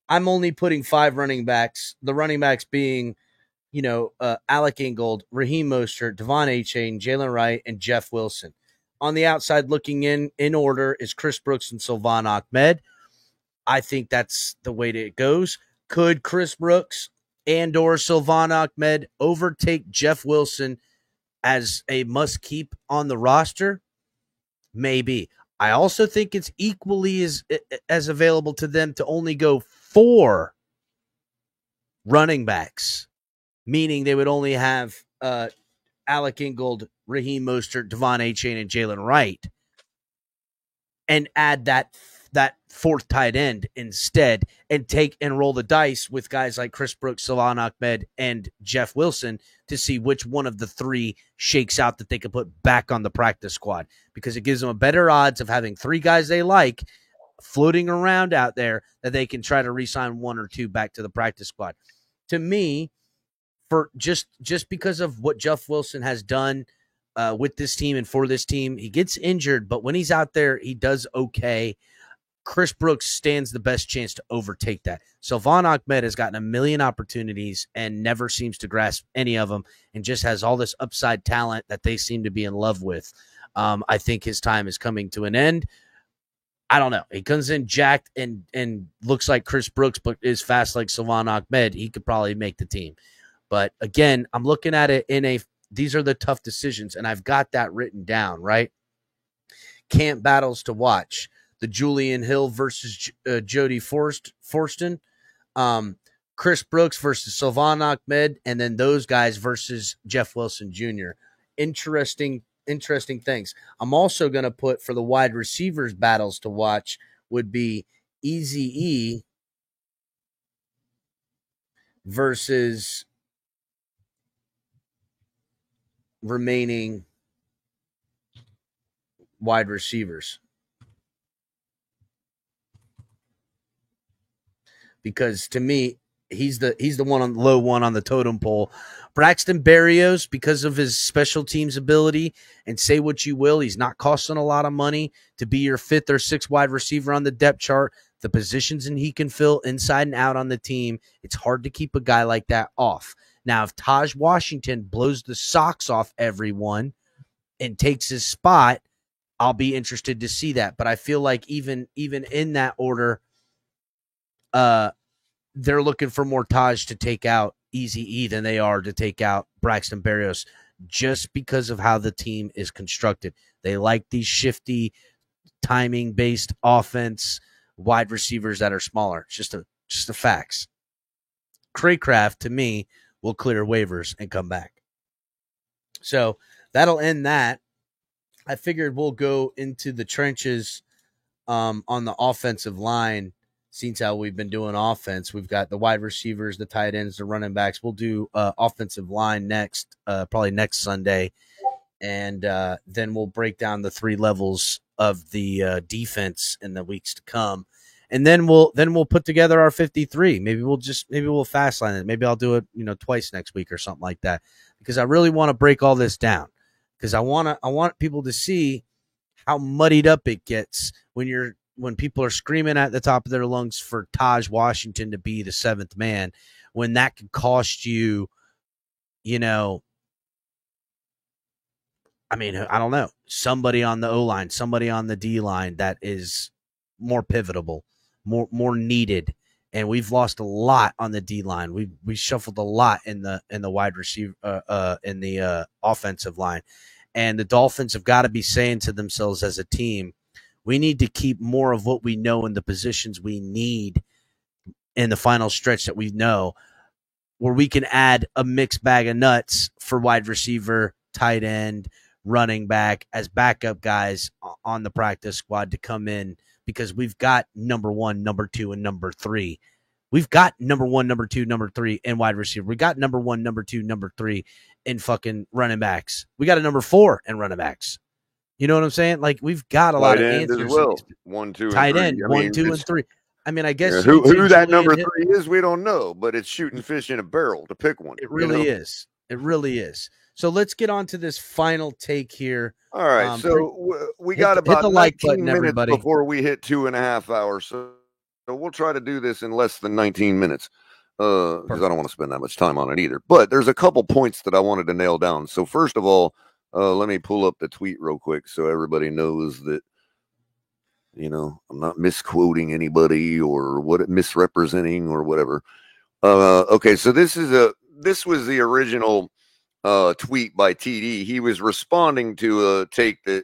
I'm only putting 5 running backs. The running backs being, Alec Ingold, Raheem Mostert, Devon Achane, Jalen Wright, and Jeff Wilson. On the outside looking in order is Chris Brooks and Sylvan Ahmed. I think that's the way it goes. Could Chris Brooks and or Sylvan Ahmed overtake Jeff Wilson as a must-keep on the roster? Maybe. I also think it's equally as available to them to only go 4 running backs, meaning they would only have Alec Ingold, Raheem Mostert, Devon Achane, and Jalen Wright, and add that 4th tight end instead, and roll the dice with guys like Chris Brooks, Sylvan Ahmed, and Jeff Wilson to see which one of the 3 shakes out that they can put back on the practice squad, because it gives them a better odds of having 3 guys they like floating around out there that they can try to re-sign 1 or 2 back to the practice squad. To me, for just because of what Jeff Wilson has done with this team and for this team, he gets injured, but when he's out there, he does okay. Chris Brooks stands the best chance to overtake that. Sylvan Ahmed has gotten a million opportunities and never seems to grasp any of them, and just has all this upside talent that they seem to be in love with. I think his time is coming to an end. I don't know. He comes in jacked and looks like Chris Brooks, but is fast like Sylvan Ahmed. He could probably make the team. But again, I'm looking at it these are the tough decisions, and I've got that written down, right? Camp battles to watch. The Julian Hill versus Jody Forston. Chris Brooks versus Sylvan Ahmed, and then those guys versus Jeff Wilson Jr. Interesting things. I'm also going to put for the wide receivers battles to watch would be Eazy-E versus remaining wide receivers. Because to me, he's the one on low one on the totem pole. Braxton Berrios, because of his special teams ability, and say what you will, he's not costing a lot of money to be your 5th or 6th wide receiver on the depth chart. The positions and he can fill inside and out on the team, it's hard to keep a guy like that off. Now, if Taj Washington blows the socks off everyone and takes his spot, I'll be interested to see that. But I feel like even in that order, they're looking for more Taj to take out Eazy-E than they are to take out Braxton Berrios, just because of how the team is constructed. They like these shifty, timing-based offense wide receivers that are smaller. It's just the facts. Craycraft, to me, will clear waivers and come back. So that'll end that. I figured we'll go into the trenches on the offensive line. Since how we've been doing offense, we've got the wide receivers, the tight ends, the running backs. We'll do offensive line next, probably next Sunday. And then we'll break down the 3 levels of the defense in the weeks to come. And then we'll put together our 53. Maybe we'll fast line it. Maybe I'll do it, twice next week or something like that, because I really want to break all this down, because I want people to see how muddied up it gets when people are screaming at the top of their lungs for Taj Washington to be the 7th man, when that could cost you, I don't know, somebody on the O-line, somebody on the D-line that is more pivotable, more needed. And we've lost a lot on the D-line. We shuffled a lot in the wide receiver, in the offensive line. And the Dolphins have got to be saying to themselves as a team, we need to keep more of what we know in the positions we need in the final stretch that we know, where we can add a mixed bag of nuts for wide receiver, tight end, running back as backup guys on the practice squad to come in, because we've got number 1, number 2, and number 3. We've got number 1, number 2, number 3 in wide receiver. We got number 1, number 2, number 3 in fucking running backs. We got a number 4 in running backs. You know what I'm saying? Like, we've got a lot of answers. As well. 1, 2, and 3. Tight end, 1, 2, and 3. I mean, I guess who that number 3 is, we don't know, but it's shooting fish in a barrel to pick one. It really is. It really is. So let's get on to this final take here. All right. So we got about 19 minutes before we hit 2.5 hours. So we'll try to do this in less than 19 minutes because I don't want to spend that much time on it either. But there's a couple points that I wanted to nail down. So first of all, let me pull up the tweet real quick so everybody knows that, I'm not misquoting anybody or misrepresenting or whatever. Okay, so this was the original tweet by TD. He was responding to a take that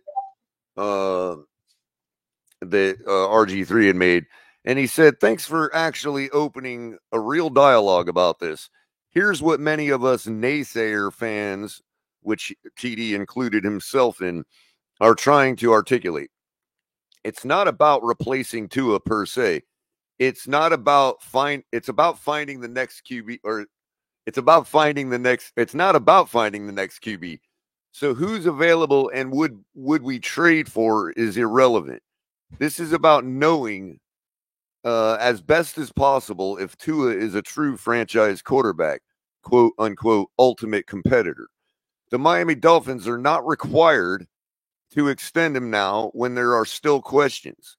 RG3 had made, and he said, "Thanks for actually opening a real dialogue about this. Here's what many of us naysayer fans," which TD included himself in, "are trying to articulate. It's not about replacing Tua per se. It's about finding the next QB, or it's not about finding the next QB. So who's available and would we trade for is irrelevant. This is about knowing as best as possible if Tua is a true franchise quarterback, quote unquote, ultimate competitor. The Miami Dolphins are not required to extend him now when there are still questions.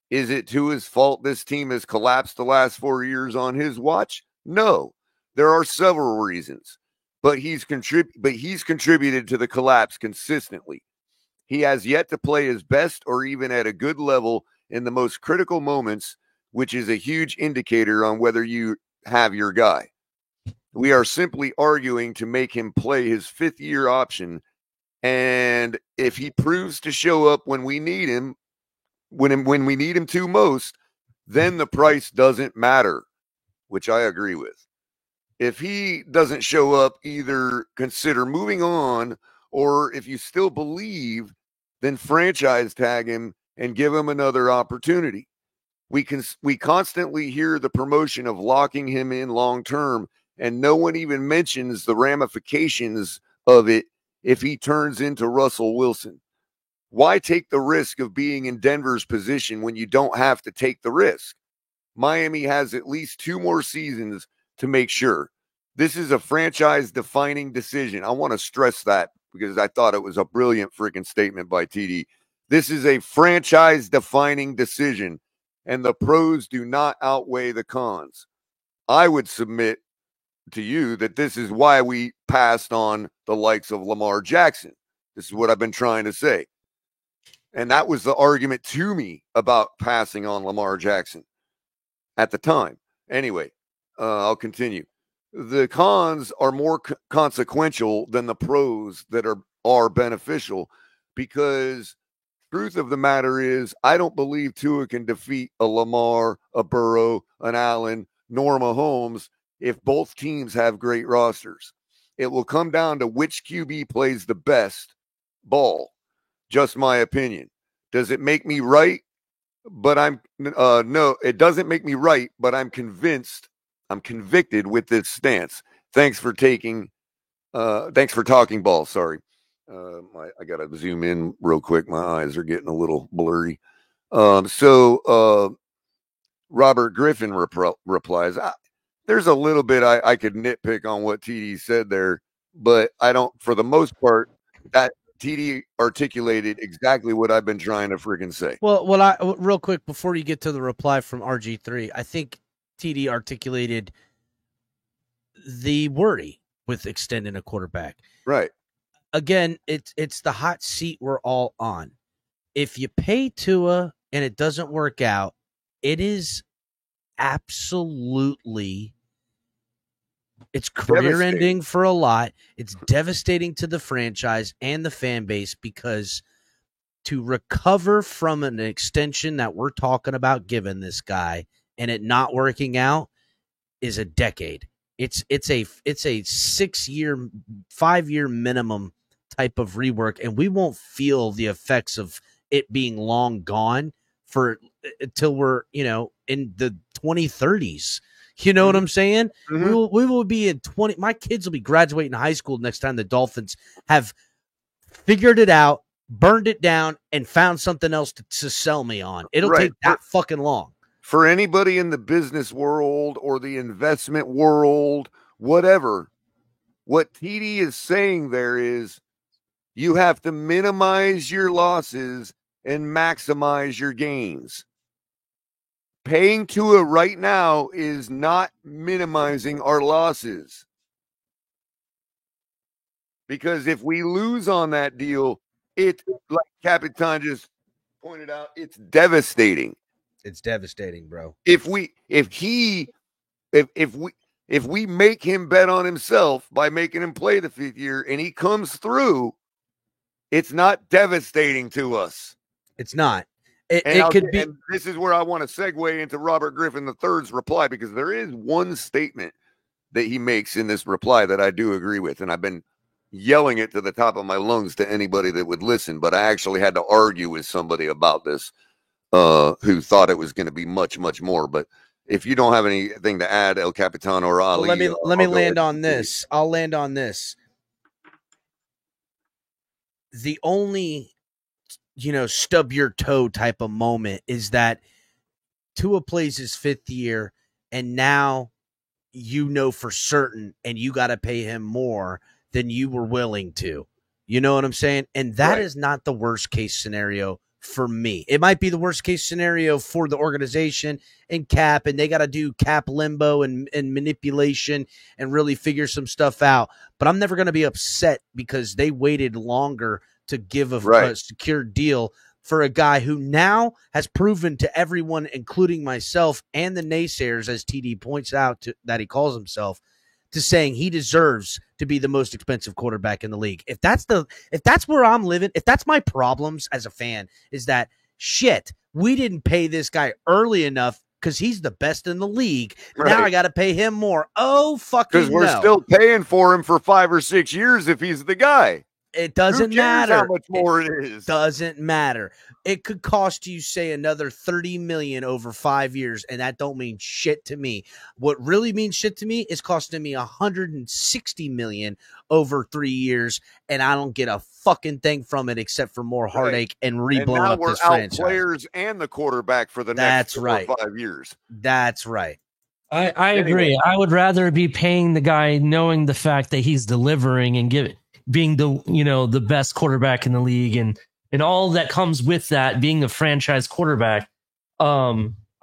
Is it Tua's fault this team has collapsed the last 4 years on his watch? No, there are several reasons, but he's contributed to the collapse consistently. He has yet to play his best or even at a good level in the most critical moments, which is a huge indicator on whether you have your guy. We are simply arguing to make him play his 5th-year option, and if he proves to show up when we need him, when we need him to most, then the price doesn't matter," which I agree with. If he doesn't show up, either consider moving on, or if you still believe, then franchise tag him and give him another opportunity. We constantly hear the promotion of locking him in long term, and no one even mentions the ramifications of it if he turns into Russell Wilson. Why take the risk of being in Denver's position when you don't have to take the risk? Miami has at least 2 more seasons to make sure. This is a franchise-defining decision. I want to stress that because I thought it was a brilliant freaking statement by TD. This is a franchise-defining decision, and the pros do not outweigh the cons. I would submit to you that this is why we passed on the likes of Lamar Jackson. This is what I've been trying to say. And that was the argument to me about passing on Lamar Jackson at the time. Anyway, I'll continue. The cons are more consequential than the pros that are beneficial, because truth of the matter is I don't believe Tua can defeat a Lamar, a Burrow, an Allen, nor Mahomes if both teams have great rosters. It will come down to which QB plays the best ball. Just my opinion. Does it make me right? But no, it doesn't make me right, but I'm convicted with this stance. Thanks for talking ball. Sorry. I got to zoom in real quick. My eyes are getting a little blurry. So Robert Griffin replies, there's a little bit I could nitpick on what TD said there, but I don't, for the most part, that TD articulated exactly what I've been trying to freaking say. Well, real quick before you get to the reply from RG3, I think TD articulated the worry with extending a quarterback. Right. Again, it's the hot seat we're all on. If you pay Tua and it doesn't work out, it is absolutely, it's career ending for a lot. It's devastating to the franchise and the fan base, because to recover from an extension that we're talking about giving this guy and it not working out is a decade. It's a 6-year, 5-year minimum type of rework, and we won't feel the effects of it being long gone until we're, in the 2030s. You know what I'm saying? Mm-hmm. We will be in my kids will be graduating high school next time the Dolphins have figured it out, burned it down, and found something else to sell me on. It'll take that fucking long. For anybody in the business world or the investment world, whatever, what TD is saying there is you have to minimize your losses and maximize your gains. Paying Tua right now is not minimizing our losses. Because if we lose on that deal, it, like Capitan just pointed out, it's devastating. It's devastating, bro. If we make him bet on himself by making him play the 5th year and he comes through, it's not devastating to us. It's not. It could be. And this is where I want to segue into Robert Griffin III's reply, because there is one statement that he makes in this reply that I do agree with, and I've been yelling it to the top of my lungs to anybody that would listen, but I actually had to argue with somebody about this who thought it was going to be much, much more. But if you don't have anything to add, El Capitan or Ali, let me land on this. I'll land on this. The only stub your toe type of moment is that Tua plays his 5th year, and now for certain, and you got to pay him more than you were willing to. You know what I'm saying? And that is not the worst case scenario for me. It might be the worst case scenario for the organization and Cap, and they got to do cap limbo and manipulation and really figure some stuff out. But I'm never going to be upset because they waited longer to give a secure deal for a guy who now has proven to everyone, including myself and the naysayers, as TD points out that he calls himself, to saying he deserves to be the most expensive quarterback in the league. If that's where I'm living, if that's my problems as a fan, is that shit, we didn't pay this guy early enough because he's the best in the league. Right. Now I got to pay him more. Oh, fucking no. Because we're still paying for him for 5 or 6 years if he's the guy. It doesn't matter how much more it is. Doesn't matter. It could cost you, say, another $30 million over 5 years, and that don't mean shit to me. What really means shit to me is costing me $160 million over 3 years, and I don't get a fucking thing from it except for more heartache and reblowing up this franchise. Players and the quarterback for the next 4 or 5 years. That's right. I agree. I would rather be paying the guy knowing the fact that he's delivering and being the best quarterback in the league and all that comes with that, being a franchise quarterback.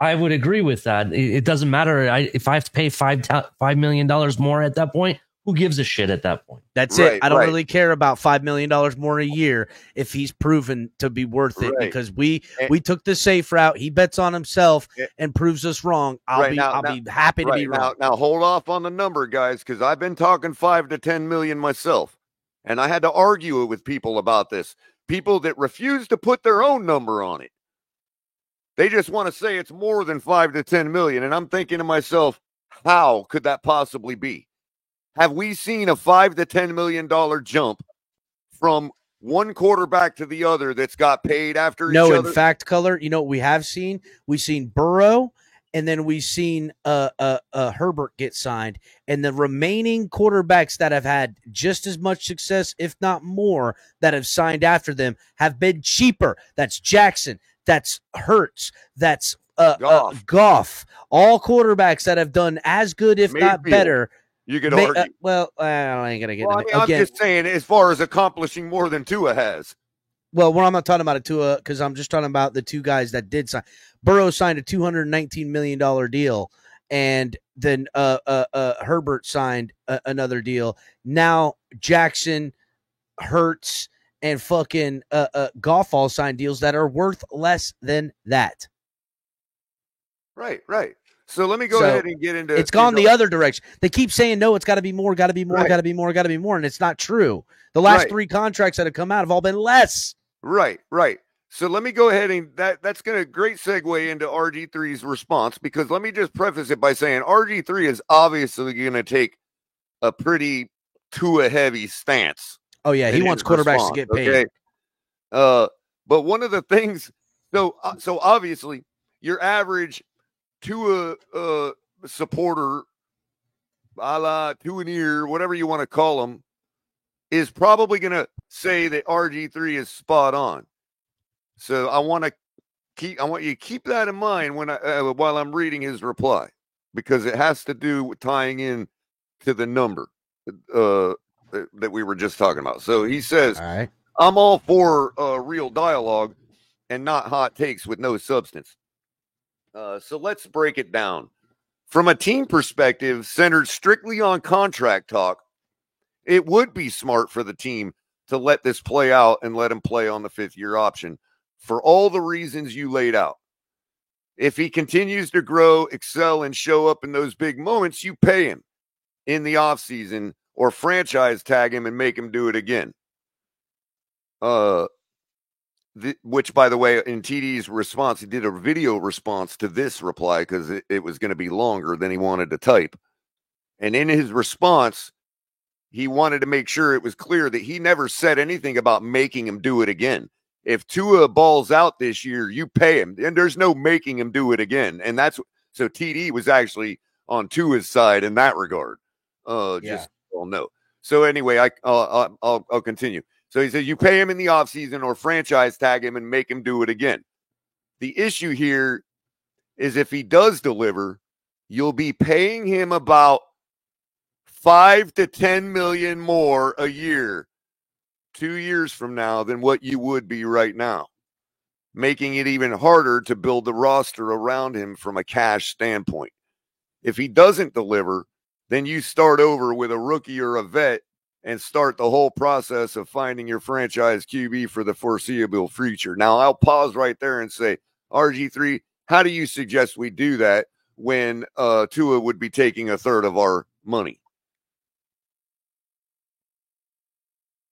I would agree with that. It doesn't matter. If I have to pay $5 million more at that point, who gives a shit at that point? That's it. I don't really care about $5 million more a year if he's proven to be worth it, because we took the safe route. He bets on himself and proves us wrong. I'll be happy to be wrong. Now hold off on the number, guys, because I've been talking 5 to 10 million myself, and I had to argue it with people about this. People that refuse to put their own number on it. They just want to say it's more than 5 to 10 million, and I'm thinking to myself, how could that possibly be? Have we seen a $5 to $10 million jump from one quarterback to the other that's got paid after each other? No, in fact, Color, you know what we have seen? We've seen Burrow, and then we've seen Herbert get signed. And the remaining quarterbacks that have had just as much success, if not more, that have signed after them have been cheaper. That's Jackson. That's Hurts. That's Goff. All quarterbacks that have done as good, if not better. You could argue. I ain't gonna get into it. I'm just saying, as far as accomplishing more than Tua has. Well, I'm not talking about Tua, because I'm just talking about the two guys that did sign. Burrow signed a $219 million deal, and then Herbert signed another deal. Now Jackson, Hurts, and fucking Goff all signed deals that are worth less than that. Right. So let me go ahead and get into. It's gone the other direction. They keep saying, no, it's got to be more, got to be more, got to be more, got to be more. And it's not true. The last 3 contracts that have come out have all been less. Right. So let me go ahead and that's going to great segue into RG3's response, because let me just preface it by saying RG3 is obviously going to take a pretty Tua heavy stance. Oh, yeah. He wants quarterbacks to get paid. Okay? But one of the things, so obviously your average Tua supporter, a la Tuanier, whatever you want to call them, is probably going to say that RG3 is spot on. So I want you to keep that in mind when while I'm reading his reply, because it has to do with tying in to the number that we were just talking about. So he says, all right, I'm all for real dialogue and not hot takes with no substance. So let's break it down. From a team perspective, centered strictly on contract talk, it would be smart for the team to let this play out and let him play on the 5th-year option for all the reasons you laid out. If he continues to grow, excel, and show up in those big moments, you pay him in the offseason or franchise tag him and make him do it again. Which, by the way, in TD's response, he did a video response to this reply because it was going to be longer than he wanted to type. And in his response, he wanted to make sure it was clear that he never said anything about making him do it again. If Tua balls out this year, you pay him, and there's no making him do it again. And that's so TD was actually on Tua's side in that regard. Just so know. So anyway, I'll continue. So he says you pay him in the offseason or franchise tag him and make him do it again. The issue here is if he does deliver, you'll be paying him about 5 to 10 million more a year 2 years from now than what you would be right now, making it even harder to build the roster around him from a cash standpoint. If he doesn't deliver, then you start over with a rookie or a vet and start the whole process of finding your franchise QB for the foreseeable future. Now, I'll pause right there and say, RG3, how do you suggest we do that when Tua would be taking a third of our money?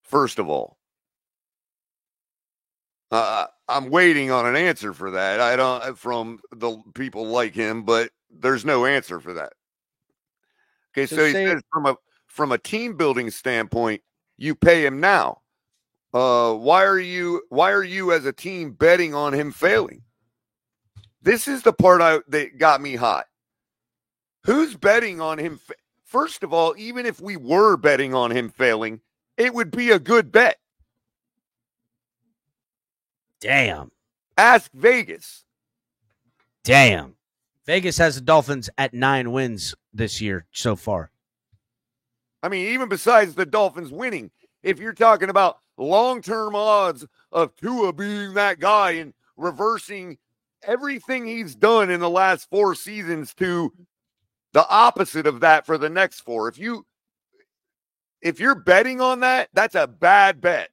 First of all, I'm waiting on an answer for that. I don't from the people like him, but there's no answer for that. Okay, so he says from a team building standpoint, you pay him now. Why are you as a team betting on him failing? This is the part that got me hot. Who's betting on him? First of all, even if we were betting on him failing, it would be a good bet. Damn. Ask Vegas. Damn. Vegas has the Dolphins at 9 wins this year so far. I mean, even besides the Dolphins winning, if you're talking about long-term odds of Tua being that guy and reversing everything he's done in the last 4 seasons to the opposite of that for the next 4, if you're betting on that, that's a bad bet.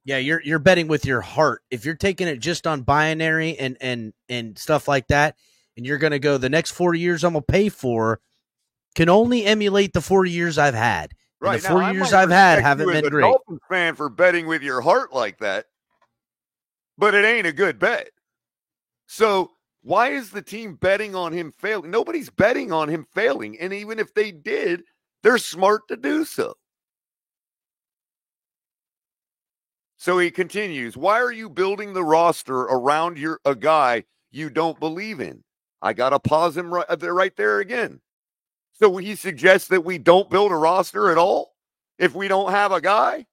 Yeah, you're betting with your heart. If you're taking it just on binary and stuff like that, and you're going to go the next 4 years I'm going to pay for, can only emulate the 4 years I've had. And Right. the 4 years I've had haven't been great. I'm a Dolphins fan for betting with your heart like that, but it ain't a good bet. So why is the team betting on him failing? Nobody's betting on him failing, and even if they did, they're smart to do so. So he continues, why are you building the roster around a guy you don't believe in? I got to pause him right there again. So he suggests that we don't build a roster at all if we don't have a guy?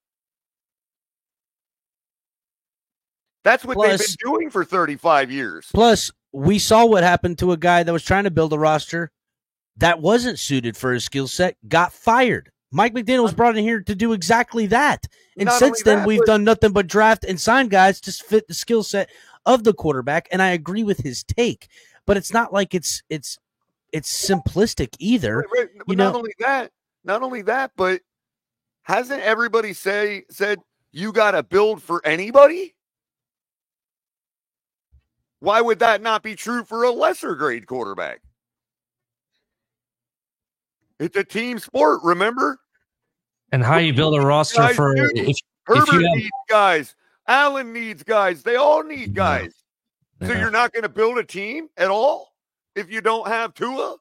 That's what they've been doing for 35 years. Plus, we saw what happened to a guy that was trying to build a roster that wasn't suited for his skill set, got fired. Mike McDaniel was brought in here to do exactly that. And since then, we've done nothing but draft and sign guys to fit the skill set of the quarterback. And I agree with his take, but it's not like it's simplistic either. Right. But not only that, but hasn't everybody said you got to build for anybody? Why would that not be true for a lesser grade quarterback? It's a team sport, remember? And how you build a roster for Herbert needs guys. Allen needs guys. They all need guys. So you're not going to build a team at all if you don't have Tua?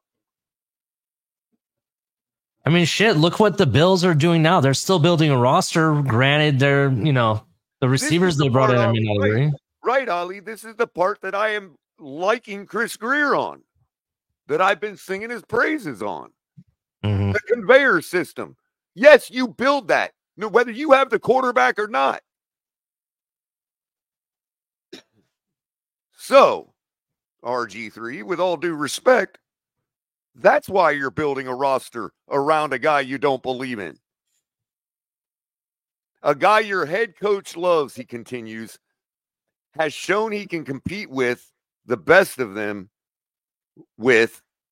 I mean, shit, look what the Bills are doing now. They're still building a roster. Granted, they're, the receivers they brought in, I mean, not agree. Right, Ali. This is the part that I am liking Chris Greer on, that I've been singing his praises on. Mm-hmm. The conveyor system. Yes, you build that, whether you have the quarterback or not. So, RG3, with all due respect, that's why you're building a roster around a guy you don't believe in. A guy your head coach loves, he continues, has shown he can compete with the best of them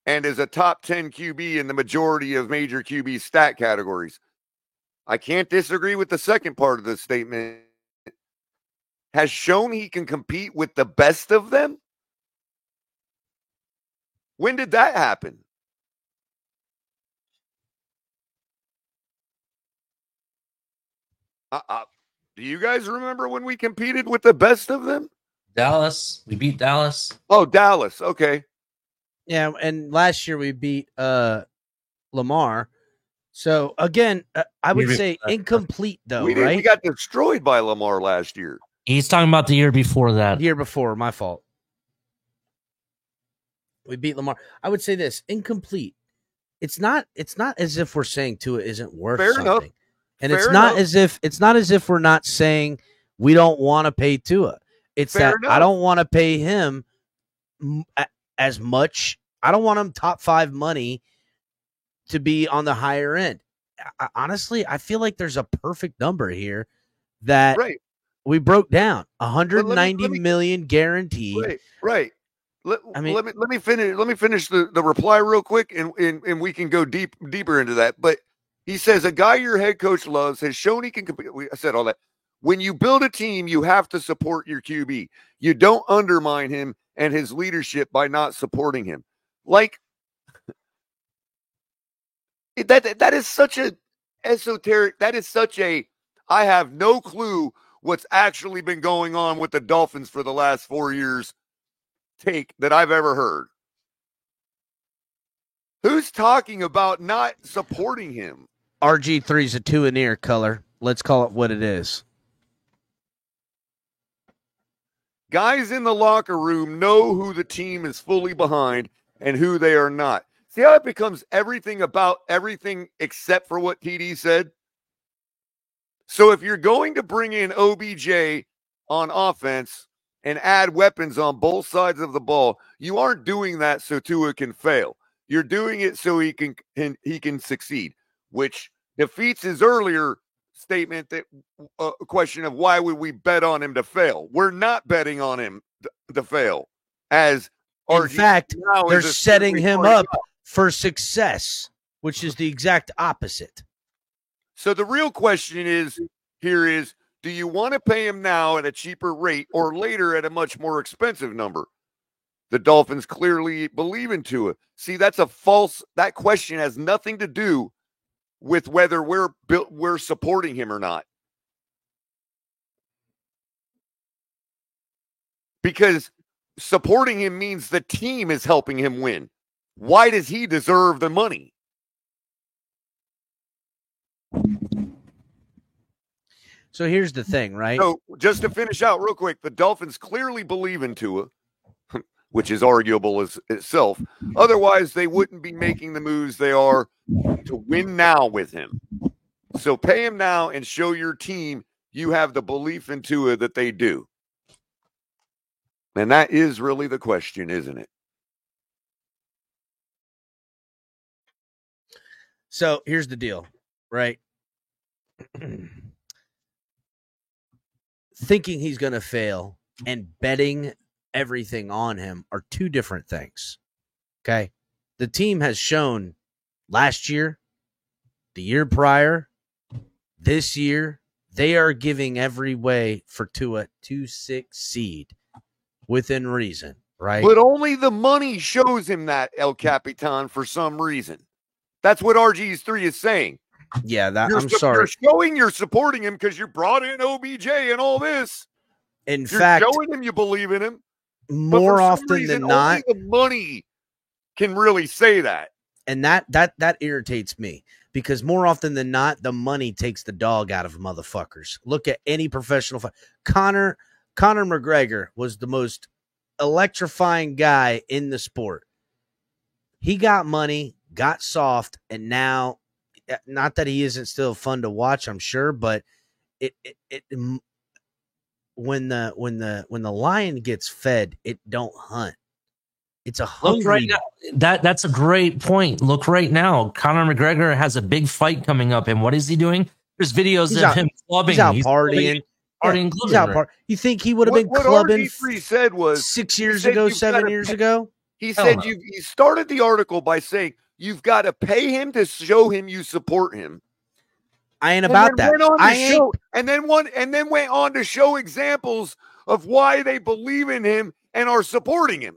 and is a top 10 QB in the majority of major QB stat categories. I can't disagree with the second part of the statement. Has shown he can compete with the best of them? When did that happen? Do you guys remember when we competed with the best of them? Dallas. We beat Dallas. Oh, Dallas. Okay. Yeah, and last year we beat Lamar. So, again, I would say incomplete, though, right? We got destroyed by Lamar last year. He's talking about the year before that. Year before, my fault. We beat Lamar. I would say this, incomplete. It's not as if we're saying Tua isn't worth something. Enough. And it's not as if we're not saying we don't want to pay Tua. It's that I don't want to pay him as much. I don't want him top 5 money to be on the higher end. Honestly, I feel like there's a perfect number here that we broke down. 190 million guaranteed. Right. Let me finish the reply real quick, and we can go deeper into that. But he says a guy your head coach loves has shown he can compete. I said all that. When you build a team, you have to support your QB. You don't undermine him and his leadership by not supporting him. Like that is such a esoteric. That is such a I have no clue what's actually been going on with the Dolphins for the last 4 years take that I've ever heard. Who's talking about not supporting him? RG3 is a 2 in ear color. Let's call it what it is. Guys in the locker room know who the team is fully behind and who they are not. See how it becomes everything about everything except for what TD said? So if you're going to bring in OBJ on offense and add weapons on both sides of the ball, you aren't doing that so Tua can fail. You're doing it so he can succeed, which defeats his earlier statement that a question of why would we bet on him to fail? We're not betting on him to fail. As in fact, they're setting him up for success, which is the exact opposite. So the real question is, do you want to pay him now at a cheaper rate or later at a much more expensive number? The Dolphins clearly believe in Tua. See, that question has nothing to do with whether we're supporting him or not. Because supporting him means the team is helping him win. Why does he deserve the money? So here's the thing, right? So just to finish out real quick, the Dolphins clearly believe in Tua, which is arguable as itself. Otherwise, they wouldn't be making the moves they are to win now with him. So pay him now and show your team you have the belief in Tua that they do. And that is really the question, isn't it? So here's the deal, right? Thinking he's going to fail and betting everything on him are two different things. Okay. The team has shown last year, the year prior, this year, they are giving every way for Tua to succeed within reason, right? But only the money shows him that, El Capitan, for some reason. That's what RG3 is saying. Yeah, I'm sorry. You're showing you're supporting him because you brought in OBJ and all this. In fact, showing him you believe in him. More often than not, only the money can really say that. And that irritates me because more often than not, the money takes the dog out of motherfuckers. Look at any professional fight. Conor McGregor was the most electrifying guy in the sport. He got money, got soft, and now, not that he isn't still fun to watch, I'm sure, but when the lion gets fed, it don't hunt. It's a hungry. Look right now, that's a great point. Look right now, Conor McGregor has a big fight coming up, and what is he doing? There's videos of him clubbing. He's out partying. He's out you think he would have been clubbing? What said was 6 years ago, 7 years ago. He said he started the article by saying you've got to pay him to show him you support him. I ain't about that. And then went on to show examples of why they believe in him and are supporting him.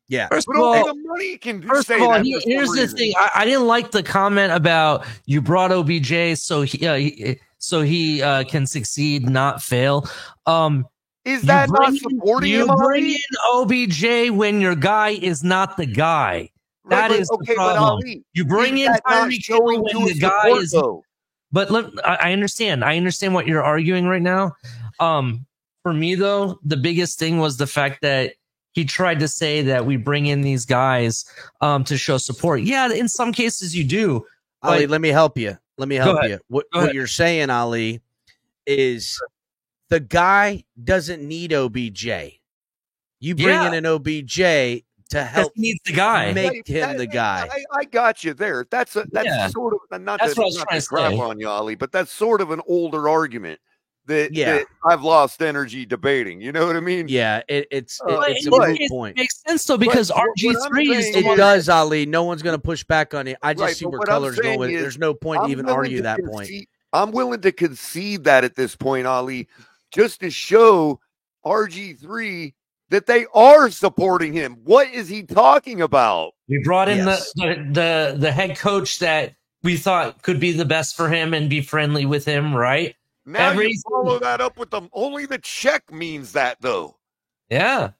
Yeah. First of all, the money can say that. Here's the thing. I didn't like the comment about you brought OBJ so he can succeed, not fail. Is that not supporting him? You bring in OBJ when your guy is not the guy. That is the problem. Ali, you bring in Tyreek Hill when the guy is. But I understand. I understand what you're arguing right now. For me, though, the biggest thing was the fact that he tried to say that we bring in these guys to show support. Yeah, in some cases you do. Ali, let me help you. What you're saying, Ali, is the guy doesn't need OBJ. You bring in an OBJ to help needs the guy. Make him the guy. I got you there. That's sort of not to crap on you, Ali, but that's sort of an older argument that I've lost energy debating. You know what I mean? Yeah, it's a moot point. It makes sense though because RG3 is. It does, Ali. No one's going to push back on it. I just see where color's going with it. There's no point to even argue that point. I'm willing to concede that at this point, Ali, just to show RG3 that they are supporting him. What is he talking about? We brought in the head coach that we thought could be the best for him and be friendly with him, right? Now you follow that up with only the check means that, though. Yeah.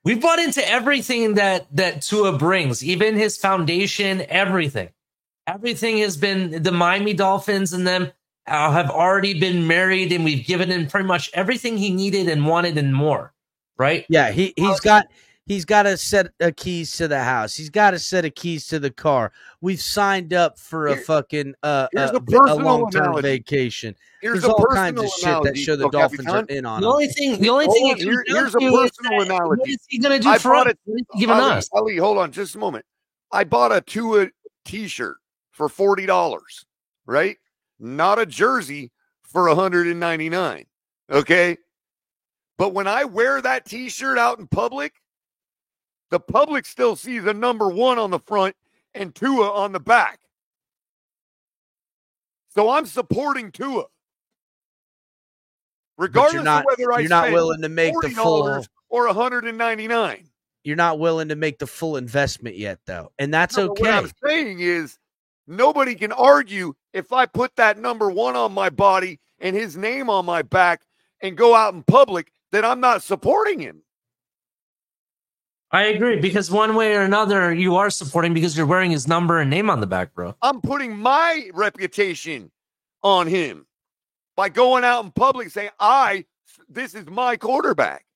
We bought into everything that Tua brings, even his foundation, everything. Everything has been the Miami Dolphins and them have already been married, and we've given him pretty much everything he needed and wanted and more. Right? Yeah, he's got He's got a set of keys to the house. He's got a set of keys to the car. We've signed up for a fucking a long-term vacation. There's all kinds of shit that show the Dolphins are in on. The only thing here's a personal analogy. What is he going to do for us? What is he giving us? Ali, hold on just a moment. I bought a Tua t-shirt for $40, right? Not a jersey for $199. Okay. But when I wear that t-shirt out in public, the public still sees a number 1 on the front and Tua on the back. So I'm supporting Tua. Regardless of whether you're not willing to make the full or $199. You're not willing to make the full investment yet, though. And that's okay. What I'm saying is nobody can argue if I put that number 1 on my body and his name on my back and go out in public that I'm not supporting him. I agree, because one way or another, you are supporting because you're wearing his number and name on the back, bro. I'm putting my reputation on him by going out in public saying, this is my quarterback.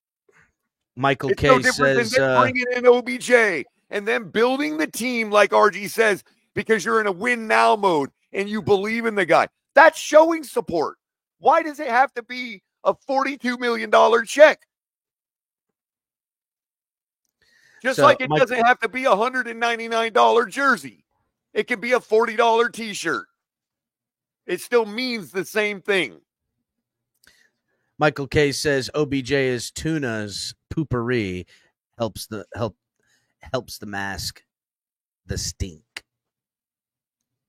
Michael K says, than bringing in OBJ and then building the team like RG says, because you're in a win now mode and you believe in the guy. That's showing support. Why does it have to be a $42 million check? Just like it doesn't have to be a $199 jersey. It can be a $40 t-shirt. It still means the same thing. Michael K says OBJ is Tuna's poopery, helps the mask the stink.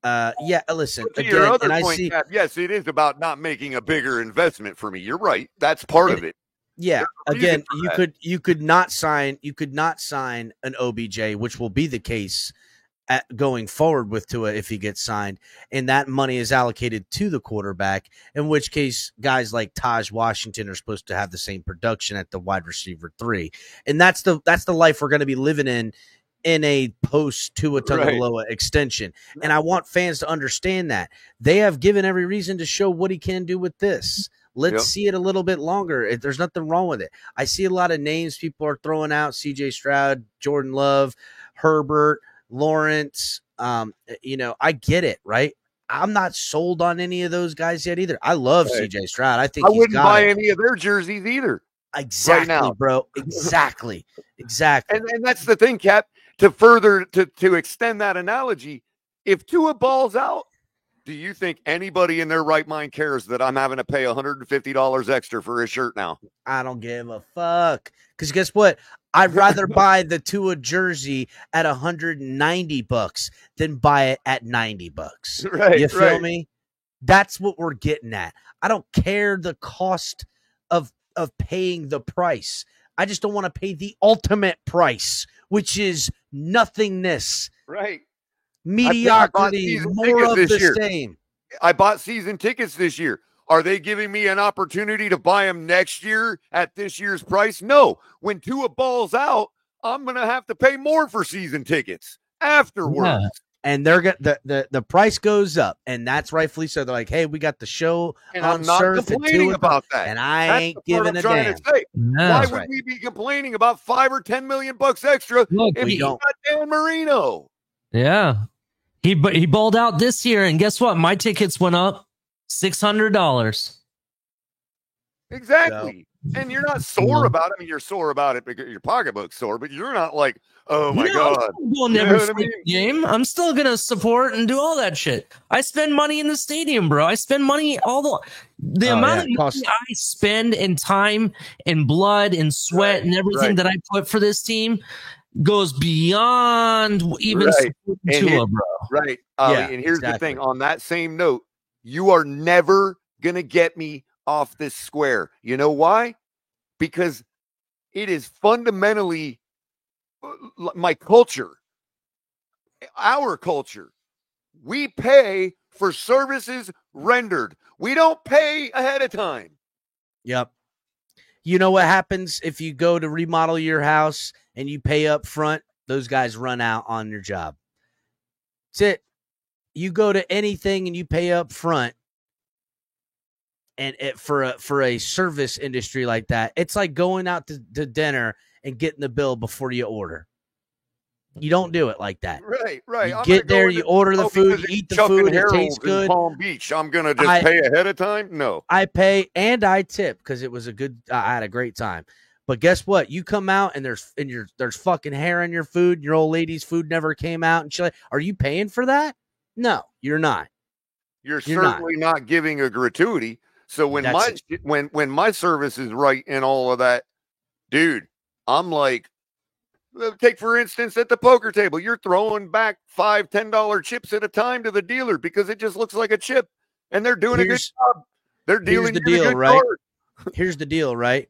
Listen, to again, your other and point, Cap, yes, it is about not making a bigger investment for me. You're right. That's part of it. Yeah. Again, you could not sign an OBJ, which will be the case going forward with Tua if he gets signed, and that money is allocated to the quarterback, in which case guys like Taj Washington are supposed to have the same production at the wide receiver 3. And that's the life we're going to be living in a post Tua Tagovailoa extension. And I want fans to understand that. They have given every reason to show what he can do with this. Let's see it a little bit longer. There's nothing wrong with it. I see a lot of names people are throwing out: CJ Stroud, Jordan Love, Herbert, Lawrence. I get it, right? I'm not sold on any of those guys yet either. I love CJ Stroud. I think I wouldn't buy any of their jerseys either. Exactly, right now. Bro. Exactly. And that's the thing, Cap. To further to extend that analogy, if Tua balls out, do you think anybody in their right mind cares that I'm having to pay $150 extra for his shirt now? I don't give a fuck. Because guess what? I'd rather buy the Tua jersey at $190 than buy it at $90. Right. You feel me? That's what we're getting at. I don't care the cost of paying the price. I just don't want to pay the ultimate price, which is nothingness. Right. Mediocrity, more of the same. I bought season tickets this year. Are they giving me an opportunity to buy them next year at this year's price? No. When Tua balls out, I'm going to have to pay more for season tickets afterwards. Yeah. And they're the price goes up, and that's rightfully so. They're like, "Hey, we got the show and on I'm not surf complaining about that, and I ain't giving a damn." Why would we be complaining about $5 or $10 million extra if we got Dan Marino? Yeah, he balled out this year, and guess what? My tickets went up $600. Exactly. And you're not sore about it. I mean, you're sore about it because your pocketbook's sore, but you're not like, oh my God. We'll never game. I'm still going to support and do all that shit. I spend money in the stadium, bro. I spend money the amount of money I spend in time and blood and sweat and everything that I put for this team goes beyond even Tua, bro. Right. And here's the thing. On that same note, you are never going to get me off this square. You know why? Because it is fundamentally my culture, our culture. We pay for services rendered. We don't pay ahead of time. Yep. You know what happens if you go to remodel your house and you pay up front? Those guys run out on your job. That's it. You go to anything and you pay up front, and for a service industry like that, it's like going out to dinner and getting the bill before you order. You don't do it like that. Right. You I'm get gonna there, go you into- order the food, because you it's eat the Chuck food, and it tastes Harold's in good. Palm Beach. I'm gonna just pay ahead of time. No, I pay and I tip because it was I had a great time. But guess what? You come out and there's fucking hair in your food. And your old lady's food never came out, and she's like, "Are you paying for that?" No, you're not. you're You're not. certainly not giving a gratuity. So when That's when my service is right and all of that, dude, I'm like, take for instance at the poker table, you're throwing back $5-10 chips at a time to the dealer because it just looks like a chip, and they're doing a good Here's- job. They're dealing the you deal, a good right? card. Here's the deal, right?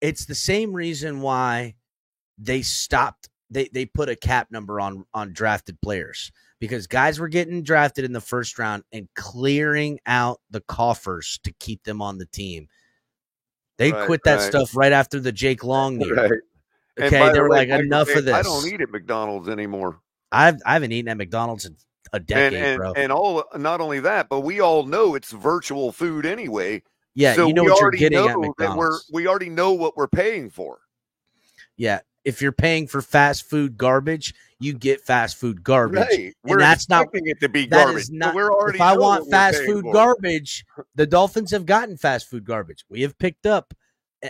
It's the same reason why they stopped. They put a cap number on drafted players because guys were getting drafted in the first round and clearing out the coffers to keep them on the team. They Right, quit that right. stuff right after the Jake Long year. Right. And Okay, by they the were way, like, Michael, enough of this. I don't eat at McDonald's anymore. I haven't eaten at McDonald's in a decade, and bro. and all not only that, but we all know it's virtual food anyway. Yeah, so you know we what you're already getting know at that McDonald's. we already know what we're paying for. Yeah, if you're paying for fast food garbage, you get fast food garbage. Right. We're that's not- expecting it to be That garbage. is so not. we're already If I know want what we're fast paying food for. garbage, the Dolphins have gotten fast food garbage. We have picked up,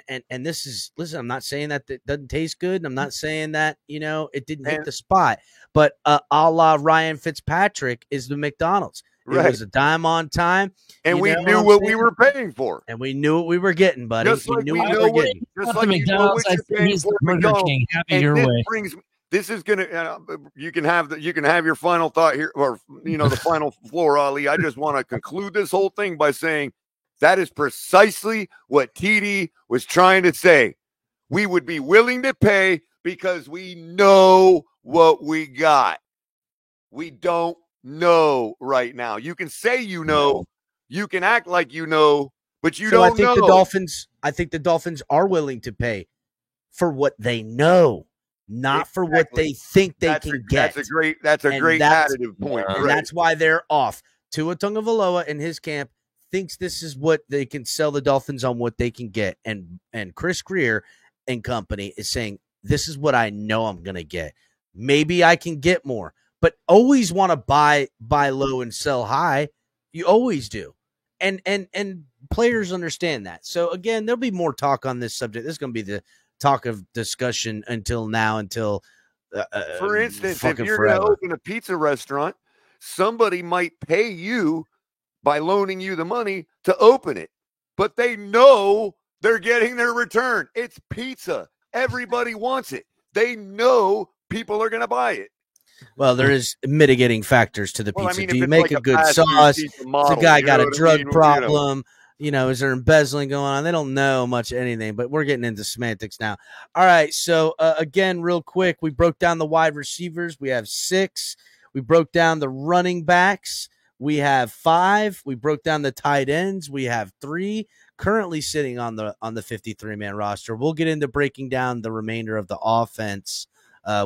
and this is listen. I'm not saying that it doesn't taste good. And I'm not saying that it didn't hit And- the spot. But a la Ryan Fitzpatrick is the McDonald's. It Right. was a dime on time, and you we know knew I'm what we saying? were paying for. and we knew what we were getting, buddy. Just like knew we what know we were what, getting. just Not like the you know McDonald's, what I you're think paying he's for the at Burger McDonald's. King. Happy And your this way. brings this is gonna you can have your final thought here, or the final floor, Ali. I just want to conclude this whole thing by saying that is precisely what TD was trying to say. We would be willing to pay because we know what we got. We don't know right now. You can say you know, you can act like you know, but you So don't I think know. I think the Dolphins are willing to pay for what they know, not for what Exactly. they think they can get. That's a And great that's- additive point. And Right. that's why they're off. Tua Tagovailoa and his camp thinks this is what they can sell the Dolphins on, what they can get. And Chris Greer and company is saying, this is what I know I'm going to get. Maybe I can get more, but always want to buy low and sell high. You always do. And players understand that. So again, there'll be more talk on this subject. This is going to be the talk of discussion until For instance, if fucking you're going to forever. open a pizza restaurant, somebody might pay you by loaning you the money to open it, but they know they're getting their return. It's pizza. Everybody wants it. They know people are going to buy it. Well, there is mitigating factors to the Well, I pizza. mean, Do if you it's make like a a good fast food sauce? pizza Is the model, guy you got know a what I drug mean? problem? Is there embezzling going on? They don't know much anything, but we're getting into semantics now. All right. So, again, real quick, we broke down the wide receivers. We have 6. We broke down the running backs. We have 5. We broke down the tight ends. We have 3 currently sitting on the 53-man roster. We'll get into breaking down the remainder of the offense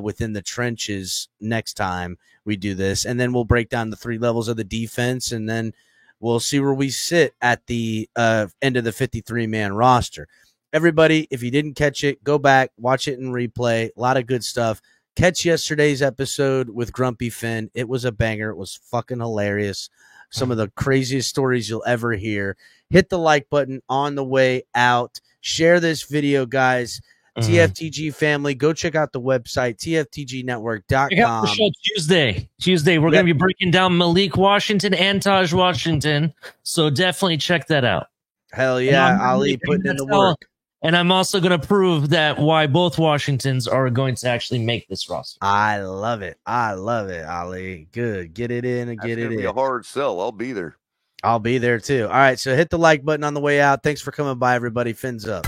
within the trenches next time we do this. And then we'll break down the 3 levels of the defense, and then we'll see where we sit at the end of the 53-man roster. Everybody, if you didn't catch it, go back, watch it in replay. A lot of good stuff. Catch yesterday's episode with Grumpy Finn. It was a banger. It was fucking hilarious. Some of the craziest stories you'll ever hear. Hit the like button on the way out. Share this video, guys. TFTG family, go check out the website, tftgnetwork.com. Check out the show Tuesday. We're going to be breaking down Malik Washington and Taj Washington. So definitely check that out. Hell yeah, And I'm Ali really putting in the gonna tell- work. And I'm also going to prove that why both Washingtons are going to actually make this roster. I love it, Ali. Good. Get it in and That's get gonna it be a in. hard sell. I'll be there. I'll be there too. All right, so hit the like button on the way out. Thanks for coming by, everybody. Fins up.